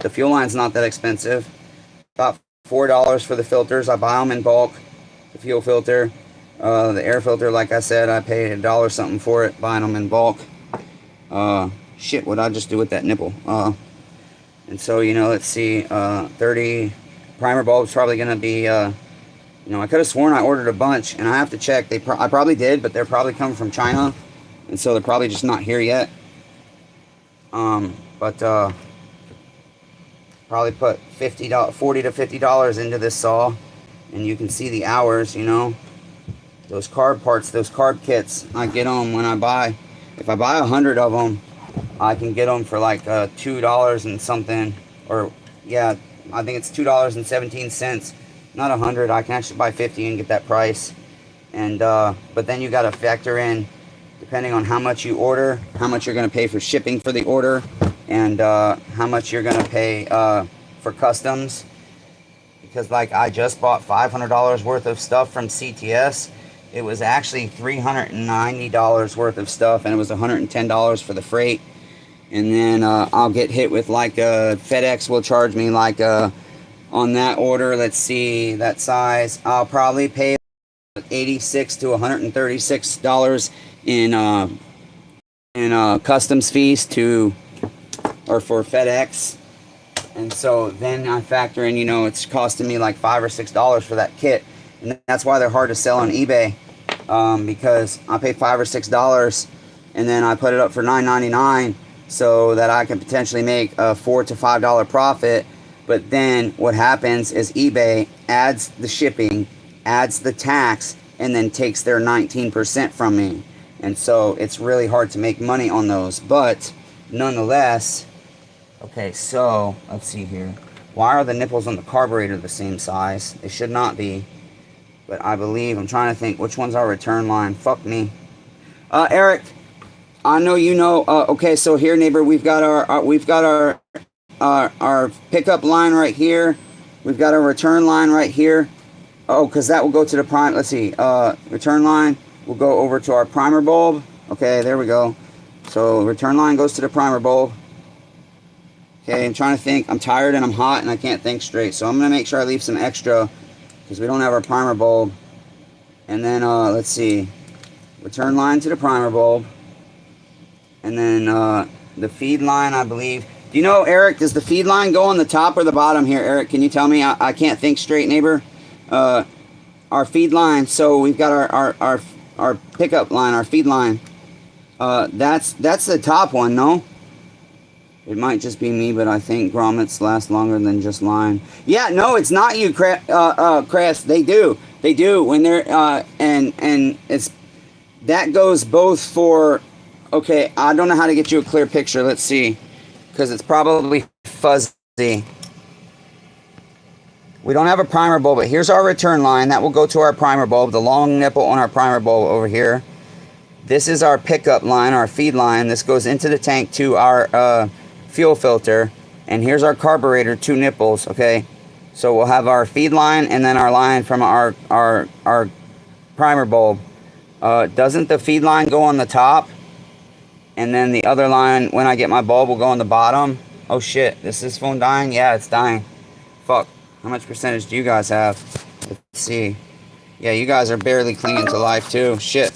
Speaker 1: The fuel line's not that expensive. About $4 for the filters. I buy them in bulk. The fuel filter, the air filter, like I said, I paid $1 something for it, buying them in bulk. Shit, what'd I just do with that nipple? And so, you know, let's see, 30 primer bulbs probably gonna be, you know, I could have sworn I ordered a bunch, and I have to check. I probably did, but they're probably coming from China, and so they're probably just not here yet. Probably put $40 to $50 into this saw. And you can see the hours, you know, those carb parts, those carb kits. I get them when I buy. If I buy 100 of them, I can get them for like $2 and something. Or yeah, I think it's $2.17. Not 100. I can actually buy 50 and get that price. And but then you got to factor in, depending on how much you order, how much you're going to pay for shipping for the order, and how much you're going to pay for customs. Because like I just bought $500 worth of stuff from CTS. It was actually $390 worth of stuff, and it was $110 for the freight. And then I'll get hit with like FedEx will charge me like on that order, let's see, that size, I'll probably pay $86 to $136 in customs fees for FedEx. And so then I factor in, you know, it's costing me like $5 or $6 for that kit. And that's why they're hard to sell on eBay. Because I pay $5 or $6 and then I put it up for $9.99 so that I can potentially make a $4 to $5 profit. But then what happens is eBay adds the shipping, adds the tax, and then takes their 19% from me. And so it's really hard to make money on those. But nonetheless... Okay, so, let's see here. Why are the nipples on the carburetor the same size? They should not be. But I believe, I'm trying to think, which one's our return line? Fuck me. Eric, I know you know, okay, so here, neighbor, we've got our pickup line right here. We've got our return line right here. Oh, because that will go to the prime, let's see, return line will go over to our primer bulb. Okay, there we go. So, return line goes to the primer bulb. Okay, I'm trying to think. I'm tired and I'm hot and I can't think straight. So I'm going to make sure I leave some extra because we don't have our primer bulb. And then, let's see. Return line to the primer bulb. And then the feed line, I believe. Do you know, Eric, does the feed line go on the top or the bottom here? Eric, can you tell me? I can't think straight, neighbor. Our feed line. So we've got our pickup line, our feed line. That's the top one, no? It might just be me, but I think grommets last longer than just line. Yeah, no, it's not you, Chris. They do. They do when they're, and it's, that goes both for, okay, I don't know how to get you a clear picture. Let's see. Because it's probably fuzzy. We don't have a primer bulb, but here's our return line. That will go to our primer bulb, the long nipple on our primer bulb over here. This is our pickup line, our feed line. This goes into the tank to our fuel filter. And here's our carburetor, 2 nipples, okay? So we'll have our feed line and then our line from our primer bulb. Doesn't the feed line go on the top? And then the other line, when I get my bulb, will go on the bottom. Oh shit, this is phone dying? Yeah, it's dying. Fuck. How much percentage do you guys have? Let's see. Yeah, you guys are barely clinging to life too. Shit.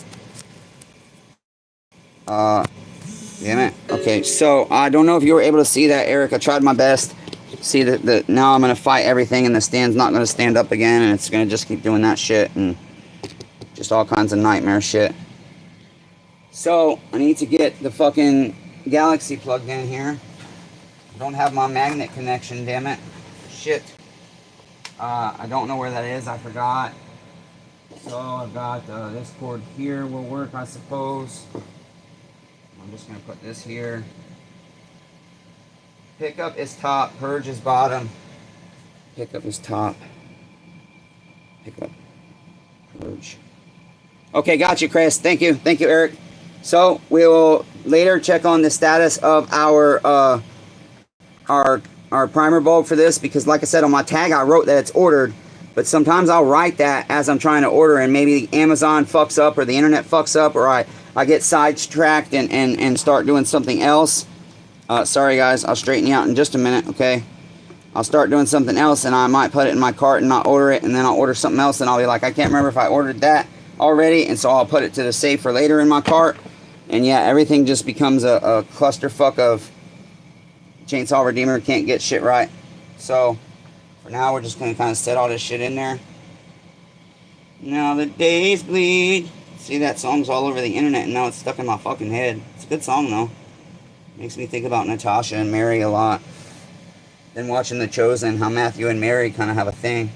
Speaker 1: Damn it. Okay, so I don't know if you were able to see that, Eric. I tried my best. See that now I'm gonna fight everything and the stand's not gonna stand up again and it's gonna just keep doing that shit and just all kinds of nightmare shit. So I need to get the fucking Galaxy plugged in here. I don't have my magnet connection, damn it. Shit. I don't know where that is, I forgot. So I've got this cord here will work, I suppose. I'm just gonna put this here. Pickup is top, purge is bottom. Pickup is top. Pickup, purge. Okay, got you, Chris. Thank you, Eric. So we will later check on the status of our primer bulb for this, because like I said on my tag I wrote that it's ordered, but sometimes I'll write that as I'm trying to order and maybe Amazon fucks up or the internet fucks up or I get sidetracked and start doing something else. Sorry guys, I'll straighten you out in just a minute, okay? I'll start doing something else and I might put it in my cart and not order it, and then I'll order something else and I'll be like, I can't remember if I ordered that already, and so I'll put it to the save for later in my cart. And yeah, everything just becomes a clusterfuck of Chainsaw Redeemer can't get shit right. So for now we're just gonna kind of set all this shit in there. Now the days bleed. See, that song's all over the internet and now it's stuck in my fucking head. It's a good song though. Makes me think about Natasha and Mary a lot. Then watching The Chosen, how Matthew and Mary kind of have a thing.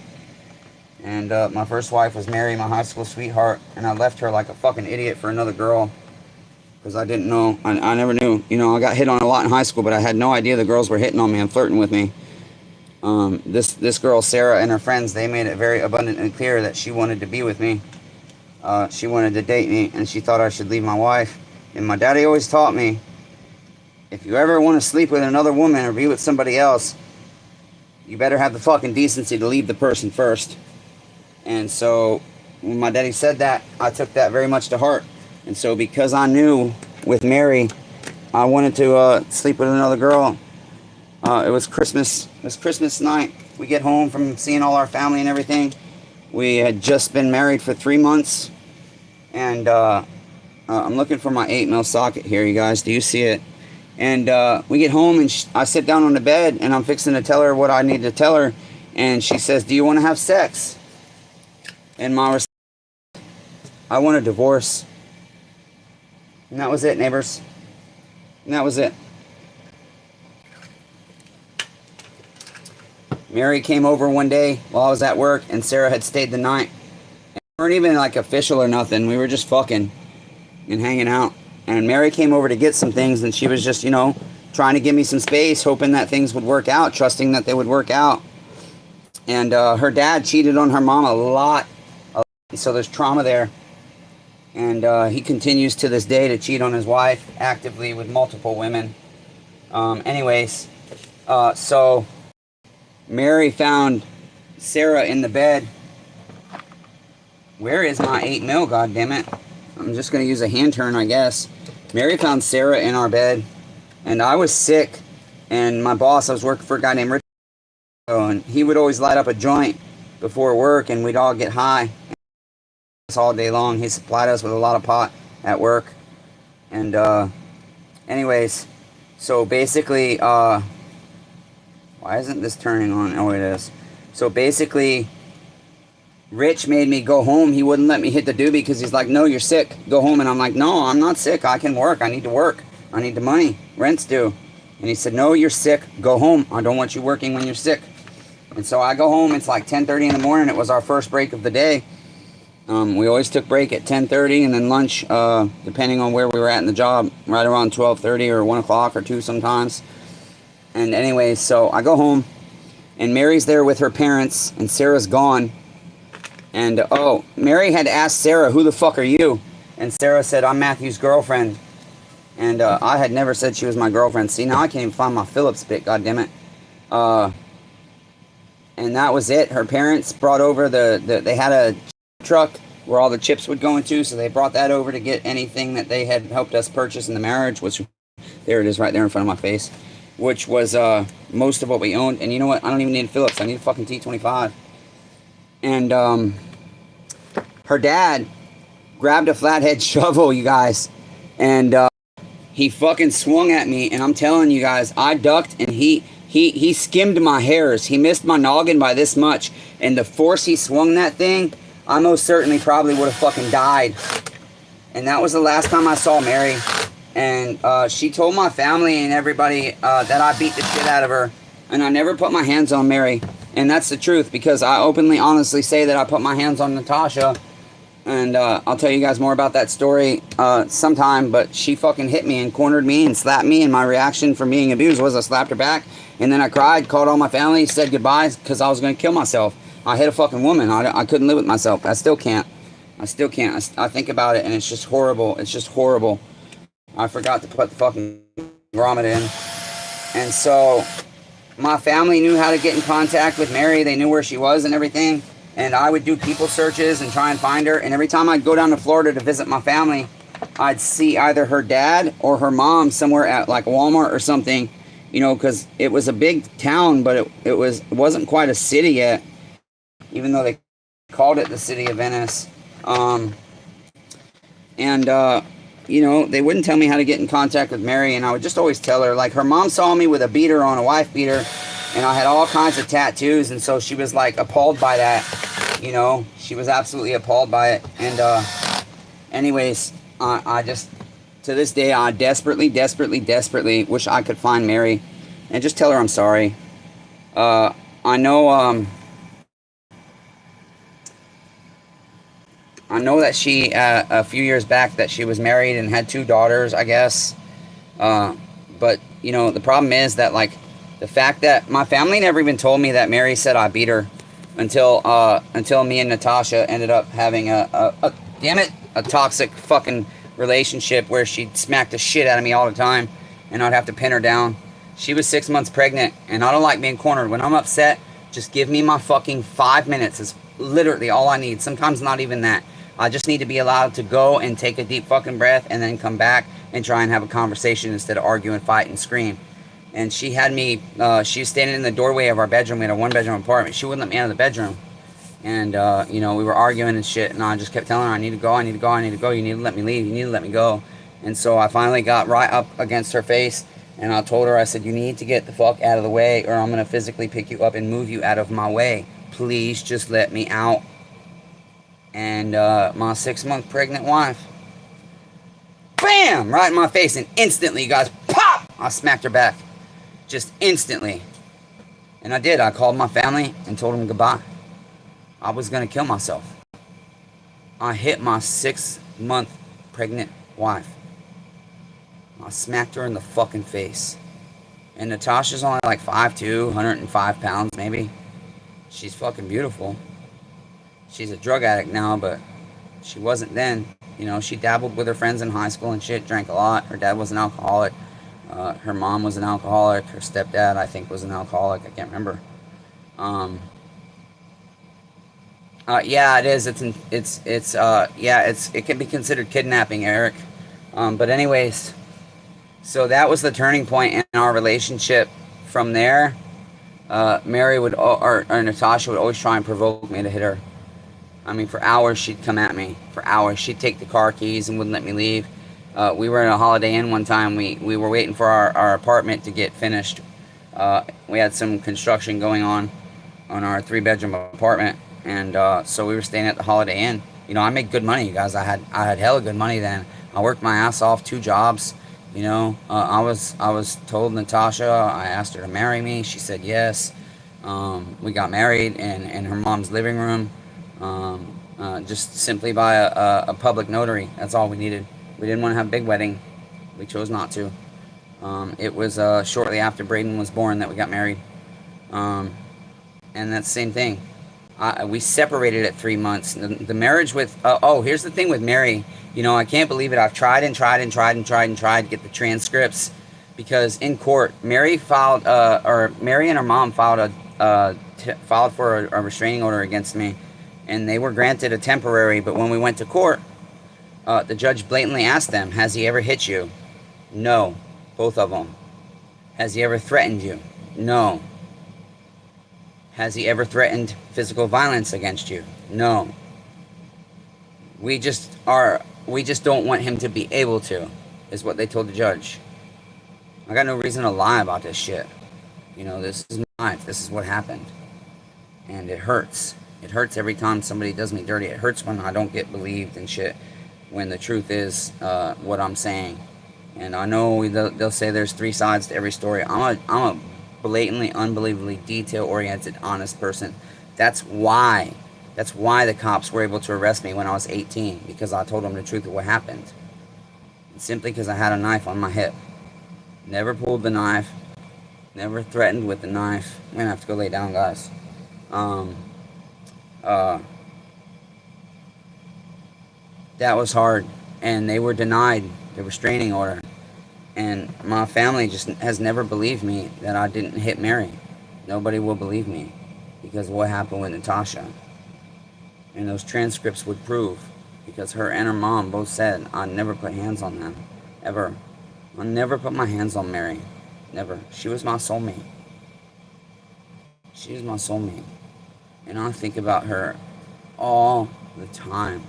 Speaker 1: And my first wife was Mary, my high school sweetheart, and I left her like a fucking idiot for another girl. Because I didn't know, I never knew. You know, I got hit on a lot in high school, but I had no idea the girls were hitting on me and flirting with me. This girl, Sarah, and her friends, they made it very abundantly clear that she wanted to be with me. She wanted to date me, and she thought I should leave my wife. And my daddy always taught me, if you ever want to sleep with another woman or be with somebody else, you better have the fucking decency to leave the person first. And so, when my daddy said that, I took that very much to heart. And so because I knew with Mary, I wanted to sleep with another girl. It was Christmas night. We get home from seeing all our family and everything. We had just been married for 3 months. And I'm looking for my 8mm socket here, you guys. Do you see it? And we get home and I sit down on the bed and I'm fixing to tell her what I need to tell her. And she says, do you want to have sex? And my response, I want a divorce. And that was it, neighbors. And that was it. Mary came over one day while I was at work, and Sarah had stayed the night. And we weren't even like official or nothing. We were just fucking and hanging out. And Mary came over to get some things, and she was just, you know, trying to give me some space, hoping that things would work out, trusting that they would work out. And her dad cheated on her mom a lot. So there's trauma there. And he continues to this day to cheat on his wife actively with multiple women. So Mary found Sarah in the bed. Where is my 8mm, goddammit? I'm just going to use a hand turn, I guess. Mary found Sarah in our bed. And I was sick. And my boss, I was working for a guy named Richard. And he would always light up a joint before work, and we'd all get high. All day long. He supplied us with a lot of pot at work. And anyways, so basically why isn't this turning on? Oh, it is. So basically Rich made me go home. He wouldn't let me hit the doobie because he's like, no, you're sick, go home. And I'm like, no, I'm not sick, I can work, I need to work, I need the money, rent's due. And he said, no, you're sick. Go home. I don't want you working when you're sick. And so I go home. It's like 10:30 in the morning. It was our first break of the day. We always took break at 10:30 and then lunch, depending on where we were at in the job, right around 12:30 or 1 o'clock or 2 sometimes. And anyway, so I go home, and Mary's there with her parents, and Sarah's gone. And, oh, Mary had asked Sarah, who the fuck are you? And Sarah said, I'm Matthew's girlfriend. And I had never said she was my girlfriend. See, now I can't even find my Phillips bit, goddammit. And that was it. Her parents brought over they had a truck where all the chips would go into, so they brought that over to get anything that they had helped us purchase in the marriage, which, there it is right there in front of my face, which was most of what we owned. And you know what? I don't even need a Phillips. I need a fucking T25. And her dad grabbed a flathead shovel, you guys, and he fucking swung at me, and I'm telling you guys, I ducked, and he skimmed my hairs. He missed my noggin by this much, and the force he swung that thing, I most certainly probably would have fucking died. And that was the last time I saw Mary. And she told my family and everybody that I beat the shit out of her, and I never put my hands on Mary. And that's the truth, because I openly, honestly say that I put my hands on Natasha. And I'll tell you guys more about that story sometime, but she fucking hit me and cornered me and slapped me, and my reaction from being abused was I slapped her back, and then I cried, called all my family, said goodbye, because I was going to kill myself. I hit a fucking woman. I couldn't live with myself. I still can't. I think about it, and it's just horrible. It's just horrible. I forgot to put the fucking grommet in. And so my family knew how to get in contact with Mary. They knew where she was and everything. And I would do people searches and try and find her. And every time I'd go down to Florida to visit my family, I'd see either her dad or her mom somewhere at like Walmart or something, you know, because it was a big town, but it wasn't quite a city yet, even though they called it the city of Venice. You know, they wouldn't tell me how to get in contact with Mary, and I would just always tell her, like, her mom saw me with a beater on, a wife beater, and I had all kinds of tattoos, and so she was, like, appalled by that, you know, she was absolutely appalled by it. And, anyways, I just, to this day, I desperately wish I could find Mary, and just tell her I'm sorry. I know that she, a few years back, that she was married and had 2 daughters, I guess. But, you know, the problem is that, like, the fact that my family never even told me that Mary said I beat her until me and Natasha ended up having a toxic fucking relationship where she'd smack the shit out of me all the time, and I'd have to pin her down. She was 6 months pregnant, and I don't like being cornered. When I'm upset, just give me my fucking 5 minutes. It's literally all I need. Sometimes not even that. I just need to be allowed to go and take a deep fucking breath and then come back and try and have a conversation instead of argue and fight and scream. And she had me, she was standing in the doorway of our bedroom. We had a 1-bedroom apartment. She wouldn't let me out of the bedroom. And, you know, we were arguing and shit, and I just kept telling her, I need to go, you need to let me leave, you need to let me go. And so I finally got right up against her face, and I told her, I said, you need to get the fuck out of the way, or I'm going to physically pick you up and move you out of my way. Please just let me out. And my 6-month pregnant wife, bam, right in my face, and instantly, you guys, pop, I smacked her back, just instantly. And I did. I called my family and told them goodbye. I was gonna kill myself. I hit my 6-month pregnant wife. I smacked her in the fucking face. And Natasha's only like 5'2", 105 pounds maybe. She's fucking beautiful. She's a drug addict now, but she wasn't then. You know, she dabbled with her friends in high school and shit, drank a lot. Her dad was an alcoholic. Her mom was an alcoholic. Her stepdad, I think, was an alcoholic. I can't remember. Yeah, it is. It can be considered kidnapping, Eric. But anyways, so that was the turning point in our relationship. From there, Mary would, or Natasha would always try and provoke me to hit her. I mean, for hours she'd come at me. For hours. She'd take the car keys and wouldn't let me leave. We were in a Holiday Inn one time. We were waiting for our apartment to get finished. We had some construction going on our 3-bedroom apartment. And so we were staying at the Holiday Inn. You know, I make good money, you guys. I had hella good money then. I worked my ass off, 2 jobs. You know, I was told Natasha. I asked her to marry me. She said yes. We got married in her mom's living room, just simply by a public notary. That's all we needed. We didn't want to have a big wedding. We chose not to. It was shortly after Braden was born that we got married. Um, and that's the same thing. We separated at 3 months. The marriage with here's the thing with Mary. You know, I can't believe it. I've tried and tried and tried and tried and tried to get the transcripts because in court, Mary filed or Mary and her mom filed filed for a restraining order against me, and they were granted a temporary. But when we went to court, the judge blatantly asked them, "Has he ever hit you?" No, both of them. Has he ever threatened you? No. Has he ever threatened physical violence against you? No. We just don't want him to be able to, is what they told the judge. I got no reason to lie about this shit. You know, this is my life. This is what happened. And it hurts. It hurts every time somebody does me dirty. It hurts when I don't get believed and shit. When the truth is what I'm saying. And I know they'll say there's 3 sides to every story. I'm a blatantly, unbelievably detail-oriented, honest person. That's why the cops were able to arrest me when I was 18, because I told them the truth of what happened. And simply because I had a knife on my hip. Never pulled the knife. Never threatened with the knife. I'm gonna have to go lay down, guys. That was hard, and they were denied the restraining order. And my family just has never believed me that I didn't hit Mary. Nobody will believe me because of what happened with Natasha. And those transcripts would prove, because her and her mom both said I never put hands on them, ever. I never put my hands on Mary, never. She was my soulmate. She was my soulmate, and I think about her all the time.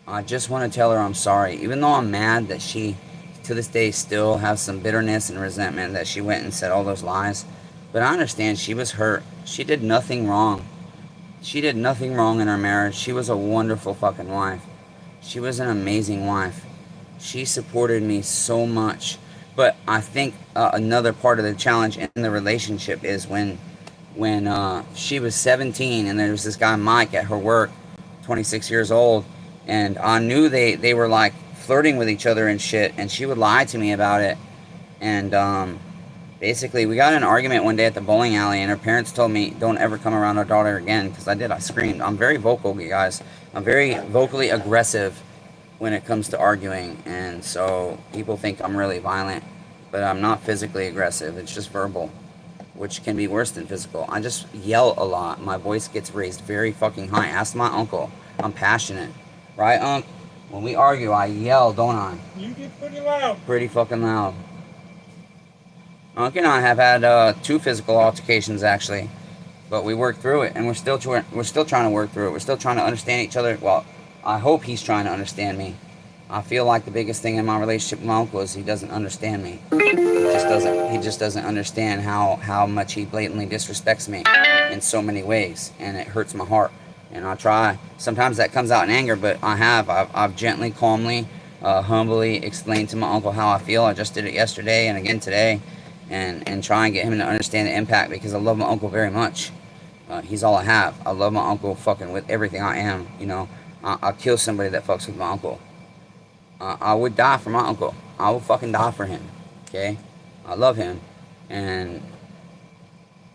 Speaker 1: I just want to tell her I'm sorry, even though I'm mad that she, to this day, still has some bitterness and resentment that she went and said all those lies. But I understand she was hurt. She did nothing wrong. She did nothing wrong in our marriage. She was a wonderful fucking wife. She was an amazing wife. She supported me so much. But I think another part of the challenge in the relationship is when she was 17 and there was this guy Mike at her work, 26 years old, and I knew they were like flirting with each other and shit, and she would lie to me about it. And basically we got in an argument one day at the bowling alley, and her parents told me don't ever come around our daughter again, because I did. I screamed. I'm very vocal, you guys. I'm very vocally aggressive when it comes to arguing, and so people think I'm really violent, but I'm not physically aggressive. It's just verbal, which can be worse than physical. I just yell a lot. My voice gets raised very fucking high. Ask my uncle. I'm passionate. Right, Unc? When we argue, I yell, don't I?
Speaker 2: You get pretty loud.
Speaker 1: Pretty fucking loud. Unc and I have had 2 physical altercations, actually. But we worked through it, and we're still trying to work through it. We're still trying to understand each other. Well, I hope he's trying to understand me. I feel like the biggest thing in my relationship with my uncle is he doesn't understand me. He just doesn't understand how much he blatantly disrespects me in so many ways, and it hurts my heart. And I try. Sometimes that comes out in anger, but I've gently, calmly, humbly explained to my uncle how I feel. I just did it yesterday and again today, and try and get him to understand the impact, because I love my uncle very much. He's all I have. I love my uncle fucking with everything I am. You know, I'll kill somebody that fucks with my uncle. I would die for my uncle. I will fucking die for him. Okay? I love him, and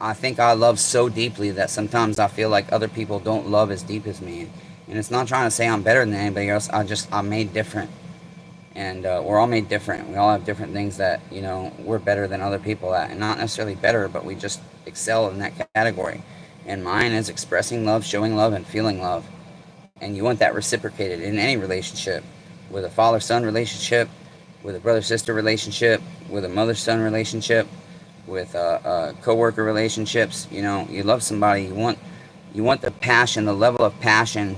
Speaker 1: I think I love so deeply that sometimes I feel like other people don't love as deep as me. And it's not trying to say I'm better than anybody else. I'm made different. And we're all made different. We all have different things that, you know, we're better than other people at. And not necessarily better, but we just excel in that category. And mine is expressing love, showing love, and feeling love. And you want that reciprocated in any relationship. With a father-son relationship, with a brother-sister relationship, with a mother-son relationship, with co-worker relationships. You know, you love somebody, you want the passion, the level of passion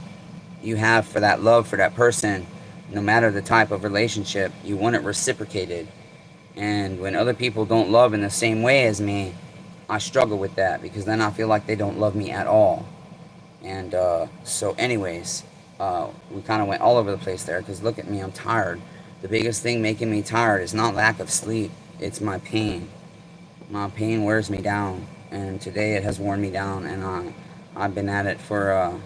Speaker 1: you have for that love for that person, no matter the type of relationship. You want it reciprocated. And when other people don't love in the same way as me, I struggle with that, because then I feel like they don't love me at all. And so anyways, we kind of went all over the place there, because look at me, I'm tired. the biggest thing making me tired is not lack of sleep. It's my pain. My pain wears me down, and today it has worn me down, and I've been at it for,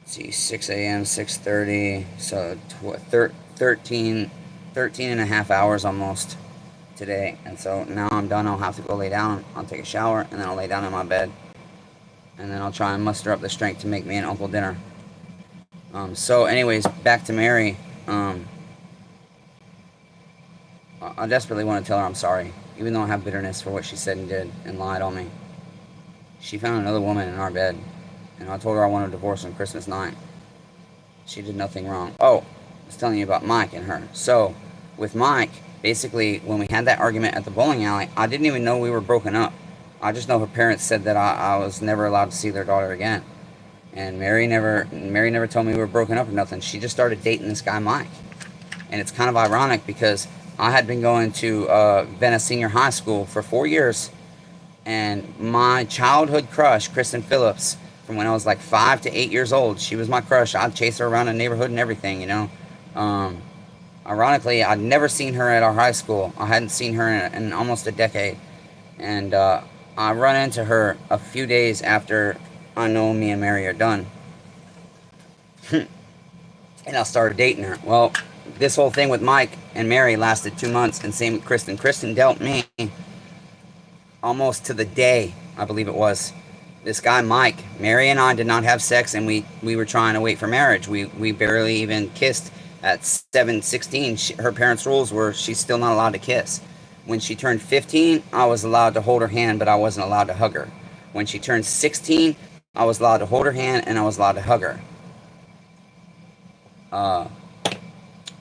Speaker 1: let's see, 6 a.m., 6:30, so 13 and a half hours almost today. And so now I'm done. I'll have to go lay down. I'll take a shower, and then I'll lay down in my bed, and then I'll try and muster up the strength to make me and Uncle dinner. So anyways, back to Mary. I desperately want to tell her I'm sorry, even though I have bitterness for what she said and did and lied on me. She found another woman in our bed, and I told her I wanted a divorce on Christmas night. She did nothing wrong. Oh, I was telling you about Mike and her. So, with Mike, basically, when we had that argument at the bowling alley, I didn't even know we were broken up. I just know her parents said that I was never allowed to see their daughter again. And Mary never told me we were broken up or nothing. She just started dating this guy, Mike. And it's kind of ironic because I had been going to Venice Senior High School for 4 years. And my childhood crush, Kristen Phillips, from when I was like 5 to 8 years old, she was my crush. I'd chase her around the neighborhood and everything, you know. Ironically, I'd never seen her at our high school. I hadn't seen her in almost a decade. And I run into her a few days after I know me and Mary are done. And I started dating her. Well, this whole thing with Mike and Mary lasted 2 months, and same with Kristen. Kristen dealt me almost to the day, I believe it was. This guy, Mike, Mary and I did not have sex, and we were trying to wait for marriage. We barely even kissed at 16. Her parents' rules were she's still not allowed to kiss. When she turned 15, I was allowed to hold her hand, but I wasn't allowed to hug her. When she turned 16, I was allowed to hold her hand, and I was allowed to hug her.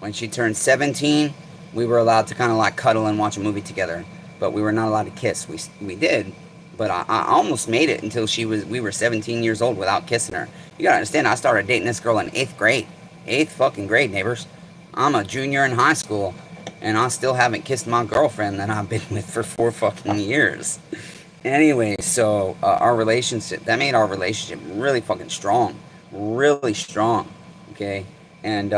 Speaker 1: When she turned 17, we were allowed to kind of like cuddle and watch a movie together, but we were not allowed to kiss. We did, but I almost made it until we were 17 years old without kissing her. You gotta understand, I started dating this girl in 8th grade. 8th fucking grade, neighbors. I'm a junior in high school, and I still haven't kissed my girlfriend that I've been with for 4 fucking years. Anyway, so our relationship, that made our relationship really fucking strong. Really strong, okay? And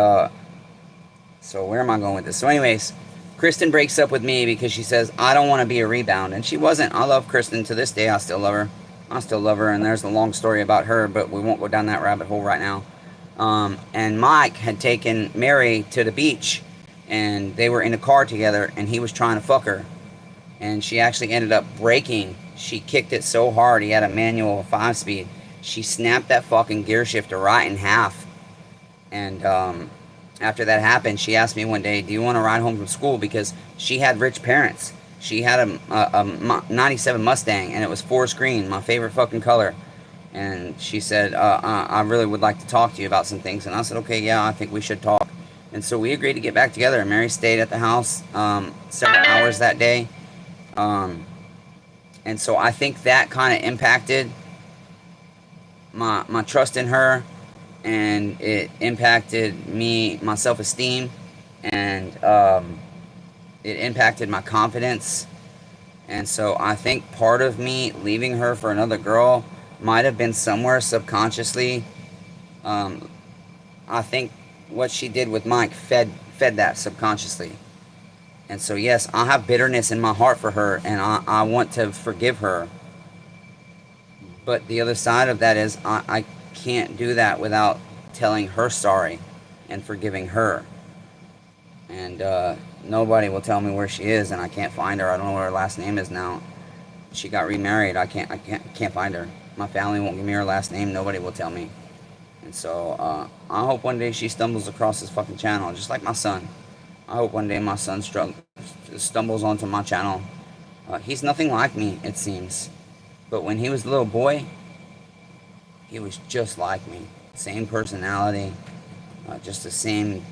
Speaker 1: so where am I going with this? So anyways, Kristen breaks up with me because she says, I don't want to be a rebound. And she wasn't. I love Kristen to this day. I still love her. I still love her, and there's a long story about her, but we won't go down that rabbit hole right now. And Mike had taken Mary to the beach, and they were in a car together, and he was trying to fuck her. And she actually ended up breaking. She kicked it so hard. He had a manual 5-speed. She snapped that fucking gear shifter right in half. And after that happened, she asked me one day, do you want to ride home from school? Because she had rich parents. She had a 97 Mustang, and it was forest green, my favorite fucking color. And she said, I really would like to talk to you about some things. And I said, okay, yeah, I think we should talk. And so we agreed to get back together. And Mary stayed at the house several hours that day. And so I think that kind of impacted my trust in her, and it impacted my self-esteem, and it impacted my confidence. And so I think part of me leaving her for another girl might have been somewhere subconsciously. I think what she did with Mike fed that subconsciously. And so, yes, I have bitterness in my heart for her, and I want to forgive her. But the other side of that is I can't do that without telling her sorry and forgiving her. And nobody will tell me where she is, and I can't find her. I don't know what her last name is now. She got remarried. I can't find her. My family won't give me her last name. Nobody will tell me. And so I hope one day she stumbles across this fucking channel, just like my son. I hope one day my son stumbles onto my channel. He's nothing like me, it seems. But when he was a little boy, he was just like me. Same personality, just the same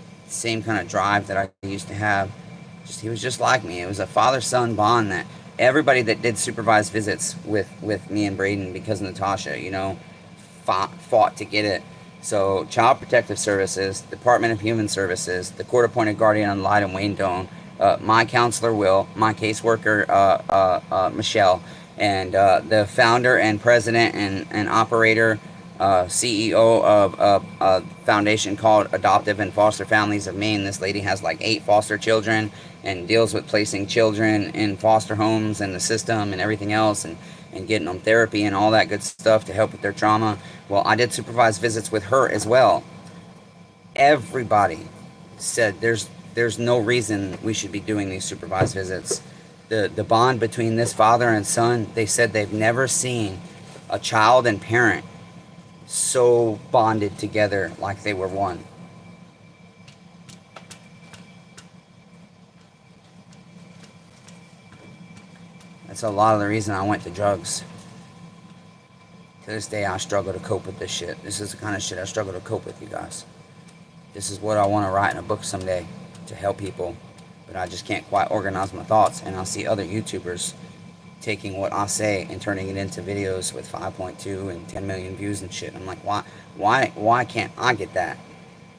Speaker 1: kind of drive that I used to have. He was just like me. It was a father-son bond that everybody that did supervised visits with me and Braden, because of Natasha, you know, fought to get it. So Child Protective Services, Department of Human Services, the court-appointed guardian on Light and Wayne Doan, my counselor Will, my caseworker Michelle, and the founder and president and operator CEO of a foundation called Adoptive and Foster Families of Maine. This lady has like 8 foster children and deals with placing children in foster homes and the system and everything else, and getting them therapy and all that good stuff to help with their trauma. Well, I did supervised visits with her as well. Everybody said there's no reason we should be doing these supervised visits. The bond between this father and son, they said they've never seen a child and parent so bonded together like they were one. That's a lot of the reason I went to drugs. To this day, I struggle to cope with this shit. This is the kind of shit I struggle to cope with, you guys. This is what I want to write in a book someday to help people, but I just can't quite organize my thoughts. And I see other YouTubers taking what I say and turning it into videos with 5.2 and 10 million views and shit. I'm like, why can't I get that?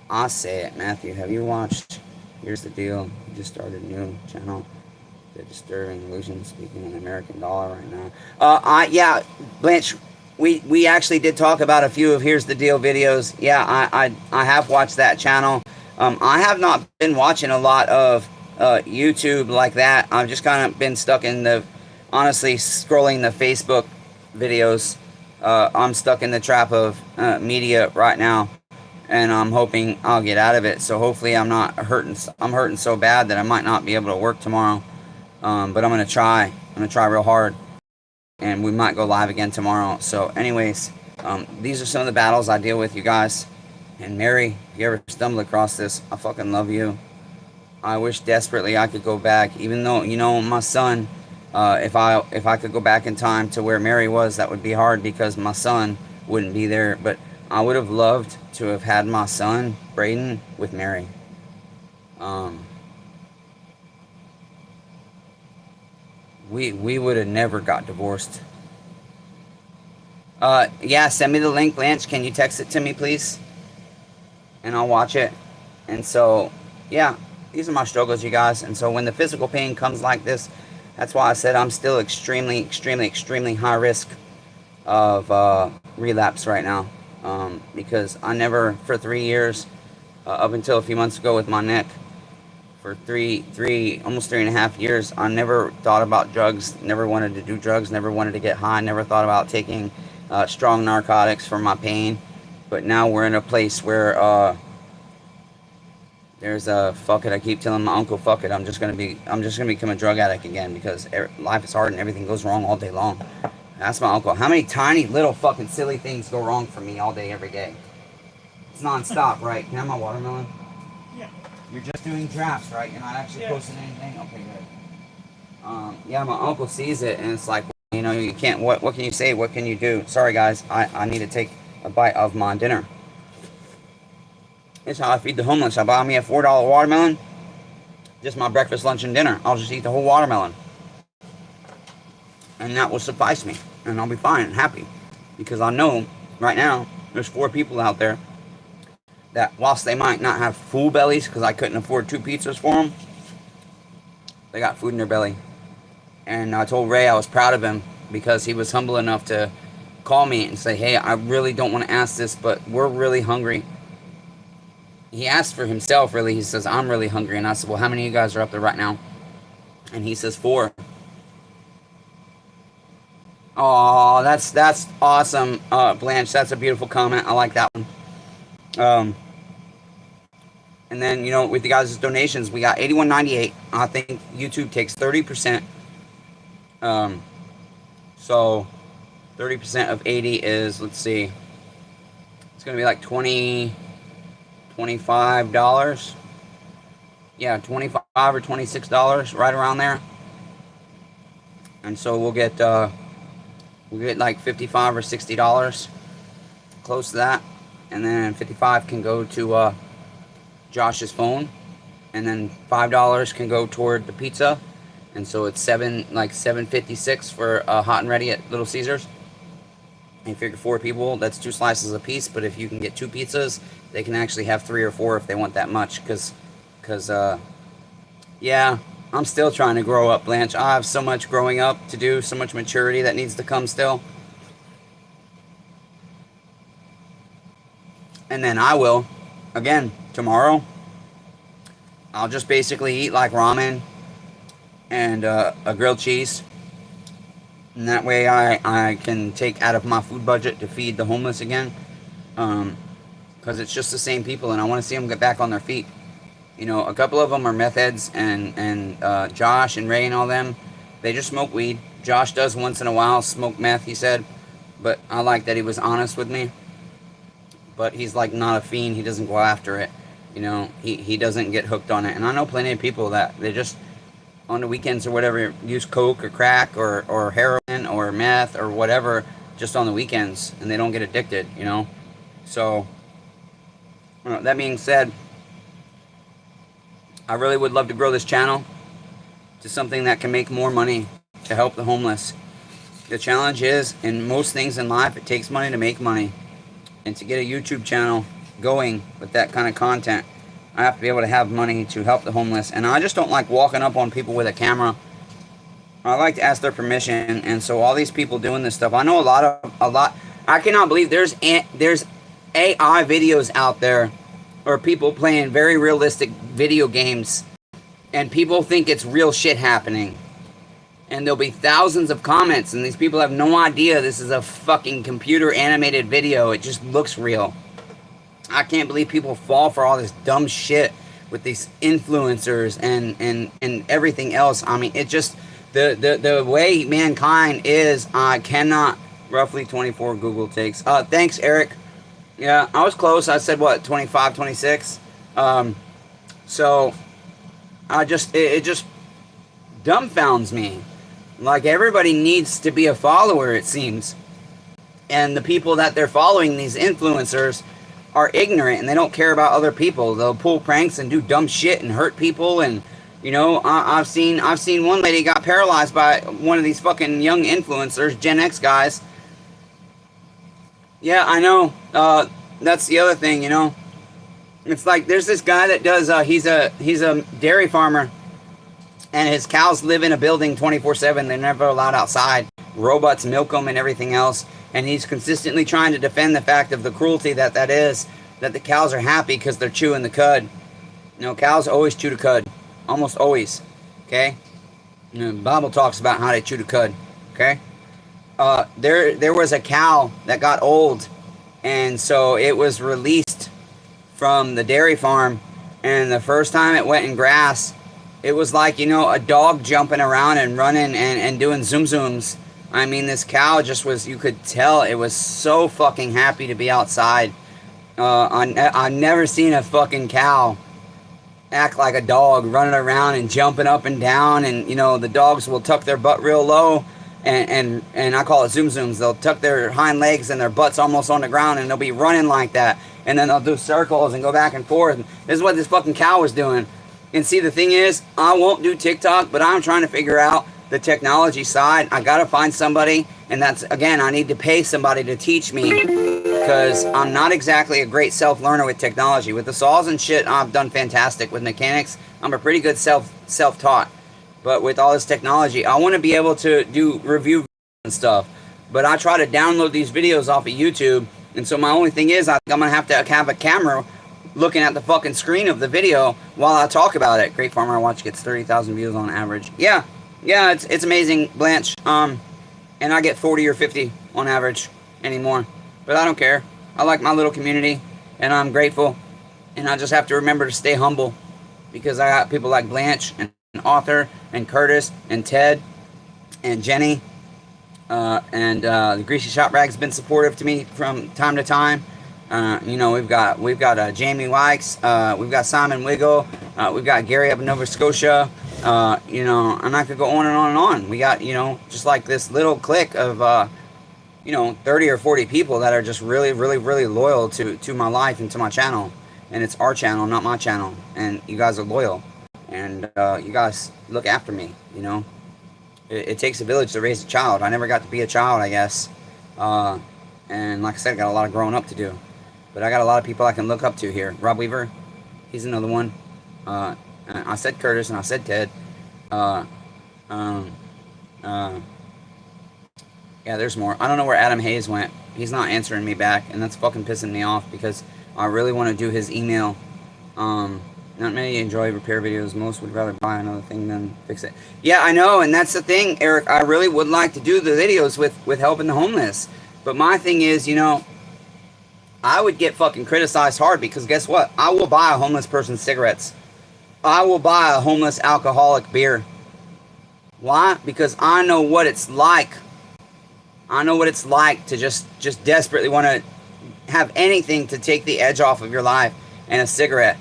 Speaker 1: I say it. Matthew, have you watched Here's the Deal? You just started a new channel, The Disturbing Illusion, speaking an American dollar right now. Yeah, Blanche, we actually did talk about a few of Here's the Deal videos. Yeah, I have watched that channel. I have not been watching a lot of YouTube like that. I've just kind of been stuck in the, honestly, scrolling the Facebook videos. I'm stuck in the trap of media right now, and I'm hoping I'll get out of it. So hopefully I'm not hurting. I'm hurting so bad that I might not be able to work tomorrow. But I'm gonna try. I'm gonna try real hard, and we might go live again tomorrow. So anyways, these are some of the battles I deal with, you guys. And Mary, if you ever stumble across this, I fucking love you. I wish desperately I could go back, even though, you know, my son, if I could go back in time to where Mary was, that would be hard because my son wouldn't be there. But I would have loved to have had my son, Braden, with Mary. We would have never got divorced. Yeah, send me the link, Blanche. Can you text it to me, please? And I'll watch it. And so, yeah, these are my struggles, you guys. And so when the physical pain comes like this, that's why I said I'm still extremely high risk of relapse right now. Because I never, for 3 years, up until a few months ago with my neck, for almost 3.5 years, I never thought about drugs, never wanted to do drugs, never wanted to get high, never thought about taking strong narcotics for my pain. But now we're in a place where there's a fuck it. I keep telling my uncle, fuck it. I'm just gonna become a drug addict again because life is hard and everything goes wrong all day long. That's my uncle. How many tiny little fucking silly things go wrong for me all day, every day? It's non-stop, right? Can I have my watermelon?
Speaker 2: Yeah.
Speaker 1: You're just doing drafts, right? You're not actually posting anything? Okay, good. Yeah, my uncle sees it and it's like, you know, you can't, what can you say? What can you do? Sorry, guys. I need to take a bite of my dinner. It's how I feed the homeless. I buy me a $4 watermelon. Just my breakfast, lunch, and dinner. I'll just eat the whole watermelon. And that will suffice me. And I'll be fine and happy. Because I know right now there's 4 people out there that, whilst they might not have full bellies, because I couldn't afford 2 pizzas for them, they got food in their belly. And I told Ray I was proud of him because he was humble enough to call me and say, hey, I really don't want to ask this, but we're really hungry. He asked for himself, really. He says, I'm really hungry. And I said, well, how many of you guys are up there right now? And he says, 4. Oh, that's awesome, Blanche. That's a beautiful comment. I like that one. And then, you know, with you guys' donations, we got $81.98. I think YouTube takes 30%. So 30% of 80 is, let's see, it's going to be like $25. Yeah, $25 or $26, right around there. And so we'll get like $55 or $60, close to that. And then 55 can go to Josh's phone, and then $5 can go toward the pizza. And so it's $7.56 for hot and ready at Little Caesars. And you figure 4 people, that's 2 slices a piece. But if you can get 2 pizzas, they can actually have 3 or 4 if they want that much. Because yeah, I'm still trying to grow up, Blanche. I have so much growing up to do, so much maturity that needs to come still. And then I will, again, tomorrow, I'll just basically eat like ramen and a grilled cheese. And that way I can take out of my food budget to feed the homeless again. Because it's just the same people, and I want to see them get back on their feet. You know, a couple of them are meth heads, and Josh and Ray and all them, they just smoke weed. Josh does once in a while smoke meth, he said. But I like that he was honest with me. But he's like not a fiend. He doesn't go after it. You know, he doesn't get hooked on it. And I know plenty of people that they just, on the weekends or whatever, use coke or crack or heroin or meth or whatever just on the weekends. And they don't get addicted, you know. So, that being said, I really would love to grow this channel to something that can make more money to help the homeless. The challenge is, in most things in life, it takes money to make money. And to get a YouTube channel going with that kind of content, I have to be able to have money to help the homeless. And I just don't like walking up on people with a camera. I like to ask their permission. And so all these people doing this stuff, I know a lot. I cannot believe there's AI videos out there, or people playing very realistic video games, and people think it's real shit happening. And there'll be thousands of comments, and these people have no idea this is a fucking computer animated video. It just looks real. I can't believe people fall for all this dumb shit with these influencers and everything else. I mean, it just, the way mankind is, I cannot. Roughly 24 Google takes. Thanks, Eric. Yeah, I was close. I said, what, 25, 26? So, it just dumbfounds me. Like, everybody needs to be a follower, it seems. And the people that they're following, these influencers, are ignorant and they don't care about other people. They'll pull pranks and do dumb shit and hurt people. And, you know, I've seen one lady got paralyzed by one of these fucking young influencers, Gen X guys. Yeah, I know. That's the other thing, you know. It's like there's this guy that does, he's a dairy farmer. And his cows live in a building 24/7. They're never allowed outside. Robots milk them and everything else. And he's consistently trying to defend the fact of the cruelty that is. That the cows are happy because they're chewing the cud. You know, cows always chew the cud. Almost always. Okay? You know, the Bible talks about how they chew the cud. Okay? There was a cow that got old. And so it was released from the dairy farm. And the first time it went in grass, it was like, you know, a dog jumping around and running and doing zoom zooms. I mean, this cow just was, you could tell it was so fucking happy to be outside. I've never seen a fucking cow act like a dog, running around and jumping up and down. And, you know, the dogs will tuck their butt real low. And I call it zoom zooms. They'll tuck their hind legs and their butts almost on the ground, and they'll be running like that. And then they'll do circles and go back and forth. And this is what this fucking cow was doing. And see, the thing is, I won't do TikTok, but I'm trying to figure out the technology side. I gotta find somebody, and that's, again, I need to pay somebody to teach me, because I'm not exactly a great self-learner with technology. With the saws and shit, I've done fantastic. With mechanics, I'm a pretty good self-taught. But with all this technology, I want to be able to do review and stuff. But I try to download these videos off of YouTube, and so my only thing is, I'm gonna have to have a camera looking at the fucking screen of the video while I talk about it. Great Farmer I Watch gets 30,000 views on average. Yeah, it's amazing, Blanche. And I get 40 or 50 on average anymore. But I don't care. I like my little community, and I'm grateful. And I just have to remember to stay humble, because I got people like Blanche and Arthur and Curtis and Ted and Jenny. And the Greasy Shop Rag's been supportive to me from time to time. You know, we've got Jamie Wykes, we've got Simon Wiggle, we've got Gary up in Nova Scotia, you know, and I could go on and on and on. We got, you know, just like this little clique of, you know, 30 or 40 people that are just really, really, really loyal to my life and to my channel. And it's our channel, not my channel. And you guys are loyal. And you guys look after me, you know. It takes a village to raise a child. I never got to be a child, I guess. And like I said, I got a lot of growing up to do. But I got a lot of people I can look up to here. Rob Weaver, he's another one. I said Curtis and I said Ted. Yeah, there's more. I don't know where Adam Hayes went. He's not answering me back, and that's fucking pissing me off, because I really want to do his email. Not many enjoy repair videos. Most would rather buy another thing than fix it. Yeah, I know, and that's the thing, Eric. I really would like to do the videos with helping the homeless. But my thing is, you know, I would get fucking criticized hard because guess what? I will buy a homeless person cigarettes. I will buy a homeless alcoholic beer. Why? Because I know what it's like. I know what it's like to just desperately want to have anything to take the edge off of your life, and a cigarette.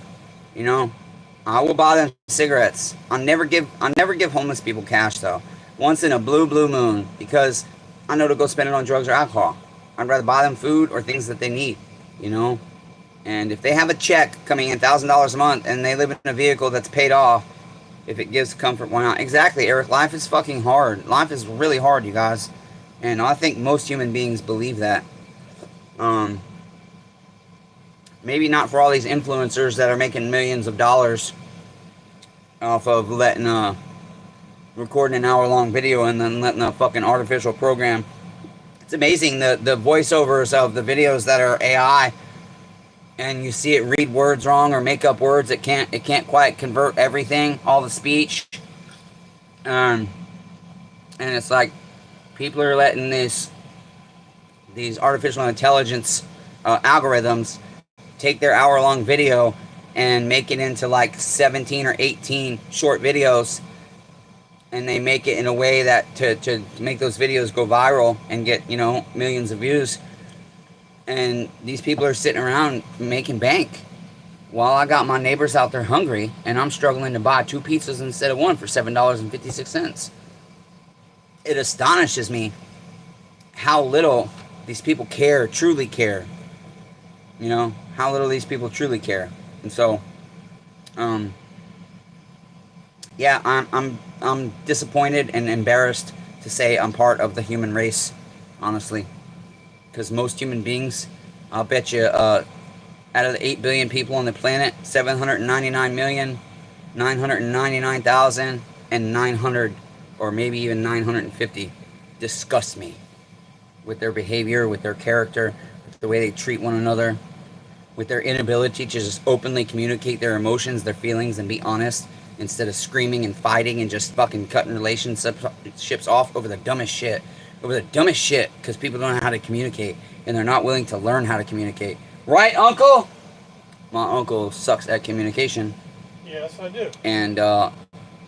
Speaker 1: You know, I will buy them cigarettes. I'll never give homeless people cash though. Once in a blue moon, because I know to go spend it on drugs or alcohol. I'd rather buy them food or things that they need. You know, and if they have a check coming in $1,000 a month and they live in a vehicle that's paid off, if it gives comfort, why not? Exactly, Eric. Life is fucking hard. Life is really hard, you guys. And I think most human beings believe that. Maybe not for all these influencers that are making millions of dollars off of recording an hour-long video and then letting a fucking artificial program. It's amazing the voiceovers of the videos that are AI, and you see it read words wrong or make up words. It can't quite convert everything, all the speech. And it's like people are letting these artificial intelligence algorithms take their hour-long video and make it into like 17 or 18 short videos, and they make it in a way that to make those videos go viral and get, you know, millions of views. And these people are sitting around making bank while I got my neighbors out there hungry, and I'm struggling to buy 2 pizzas instead of 1 for $7.56. It astonishes me how little these people care, truly care. You know, how little these people truly care. And so, yeah, I'm disappointed and embarrassed to say I'm part of the human race, honestly. Because most human beings, I'll bet you, out of the 8 billion people on the planet, 799,999,900, or maybe even 950, disgust me with their behavior, with their character, with the way they treat one another, with their inability to just openly communicate their emotions, their feelings, and be honest, instead of screaming and fighting and just fucking cutting relationships off over the dumbest shit. Over the dumbest shit, because people don't know how to communicate, and they're not willing to learn how to communicate. Right, Uncle? My uncle sucks at communication.
Speaker 2: Yes, I do.
Speaker 1: And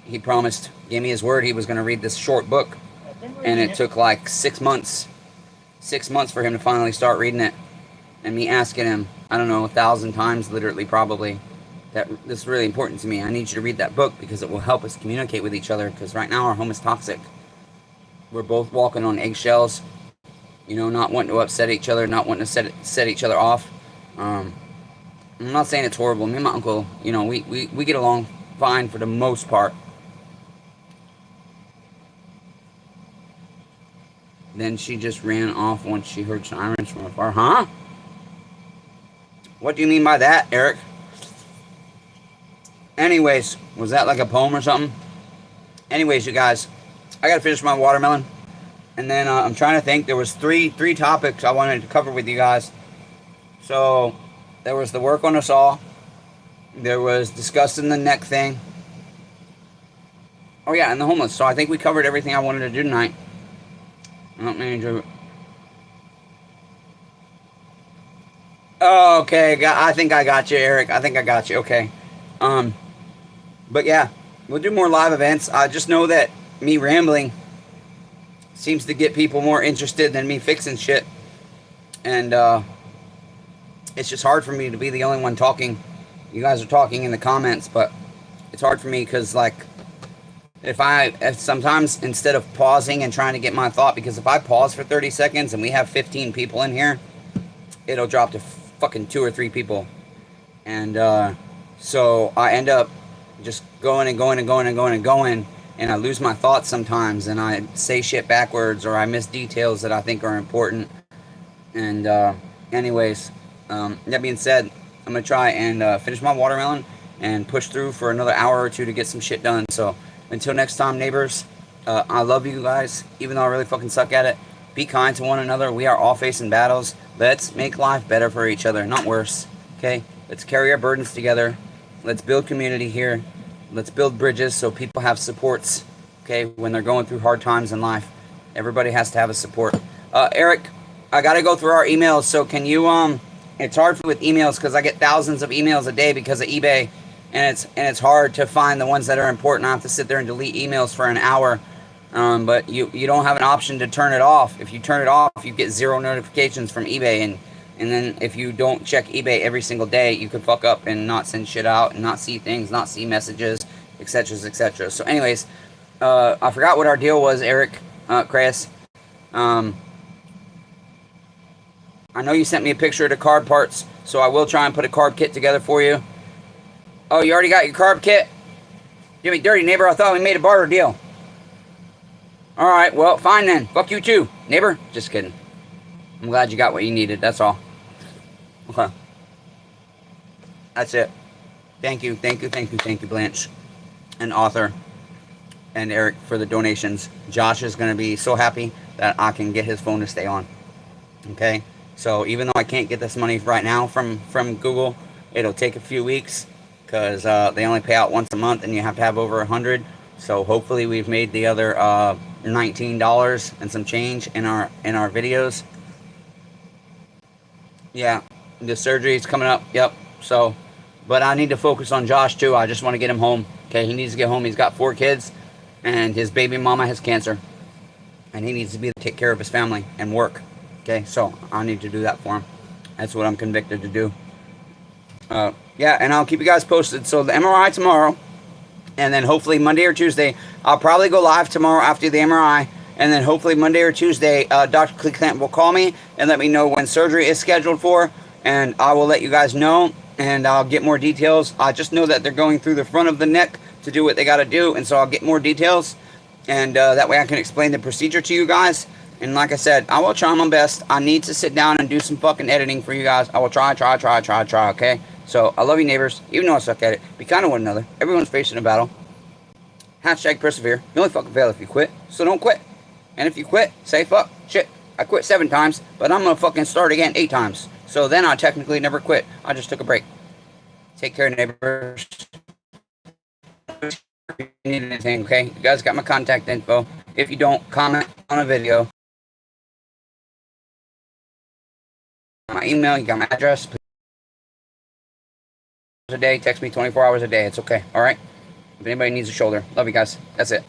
Speaker 1: he promised, gave me his word, he was going to read this short book. And it took like 6 months. 6 months for him to finally start reading it. And me asking him, I don't know, 1,000 times, literally, probably, that this is really important to me. I need you to read that book because it will help us communicate with each other, because right now our home is toxic. We're both walking on eggshells, you know, not wanting to upset each other, not wanting to set each other off. I'm not saying it's horrible. Me and my uncle, you know, we get along fine for the most part. Then she just ran off once she heard sirens from afar. Huh? What do you mean by that, Eric? Anyways, was that like a poem or something? Anyways, you guys, I gotta finish my watermelon. And then I'm trying to think. There was three topics I wanted to cover with you guys. So there was the work on the saw. There was discussing the neck thing. Oh yeah, and the homeless. So I think we covered everything I wanted to do tonight. Not manager. Oh, okay. I think I got you, Eric. I think I got you. Okay. But yeah, we'll do more live events. I just know that me rambling seems to get people more interested than me fixing shit. And it's just hard for me to be the only one talking. You guys are talking in the comments, but it's hard for me because, like, if sometimes instead of pausing and trying to get my thought, because if I pause for 30 seconds and we have 15 people in here, it'll drop to fucking 2 or 3 people. And so I end up just going and going and going and going and going, and I lose my thoughts sometimes, and I say shit backwards, or I miss details that I think are important. And anyways, that being said, I'm gonna try and finish my watermelon and push through for another hour or 2 to get some shit done. So until next time, neighbors, I love you guys, even though I really fucking suck at it. Be kind to one another. We are all facing battles. Let's make life better for each other, not worse. Okay, let's carry our burdens together. Let's build community here. Let's build bridges so people have supports. Okay, when they're going through hard times in life, everybody has to have a support. Eric, I gotta go through our emails. So can you It's hard with emails because I get thousands of emails a day because of eBay, and it's hard to find the ones that are important. I have to sit there and delete emails for an hour. But you don't have an option to turn it off. If you turn it off, you get 0 notifications from eBay, and then if you don't check eBay every single day, you could fuck up and not send shit out and not see things, not see messages, etc., etc. So anyways, I forgot what our deal was, Eric, Chris. I know you sent me a picture of the carb parts, so I will try and put a carb kit together for you. Oh, you already got your carb kit? You me dirty, neighbor. I thought we made a barter deal. Alright, well, fine then. Fuck you too, neighbor. Just kidding. I'm glad you got what you needed, that's all. Okay. That's it. Thank you, Blanche. And Arthur. And Eric for the donations. Josh is going to be so happy that I can get his phone to stay on. Okay? So even though I can't get this money right now from Google, it'll take a few weeks because they only pay out once a month and you have to have over 100. So hopefully we've made the other $19 and some change in our videos. Yeah, the surgery is coming up. Yep. So, but I need to focus on Josh too. I just want to get him home. Okay, he needs to get home. He's got 4 kids, and his baby mama has cancer, and he needs to be to take care of his family and work. Okay, so I need to do that for him. That's what I'm convicted to do. Yeah, and I'll keep you guys posted. So the MRI tomorrow, and then hopefully Monday or Tuesday, I'll probably go live tomorrow after the MRI, and then hopefully Monday or Tuesday, Dr. Clickamp will call me and let me know when surgery is scheduled for, and I will let you guys know, and I'll get more details. I just know that they're going through the front of the neck to do what they got to do, and so I'll get more details, and that way I can explain the procedure to you guys. And like I said, I will try my best. I need to sit down and do some fucking editing for you guys. I will try, okay? So, I love you, neighbors. Even though I suck at it, be kind to one another. Everyone's facing a battle. Hashtag persevere. You only fucking fail if you quit. So don't quit. And if you quit, say fuck. Shit. I quit 7 times, but I'm gonna fucking start again 8 times. So then I technically never quit. I just took a break. Take care, neighbors. If you need anything, okay? You guys got my contact info. If you don't, comment on a video. My email, you got my address. A day, text me 24 hours a day. It's okay. All right. If anybody needs a shoulder, love you guys. That's it.